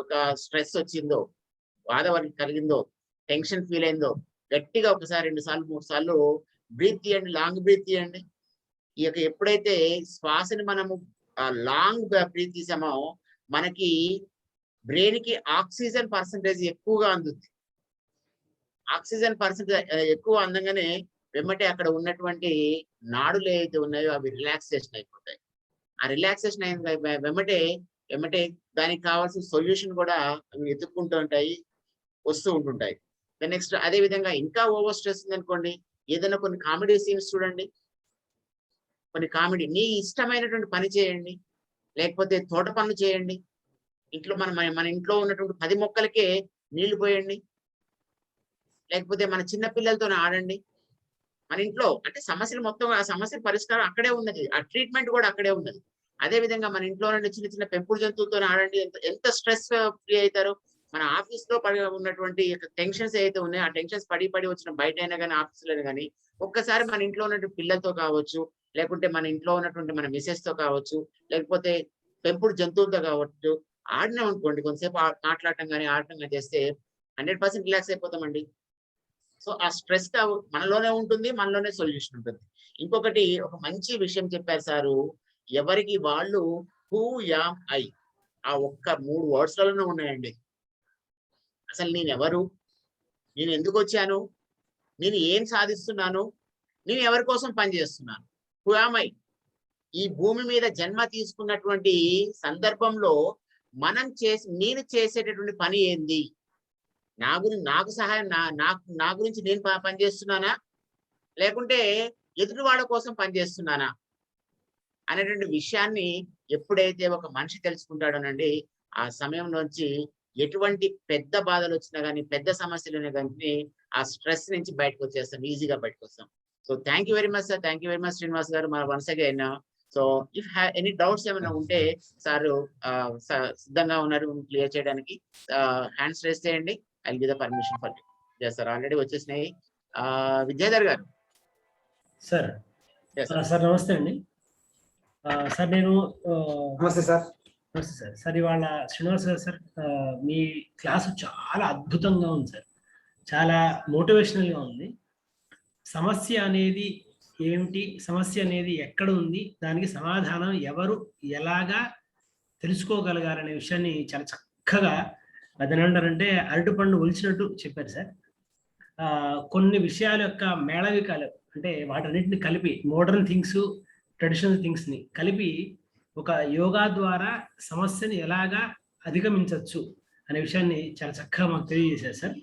ఒక స్ట్రెస్ వచ్చిందో, బాధ కలిగిందో, టెన్షన్ ఫీల్ అయిందో గట్టిగా ఒకసారి 2 సార్లు 3 సార్లు బ్రీత్ తీయండి, లాంగ్ బ్రీత్ తీయండి. ఈ యొక్క ఎప్పుడైతే శ్వాసని మనము లాంగ్ బ్రీత్ తీసామో మనకి బ్రెయిన్ కి ఆక్సిజన్ పర్సంటేజ్ ఎక్కువగా అందుతుంది. ఆక్సిజన్ పర్సంటేజ్ ఎక్కువ అందంగానే వెంబటే అక్కడ ఉన్నటువంటి నాడులు ఏవైతే ఉన్నాయో అవి రిలాక్సేషన్ అయిపోతాయి. ఆ రిలాక్సేషన్ అయిన వెంబటే దానికి కావాల్సిన సొల్యూషన్ కూడా అవి ఎత్తుక్కుంటూ ఉంటాయి, వస్తూ ఉంటుంటాయి. నెక్స్ట్ అదే విధంగా ఇంకా ఓవర్ స్ట్రెస్ ఉందనుకోండి, ఏదైనా కొన్ని కామెడీ సీన్స్ చూడండి, కొన్ని కామెడీ నీ ఇష్టమైనటువంటి పని చేయండి, లేకపోతే తోట పనులు చేయండి. ఇంట్లో మన ఇంట్లో ఉన్నటువంటి 10 మొక్కలకే నీళ్లు పోయండి, లేకపోతే మన చిన్న పిల్లలతో ఆడండి. మన ఇంట్లో అంటే సమస్యలు మొత్తం, ఆ సమస్య పరిష్కారం అక్కడే ఉన్నది, ఆ ట్రీట్మెంట్ కూడా అక్కడే ఉన్నది. అదే విధంగా మన ఇంట్లో నుండి చిన్న చిన్న పెంపుడు జంతువులతో ఆడండి, ఎంత స్ట్రెస్ ఫ్రీ అవుతారు. మన ఆఫీస్ లో ఉన్నటువంటి టెన్షన్స్ ఏవైతే ఉన్నాయో ఆ టెన్షన్స్ పడి వచ్చిన బయట అయినా కానీ ఆఫీసులో కానీ ఒక్కసారి మన ఇంట్లో ఉన్నటువంటి పిల్లలతో కావచ్చు, లేకుంటే మన ఇంట్లో ఉన్నటువంటి మన మిసెస్ తో కావచ్చు, లేకపోతే పెంపుడు జంతువులతో కావచ్చు ఆడినాం అనుకోండి, కొంతసేపు మాట్లాడటం కానీ ఆడటం కానీ చేస్తే 100% రిలాక్స్ అయిపోతామండి. సో ఆ స్ట్రెస్ మనలోనే ఉంటుంది, మనలోనే సొల్యూషన్ ఉంటుంది. ఇంకొకటి ఒక మంచి విషయం చెప్పారు సారు, ఎవరికి వాళ్ళు హూ యామ్ ఐ, ఆ ఒక్క 3 వర్డ్స్ లోనే ఉన్నాయండి. అసలు నేను ఎవరు, నేను ఎందుకు వచ్చాను, నేను ఏం సాధిస్తున్నాను, నేను ఎవరి కోసం పనిచేస్తున్నాను, హూ యామ్ ఐ. ఈ భూమి మీద జన్మ తీసుకున్నటువంటి సందర్భంలో నేను చేసేటటువంటి పని ఏంది, నాకు సహాయం నా గురించి నేను పనిచేస్తున్నానా, లేకుంటే ఎదుటి వాళ్ళ కోసం పనిచేస్తున్నానా అనేటువంటి విషయాన్ని ఎప్పుడైతే ఒక మనిషి తెలుసుకుంటాడోనండి, ఆ సమయం నుంచి ఎటువంటి పెద్ద బాధలు వచ్చినా కానీ, పెద్ద సమస్యలు కానీ ఆ స్ట్రెస్ నుంచి బయటకు వచ్చేస్తాం, ఈజీగా బయటకు వస్తాం. So thank you very much sir, thank you very much Srinivas గారు. మన once again, so if have any doubts ఏమైనా ఉంటే సార్ సిద్ధంగా ఉన్నారు క్లియర్ చేయడానికి. హ్యాండ్స్ రేస్ చేయండి, I give the permission for you. Sir already వచ్చేసినాయి. విద్యాధర్ గారు. సార్ సార్ నమస్తే అండి. సార్ నేను నమస్తే సార్. నమస్తే సార్. సార్ ఇవాళ శ్రీనివాస్ గారు సార్, మీ క్లాసు చాలా అద్భుతంగా ఉంది సార్, చాలా మోటివేషనల్గా ఉంది. సమస్య అనేది ఏమిటి, సమస్య అనేది ఎక్కడ ఉంది, దానికి సమాధానం ఎవరు ఎలాగా తెలుసుకోగలగాలనే విషయాన్ని చాలా చక్కగా అదేనంటారంటే అరటిపండు ఒలిచినట్టు చెప్పారు సార్. కొన్ని విషయాల యొక్క మేళవికాలు అంటే వాటన్నిటిని కలిపి, మోడర్న్ థింగ్స్ ట్రెడిషనల్ థింగ్స్ని కలిపి ఒక యోగా ద్వారా సమస్యని ఎలాగా అధిగమించవచ్చు అనే విషయాన్ని చాలా చక్కగా మాకు తెలియజేశారు సార్.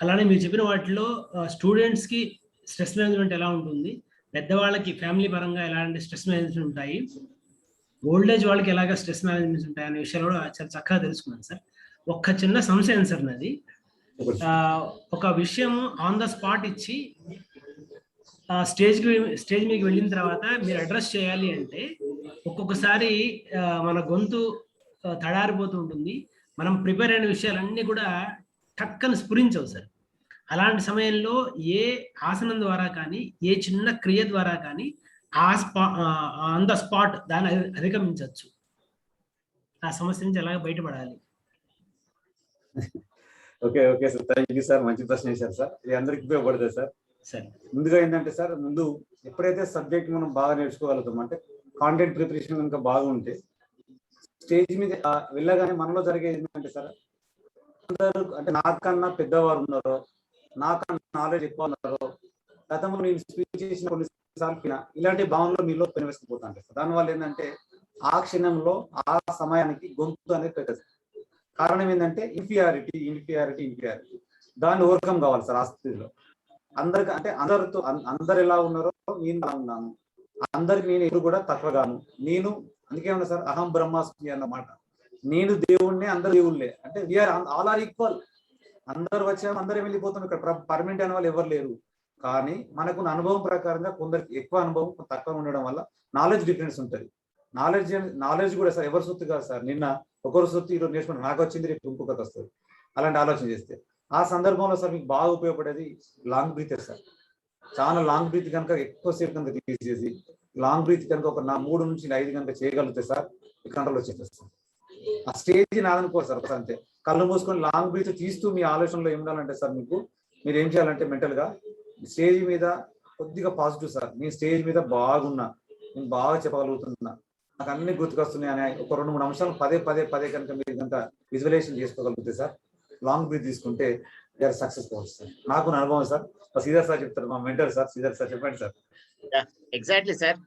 అలానే మీరు చెప్పిన వాటిలో స్టూడెంట్స్కి స్ట్రెస్ మేనేజ్మెంట్ ఎలా ఉంటుంది, పెద్దవాళ్ళకి ఫ్యామిలీ పరంగా ఎలాంటి స్ట్రెస్ మేనేజ్మెంట్ ఉంటాయి, ఓల్డ్ ఏజ్ వాళ్ళకి ఎలాగ స్ట్రెస్ మేనేజ్మెంట్ ఉంటాయి అనే విషయాలు కూడా చాలా చక్కగా తెలుసుకున్నాను సార్. ఒక్క చిన్న సమస్య ఏంటి సార్ నాది, ఒక విషయం ఆన్ ద స్పాట్ ఇచ్చి స్టేజ్ మీదకి వెళ్ళిన తర్వాత మీరు అడ్రస్ చేయాలి అంటే ఒక్కొక్కసారి మన గొంతు తడారిపోతూ ఉంటుంది, మనం ప్రిపేర్ అయిన విషయాలన్నీ కూడా టక్కన స్ఫురించవు సార్. అలాంటి సమయంలో ఏ ఆసనం ద్వారా కానీ, ఏ చిన్న క్రియ ద్వారా కానీ ఆన్ ద స్పాట్ దాన్ని అధిగమించవచ్చు, ఆ సమస్య నుంచి ఎలాగ బయటపడాలి? Okay okay sir, thank you sir, మంచి ప్రశ్న వేశారు సార్. ఇది అందరికి ఉపయోగపడుతుంది సార్. సరే, ముందుగా ఏంటంటే సార్, ముందు ఎప్పుడైతే సబ్జెక్ట్ మనం బాగా నేర్చుకోగలుగుతాం అంటే కాంటెంట్ ప్రిపరేషన్ కనుక బాగుంటే స్టేజ్ మీద వెళ్ళగానే మనలో జరిగేది ఏంటంటే సార్, అందరూ అంటే నాకన్నా పెద్దవారు ఉన్నారో, నాకన్నా నాలెడ్జ్ ఎక్కువ ఉన్నారో, గతంలో నేను స్పీచ్ చేసిన కొన్నిసార్లు ఇలాంటి భావనలో మీలో పెనవేసుకుపోతా ఉంటాయి సార్. దానివల్ల ఏంటంటే ఆ క్షణంలో ఆ సమయానికి గొంతు అనేది పెట్టదు. కారణం ఏంటంటే ఇన్ఫియారిటీ దాన్ని ఓవర్కమ్ కావాలి సార్. ఆ స్థితిలో అందరికి అంటే అందరు ఎలా ఉన్నారో నేను అలా ఉన్నాను, అందరికి నేను ఎప్పుడు కూడా తక్కువగాను. నేను అందుకే ఉన్నా సార్, అహం బ్రహ్మాస్మి అన్నమాట. నేను దేవుణ్ణి, అందరు దేవుళ్ళే. అంటే వీఆర్ ఆల్ ఆర్ ఈక్వల్. అందరు వచ్చాము, అందరం వెళ్ళిపోతాం. ఇక్కడ పర్మనెంట్ అనే వాళ్ళు ఎవరు లేరు. కానీ మనకున్న అనుభవం ప్రకారంగా కొందరికి ఎక్కువ అనుభవం, తక్కువ ఉండడం వల్ల నాలెడ్జ్ డిఫరెన్స్ ఉంటుంది. నాలెడ్జ్ కూడా సార్ ఎవరి సొత్తు కాదు సార్. నిన్న ఒకరు సొత్తు ఈరోజు నేర్చుకుంటే నాకు వచ్చింది, రేపు ఇంకొకరికి వస్తుంది. అలాంటి ఆలోచన చేస్తే ఆ సందర్భంలో సార్ మీకు బాగా ఉపయోగపడేది లాంగ్ బ్రీత్ సార్. చాలా లాంగ్ బ్రీత్ కనుక ఎక్కువసేపు కనుక తీసేసి లాంగ్ బ్రీత్ కనుక ఒక 3 నుంచి 5 కనుక చేయగలిగితే సార్ మీ కంట్రోల్ వచ్చేస్తుంది. ఆ స్టేజ్ నాదనుకోరు సార్. ఒకసారి అంతే కళ్ళు మూసుకొని లాంగ్ బ్రీత్ తీస్తూ మీ ఆలోచనలో ఏం ఉండాలంటే సార్, మీరు ఏం చేయాలంటే మెంటల్ గా స్టేజ్ మీద కొద్దిగా పాజిటివ్ సార్. నేను స్టేజ్ మీద బాగున్నా, నేను బాగా చెప్పగలుగుతున్నా, నాకు అన్ని గుర్తుకొస్తున్నాయి అనే ఒక 2-3 అంశాలు పదే కనుక మీరు కనుక విజువలైజేషన్ చేసుకోగలిగితే సార్, లాంగ్ బ్రీత్ తీసుకుంటే యూఆర్ సక్సెస్ఫుల్ సార్. నాకు అనుభవం సార్. శ్రీధర్ సార్ చెప్తారు, మా మెంటర్ సార్. శ్రీధర్ సార్ చెప్పండి sir. Exactly sir.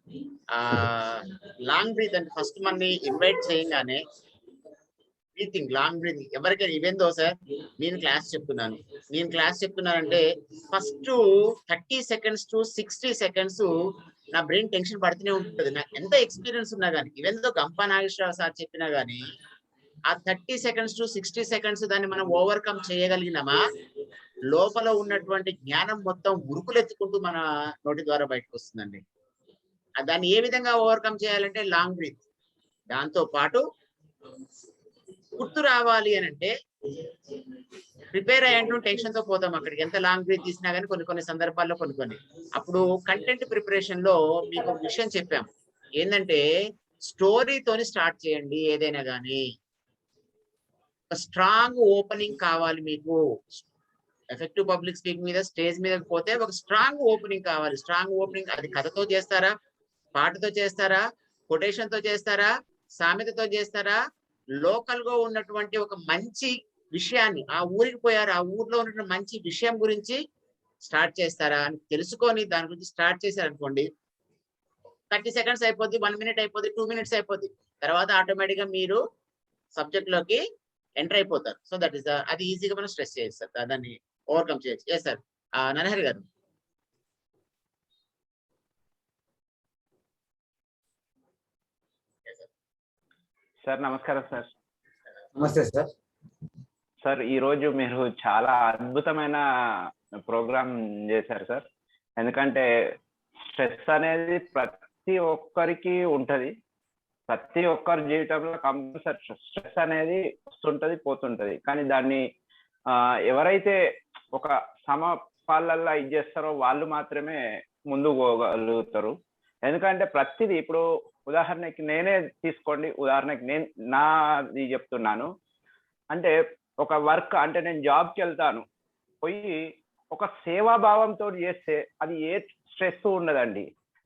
Long breath అంటే ఫస్ట్ మనని ఇన్వైట్ చేయగానే బ్రీతింగ్, లాంగ్ బ్రీతింగ్ ఎవరికైనా ఇవేందో సార్, నేను క్లాస్ చెప్తున్నానంటే ఫస్ట్ 30 seconds to 60 seconds నా బ్రెయిన్ టెన్షన్ పడుతూనే ఉంటుంది. నాకు ఎంత ఎక్స్పీరియన్స్ ఉన్నా కానీ, ఇవేందో గంపా నాగేశ్వరరావు సార్ చెప్పినా కానీ ఆ 30 seconds to 60 seconds దాన్ని మనం ఓవర్కమ్ చేయగలిగినామా, లోపల ఉన్నటువంటి జ్ఞానం మొత్తం ఉరుకులెత్తుకుంటూ మన నోటి ద్వారా బయటకు వస్తుందండి. దాన్ని ఏ విధంగా ఓవర్కమ్ చేయాలంటే లాంగ్ బ్రీత్. దాంతో పాటు గుర్తు రావాలి అని అంటే ప్రిపేర్ అయ్యంటూ టెన్షన్ తో పోతాం అక్కడికి, ఎంత లాంగ్ బ్రీత్ తీసినా కానీ కొన్ని సందర్భాల్లో కొన్ని అప్పుడు కంటెంట్ ప్రిపరేషన్ లో మీకు ఒక విషయం చెప్పాం, ఏంటంటే స్టోరీతోని స్టార్ట్ చేయండి. ఏదైనా కానీ ఒక స్ట్రాంగ్ ఓపెనింగ్ కావాలి మీకు. ఎఫెక్టివ్ పబ్లిక్ స్పీకింగ్ మీద స్టేజ్ మీద పోతే ఒక స్ట్రాంగ్ ఓపెనింగ్ కావాలి. స్ట్రాంగ్ ఓపెనింగ్ అది కథతో చేస్తారా, పాటతో చేస్తారా, కొటేషన్ తో చేస్తారా, సామెతతో చేస్తారా, లోకల్ గా ఉన్నటువంటి ఒక మంచి విషయాన్ని, ఆ ఊరికి పోయారు, ఆ ఊర్లో ఉన్నటువంటి మంచి విషయం గురించి స్టార్ట్ చేస్తారా అని తెలుసుకొని దాని గురించి స్టార్ట్ చేశారనుకోండి, 30 seconds అయిపోద్ది, 1 minute అయిపోద్ది, 2 minutes అయిపోద్ది. తర్వాత ఆటోమేటిక్ గా మీరు సబ్జెక్ట్ లోకి ఎంటర్ అయిపోతారు. సో దట్ ఈస్ అది ఈజీగా మనం స్ట్రెస్ చేయొచ్చు సార్, దాన్ని ఓవర్కమ్ చేయొచ్చు. Yes sir. నరహరి గారు. సార్ నమస్కారం సార్. నమస్తే సార్. సార్ ఈరోజు మీరు చాలా అద్భుతమైన ప్రోగ్రామ్ చేశారు సార్. ఎందుకంటే స్ట్రెస్ అనేది ప్రతి ఒక్కరికి ఉంటది, ప్రతి ఒక్కరి జీవితంలో కంపల్సరీ స్ట్రెస్ అనేది వస్తుంటది పోతుంటది. కానీ దాన్ని ఎవరైతే ఒక సమపాలల్లో ఇది చేస్తారో వాళ్ళు మాత్రమే ముందుకు పోగలుగుతారు. ఎందుకంటే ప్రతిదీ ఇప్పుడు ఉదాహరణకి నేనే తీసుకోండి, ఉదాహరణకి నేను నాది చెప్తున్నాను. అంటే ఒక వర్క్ అంటే నేను జాబ్కి వెళ్తాను, పోయి ఒక సేవాభావంతో చేస్తే అది ఏ స్ట్రెస్ ఉండదండి.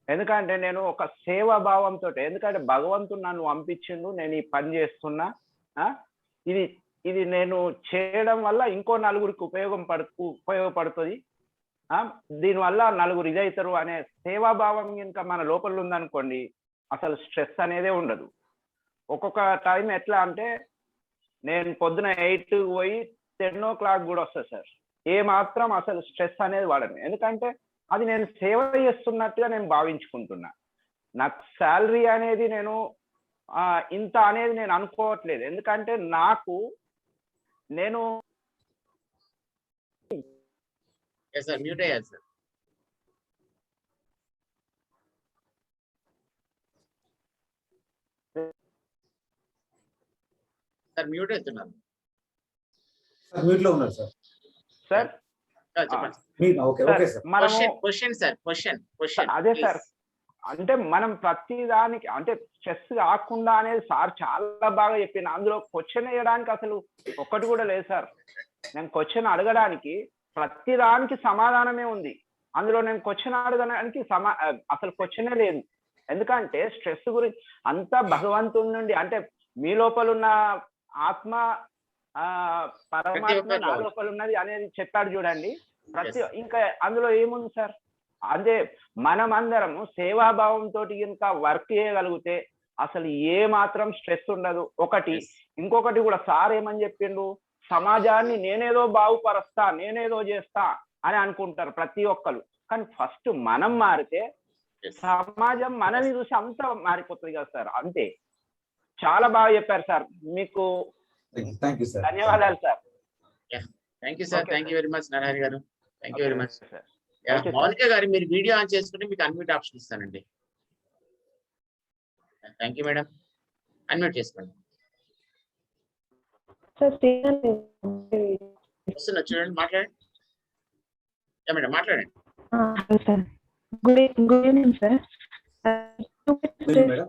ఎందుకంటే నేను ఒక సేవాభావంతో, ఎందుకంటే భగవంతుడు నన్ను పంపించిండు, నేను ఈ పని చేస్తున్నా, ఇది నేను చేయడం వల్ల ఇంకో నలుగురికి ఉపయోగపడుతుంది, దీనివల్ల నలుగురు ఇదవుతారు అనే సేవాభావం కనుక మన లోపల ఉందనుకోండి, అసలు స్ట్రెస్ అనేదే ఉండదు. ఒక్కొక్క టైం ఎట్లా అంటే నేను పొద్దున 8 పోయి 10 o'clock కూడా వస్తుంది సార్. ఏ మాత్రం అసలు స్ట్రెస్ అనేది వాడను, ఎందుకంటే అది నేను సేవ చేస్తున్నట్టుగా నేను భావించుకుంటున్నా. నాకు శాలరీ అనేది నేను ఇంత అనేది నేను అనుకోవట్లేదు, ఎందుకంటే నేను సార్ మ్యూట్ అయ్యారు సార్. సార్ మ్యూట్ అవుతున్నారు మ్యూట్ లో ఉన్నారు సార్. సార్ చెప్పండి. Okay okay sir. మనము క్వశ్చన్ సార్ క్వశ్చన్ అదే సార్, అంటే మనం ప్రతి దానికి అంటే స్ట్రెస్ కాకుండా అనేది సార్ చాలా బాగా చెప్పింది. అందులో క్వశ్చన్ వేయడానికి అసలు ఒక్కటి కూడా లేదు సార్. నేను క్వశ్చన్ అడగడానికి ప్రతి దానికి సమాధానమే ఉంది, అందులో నేను క్వశ్చన్ అడగడానికి అసలు క్వశ్చనే లేదు. ఎందుకంటే స్ట్రెస్ గురించి అంతా భగవంతుడి నుండి, అంటే మీ లోపల ఉన్న ఆత్మ పరమాత్మ నా లోపల ఉన్నది అనేది చెప్పాడు చూడండి. ఇంకా అందులో ఏముంది సార్, అదే మనం అందరము సేవాభావంతో కనుక వర్క్ చేయగలిగితే అసలు ఏ మాత్రం స్ట్రెస్ ఉండదు. ఒకటి, ఇంకొకటి కూడా సార్ ఏమని చెప్పిండు, సమాజాన్ని నేనేదో బాగుపరుస్తా, నేనేదో చేస్తా అని అనుకుంటారు ప్రతి ఒక్కరు. కానీ ఫస్ట్ మనం మారితే సమాజం మనల్ని చూసి అంతా మారిపోతుంది కదా సార్. అంతే, చాలా బాగా చెప్పారు సార్. మీకు ధన్యవాదాలు sir. Thank you sir. Thank you very much Narahari గారు. Thank you very much. Mounika గారు మీరు వీడియో ఆన్ చేసుకుంటే మీకు అన్మ్యూట్ ఆప్షన్ ఇస్తానండి. Thank you madam. అన్మ్యూట్ చేసుకోండి. వస్తున్నా చూడండి, మాట్లాడండి. మేడం మాట్లాడండి. Good evening sir.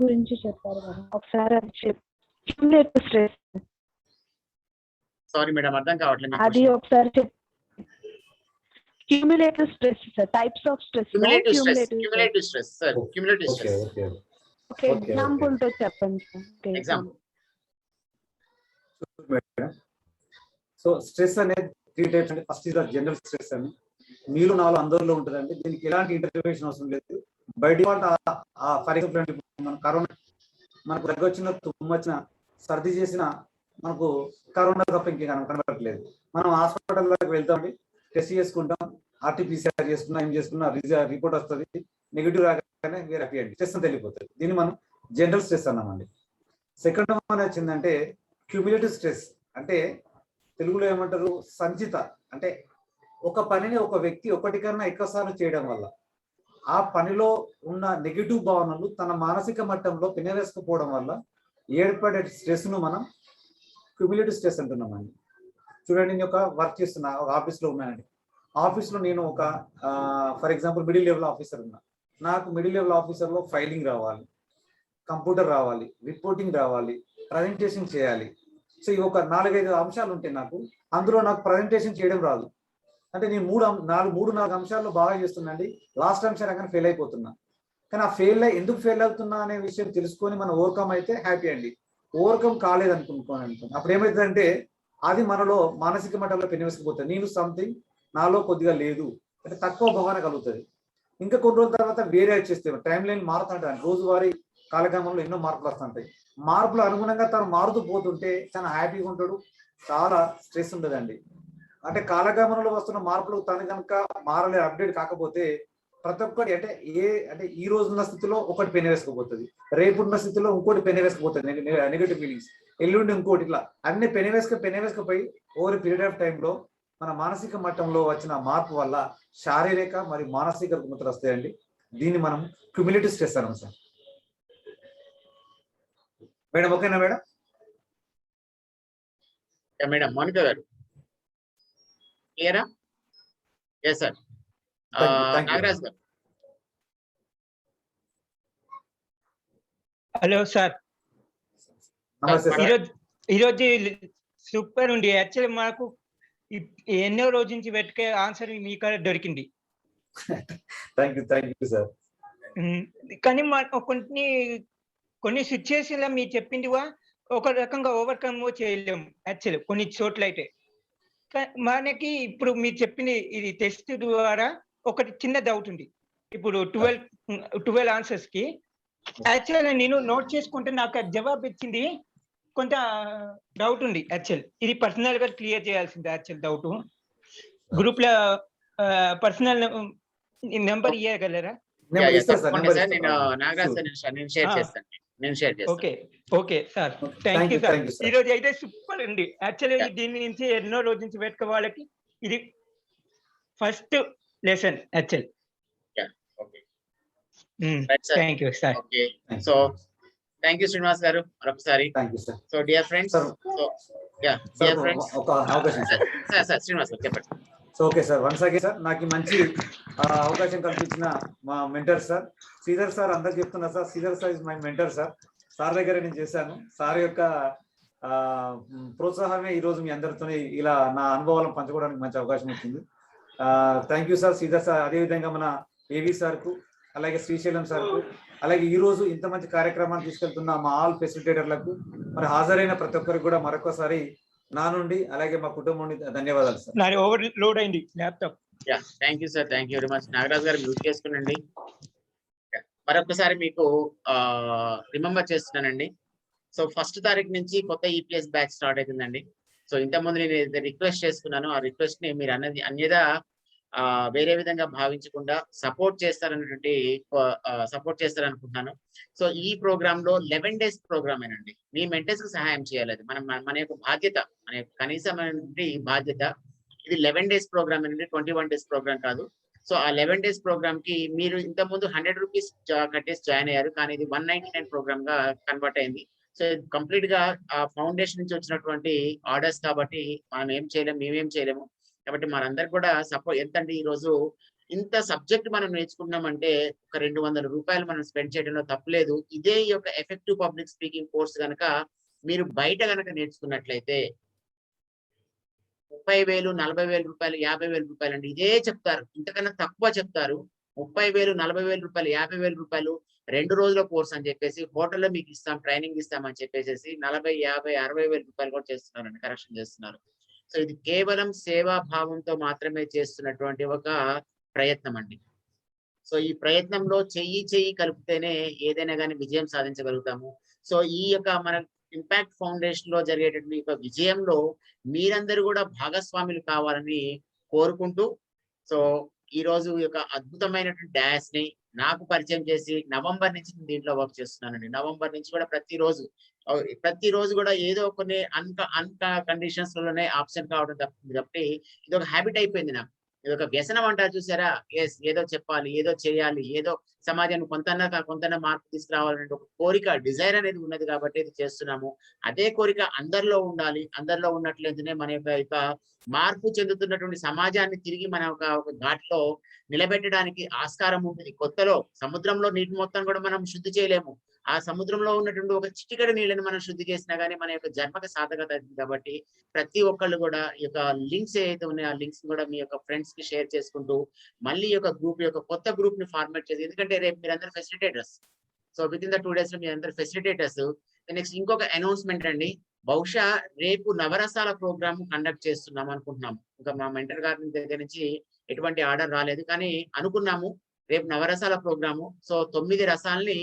గురించి చెప్పారు కదా ఒకసారి, క్యూములేటివ్ స్ట్రెస్. సారీ మేడం అర్థం కావట్లేదు. అది ఒకసారి cumulative stress sir, types of stress. Cumulative stress sir, cumulative stress. Okay, example తో చెప్పండి సార్. ఎగ్జాంపుల్. సో స్ట్రెస్ అనేది 3 types అండి. First is the general stress అని మీలో నాలో అందరిలో ఉంటుందండి. దీనికి ఎలాంటి ఇంటర్వ్యూషన్ అవసరం లేదు. బై డిఫాల్ట్ ఫర్ ఎగ్జాంపుల్ మన కరోనా, మనకు దగ్గర వచ్చిన, తుమ్ము వచ్చిన, సర్ది చేసిన మనకు కరోనా తప్ప ఇంకేం కనబడట్లేదు. మనం హాస్పిటల్లోకి వెళ్తామండి, టెస్ట్ చేసుకుంటాం, RT-PCR చేసుకున్నా, ఏం చేసుకున్నా రిపోర్ట్ వస్తుంది, నెగిటివ్ రాగానే వేరే హ్యాపీ అండి, స్ట్రెస్ అంతా వెళ్ళిపోతుంది. దీన్ని మనం జనరల్ స్ట్రెస్ అన్నామండి. సెకండ్ వన్ వచ్చిందంటే క్యూములేటివ్ స్ట్రెస్. అంటే తెలుగులో ఏమంటారు, సంచిత. అంటే ఒక పనిని ఒక వ్యక్తి ఒకటి కన్నా ఎక్కువసార్లు చేయడం వల్ల ఆ పనిలో ఉన్న నెగిటివ్ భావనలు తన మానసిక మట్టంలో పెనవేసుకుపోవడం వల్ల ఏర్పడే స్ట్రెస్ ను మనం క్యూములేటివ్ స్ట్రెస్ అంటున్నామండి. చూడండి, నేను ఒక వర్క్ చేస్తున్నా, ఒక ఆఫీస్లో ఉన్నానండి. ఆఫీస్లో నేను ఒక for example middle level officer ఉన్నా. నాకు మిడిల్ లెవెల్ ఆఫీసర్లో ఫైలింగ్ రావాలి, కంప్యూటర్ రావాలి, రిపోర్టింగ్ రావాలి, ప్రజెంటేషన్ చేయాలి. సో ఇవి ఒక 4-5 అంశాలు ఉంటాయి నాకు. అందులో నాకు ప్రజెంటేషన్ చేయడం రాదు. అంటే నేను 3-4 అంశాల్లో బాగా చేస్తున్నాండి. లాస్ట్ అంశం కానీ ఫెయిల్ అయిపోతున్నా. కానీ ఆ ఎందుకు ఫెయిల్ అవుతున్నా అనే విషయం తెలుసుకొని మనం ఓవర్కమ్ అయితే హ్యాపీ అండి. ఓవర్కమ్ కాలేదు అనుకోండి, అప్పుడు ఏమవుతుందంటే అది మనలో మానసిక మట్టంలో పెనవేసుకుపోతుంది. నేను సంథింగ్ నాలో కొద్దిగా లేదు అంటే తక్కువ భావన కలుగుతుంది. ఇంకా కొన్ని రోజుల తర్వాత వేరే వచ్చేస్తే టైం లైన్ మారుతుంటాయి. రోజువారీ కాలక్రమంలో ఎన్నో మార్పులు వస్తుంటాయి. మార్పులు అనుగుణంగా తను మారుతూ పోతుంటే చాలా హ్యాపీగా ఉంటాడు, చాలా స్ట్రెస్ ఉండదండి. అంటే కాలగమనంలో వస్తున్న మార్పులు తను కనుక మారలే, అప్డేట్ కాకపోతే ప్రతి ఒక్కటి అంటే ఈ రోజు ఉన్న స్థితిలో ఒకటి పెనవేసుకుపోతుంది, రేపు ఉన్న స్థితిలో ఇంకోటి పెనవేసుకుపోతుంది, నెగిటివ్ ఫీలింగ్స్, ఎల్లుండి ఇంకోటి, ఇట్లా అన్ని పెనవేసుకుపోయి ఓవర్ పీరియడ్ ఆఫ్ టైంలో మన మానసిక మట్టంలో వచ్చిన మార్పు వల్ల శారీరక మరియు మానసిక రుగ్మతలు వస్తాయండి. దీన్ని మనం క్యూములేటివ్ స్ట్రెస్ అన్నాం సార్. మేడం ఓకేనా మేడం? మేడం మౌనిక గారు క్లియరా? Yes sir. నాగరాజ్ గారు. హలో సార్, ఈరోజు సూపర్ ఉంది. యాక్చువల్లీ మాకు ఎన్నో రోజు నుంచి వెతికే ఆన్సర్ మీ కాడ దొరికింది. సార్. కానీ మాకు కొన్ని సిచ్యువేషన్లో మీరు చెప్పిందివా ఒక రకంగా ఓవర్కమ్ చేయలేము యాక్చువల్లీ కొన్ని చోట్ల అయితే. మనకి ఇప్పుడు మీరు చెప్పింది ఇది టెస్ట్ ద్వారా ఒకటి చిన్న డౌట్ ఉంది. ఇప్పుడు 12 ఆన్సర్స్ కి యాక్చువల్ నేను నోట్ చేసుకుంటే నాకు అది జవాబు ఇచ్చింది. కొంత డౌట్ ఉంది యాక్చువల్. ఇది పర్సనల్ గా క్లియర్ చేయాల్సింది యాక్చువల్ డౌట్. గ్రూప్ లో పర్సనల్ నెంబర్ ఇవ్వగలరా? నెంబర్ ఇస్తా సార్, తప్పకుండా నెంబర్ సార్. నేను ఇస్తా. నాగరాజ్ సార్ నేను షేర్ చేస్తాను. నేను షేర్ చేస్తాను. Okay okay sir, Okay. Thank you sir. thank you, sir. ఈ రోజు అయితే సూపర్ ఉంది యాక్చువల్లీ. Yeah. దీని నుంచి ఎన్నో రోజు నుంచి పెట్టుకో వాళ్ళకి ఇది first lesson actual. Okay right sir. Thank you sir. Okay so thank you Srinivas గారు మరొకసారి. Thank you sir. So dear friends, Sir. So yeah dear friends, ఒక అవకాశం సార్. సార్ శ్రీనివాస్ గారు చెప్పండి. So okay sir, once again sir, నాకు ఈ మంచి అవకాశం కల్పించిన మా మెంటర్ సార్ శ్రీధర్ సార్, అందరికి చెప్తున్నా sir, Sridhar sir is my mentor sir. Sir దగ్గర నేను చేశాను. సార్ యొక్క ప్రోత్సాహమే ఈ రోజు మీ అందరితో ఇలా నా అనుభవాలను పంచుకోవడానికి మంచి అవకాశం వచ్చింది. Thank you sir, Sridhar sir. అదేవిధంగా మన ఏవి సార్కు, అలాగే శ్రీశైలం సార్కు, అలాగే ఈ రోజు ఇంత మంచి కార్యక్రమాన్ని తీసుకెళ్తున్న మా ఆల్ ఫెసిలిటేటర్లకు, మరి హాజరైన ప్రతి ఒక్కరికి కూడా మరొకసారి నా నుండి అలాగే మా కుటుంబం నుండి ధన్యవాదాలు సార్. నాది ఓవర్ లోడ్ అయింది laptop. Yeah thank you sir, thank you very much. Nagaraj గారు మ్యూట్ చేసుకునండి. మరొకసారి మీకు రిమెంబర్ చేస్తున్నానండి. సో 1st తారీఖు నుంచి కొత్త ఈపీఎస్ బ్యాచ్ స్టార్ట్ అవుతుందండి. సో ఇంతకుముందు నేను రిక్వెస్ట్ చేసుకున్నాను. ఆ రిక్వెస్ట్ ని మీరు అన్యదా వేరే విధంగా భావించకుండా సపోర్ట్ చేస్తారనుకుంటున్నాను. సో ఈ ప్రోగ్రామ్ లో 11 days ప్రోగ్రామ్ ఏనండి. మీ మెంటర్స్ కి సహాయం చేయాలి. అది మన యొక్క బాధ్యత, మన యొక్క కనీసమైనటువంటి బాధ్యత. ఇది 11 days ప్రోగ్రామ్ ఏనండి, 21 days ప్రోగ్రామ్ కాదు. సో ఆ 11 days ప్రోగ్రామ్ కి మీరు ఇంత ముందు 100 రూపీస్ కట్టేసి జాయిన్ అయ్యారు, కానీ ఇది 199 ప్రోగ్రామ్ గా కన్వర్ట్ అయింది. సో కంప్లీట్ గా ఆ ఫౌండేషన్ నుంచి వచ్చినటువంటి ఆర్డర్స్ కాబట్టి మనం ఏం చేయలేము, మేమేం చేయలేము. కాబట్టి మనందరికి కూడా సపోర్ట్ ఎంతండి, ఈ రోజు ఇంత సబ్జెక్ట్ మనం నేర్చుకున్నామంటే ఒక 200 రూపాయలు మనం స్పెండ్ చేయడంలో తప్పులేదు. ఇదే ఈ యొక్క ఎఫెక్టివ్ పబ్లిక్ స్పీకింగ్ కోర్స్ కనుక మీరు బయట కనుక నేర్చుకున్నట్లయితే 30,000, 40,000 రూపాయలు, 50,000 రూపాయలు అండి. ఇదే చెప్తారు, ఇంతకన్నా తక్కువ చెప్తారు. 30,000, 40,000 రూపాయలు, 50,000 రూపాయలు 2 రోజుల కోర్స్ అని చెప్పేసి హోటల్లో మీకు ఇస్తాం, ట్రైనింగ్ ఇస్తామని చెప్పేసి 40, 50, 60,000 రూపాయలు కూడా చేస్తున్నారండి, కరెక్షన్ చేస్తున్నారు. సో ఇది కేవలం సేవా భావంతో మాత్రమే చేస్తున్నటువంటి ఒక ప్రయత్నం అండి. సో ఈ ప్రయత్నంలో చెయ్యి కలిపితేనే ఏదైనా కానీ విజయం సాధించగలుగుతాము. సో ఈ యొక్క మన ఇంపాక్ట్ ఫౌండేషన్ లో జరిగేటటువంటి యొక్క విజయంలో మీరందరూ కూడా భాగస్వాములు కావాలని కోరుకుంటూ, సో ఈ రోజు యొక్క అద్భుతమైనటువంటి డాష్ ని నాకు పరిచయం చేసి నవంబర్ నుంచి దీంట్లో వర్క్ చేస్తున్నానండి. నవంబర్ నుంచి కూడా ప్రతిరోజు కూడా ఏదో కొన్ని కండిషన్స్ లోనే ఆప్షన్ కావడం తప్పింది. కాబట్టి ఇది ఒక హ్యాబిట్ అయిపోయింది నాకు. ఇది ఒక వ్యసనం అంటారు చూసారా, ఏదో చెప్పాలి, ఏదో చేయాలి, ఏదో సమాజాన్ని కొంత మార్పు తీసుకురావాలనే ఒక కోరిక, డిజైర్ అనేది ఉన్నది కాబట్టి ఇది చేస్తున్నాము. అదే కోరిక అందరిలో ఉండాలి. అందరిలో ఉన్నట్లయితేనే మన యొక్క మార్పు చెందుతున్నటువంటి సమాజాన్ని తిరిగి మన ఒక ఘాట్లో నిలబెట్టడానికి ఆస్కారం ఉంటుంది. కొత్తలో సముద్రంలో నీటి మొత్తం కూడా మనం శుద్ధి చేయలేము. ఆ సముద్రంలో ఉన్నటువంటి ఒక చిటికెడు నీళ్ళని మనం శుద్ధి చేసినా గానీ మన యొక్క జన్మక సాధకత అవుతుంది. కాబట్టి ప్రతి ఒక్కళ్ళు కూడా ఈ యొక్క లింక్స్ ఏదైతే ఉన్నాయో ఆ లింక్స్ కూడా మీ యొక్క ఫ్రెండ్స్ కి షేర్ చేసుకుంటూ మళ్ళీ ఈ యొక్క కొత్త గ్రూప్ ని ఫార్మేట్ చేసి, ఎందుకంటే రేపు మీరందరూ facilitators. So with in the 2 days లో మీరందరూ ఫెసిలిటేటర్స్. నెక్స్ట్ ఇంకొక అనౌన్స్మెంట్ అండి, బహుశా రేపు నవరసాల ప్రోగ్రామ్ కండక్ట్ చేస్తున్నాం అనుకుంటున్నాము. ఇంకా మా మెంటర్ గారి దగ్గర నుంచి ఎటువంటి ఆర్డర్ రాలేదు, కానీ అనుకున్నాము రేపు నవరసాల ప్రోగ్రాము. సో 9 రసాలని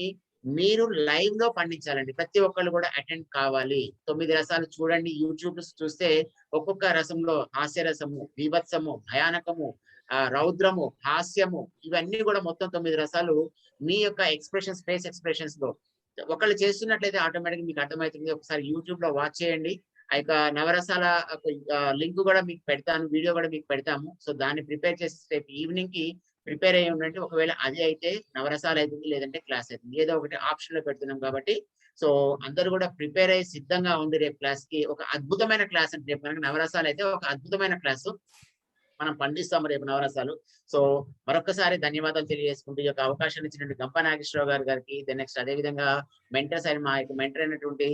మీరు లైవ్ లో పండించాలండి. ప్రతి ఒక్కళ్ళు కూడా అటెండ్ కావాలి. 9 రసాలు చూడండి. యూట్యూబ్ చూస్తే ఒక్కొక్క రసంలో హాస్య రసము, బీభత్సము, భయానకము, రౌద్రము, హాస్యము, ఇవన్నీ కూడా మొత్తం 9 రసాలు మీ యొక్క ఎక్స్ప్రెషన్స్, ఫేస్ ఎక్స్ప్రెషన్స్ లో ఒకళ్ళు చేస్తున్నట్లయితే ఆటోమేటిక్ మీకు అర్థమవుతుంది. ఒకసారి యూట్యూబ్ లో వాచ్ చేయండి. ఆ యొక్క నవరసాల లింక్ కూడా మీకు పెడతాను, వీడియో కూడా మీకు పెడతాము. సో దాన్ని ప్రిపేర్ చేసి రేపు ఈవినింగ్ కి ప్రిపేర్ అయ్యి ఉండండి. ఒకవేళ అది అయితే నవరసాలు అవుతుంది, లేదంటే క్లాస్ అవుతుంది, ఏదో ఒకటి ఆప్షన్ లో పెడుతున్నాం కాబట్టి సో అందరూ కూడా ప్రిపేర్ అయ్యి సిద్ధంగా ఉంది. రేపు క్లాస్ కి ఒక అద్భుతమైన క్లాస్ అంటే రేపు మనకి నవరసాలు అయితే ఒక అద్భుతమైన క్లాసు మనం పండిస్తాము రేపు నవరసాలు. సో మరొకసారి ధన్యవాదాలు తెలియజేసుకుంటూ ఈ యొక్క అవకాశం ఇచ్చినటువంటి గంప నాగేశ్వరరావు గారికి, నెక్స్ట్ అదే విధంగా మెంటర్స్ అయిన మా యొక్క మెంటర్ అయినటువంటి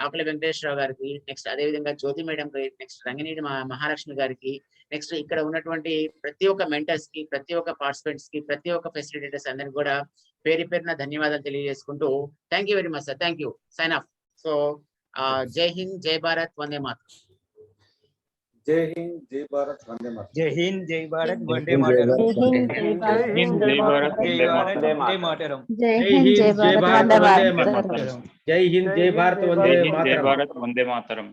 ఆకుల వెంకటేశ్వరరావు గారికి, నెక్స్ట్ అదే విధంగా జ్యోతి మేడం గారికి, నెక్స్ట్ రంగినీటి మహాలక్ష్మి గారికి, నెక్స్ట్ ఇక్కడ ఉన్నటువంటి ప్రతి ఒక్క మెంటర్స్ కి, ప్రతి ఒక్క పార్టిసిపెంట్స్ కి, ప్రతి ఒక్క ఫెసిలిటేటర్స్ అందరికి కూడా పేరున ధన్యవాదాలు తెలియజేసుకుంటూ thank you very much sir. Thank you. Sign off. So Jai Hind, జై భారత్, వందే మాతరం. జై హింద్, జై భారత్, వందే మాతరం. జై హింద్, జై భారత్, వందే జై మాతరం. హింద్, జై భారత్, జై హింద్, జై భారత్, జై వందే భారత్, మాతరం. వందే మాతరం. జై జై హింద్, జై హింద్, జై భారత్, భారత్, వందే వందే మాతరం. మాతరం. జై హింద్, జై భారత్, వందే జై హింద్, జై మాతరం. భారత్, వందే మాతరం.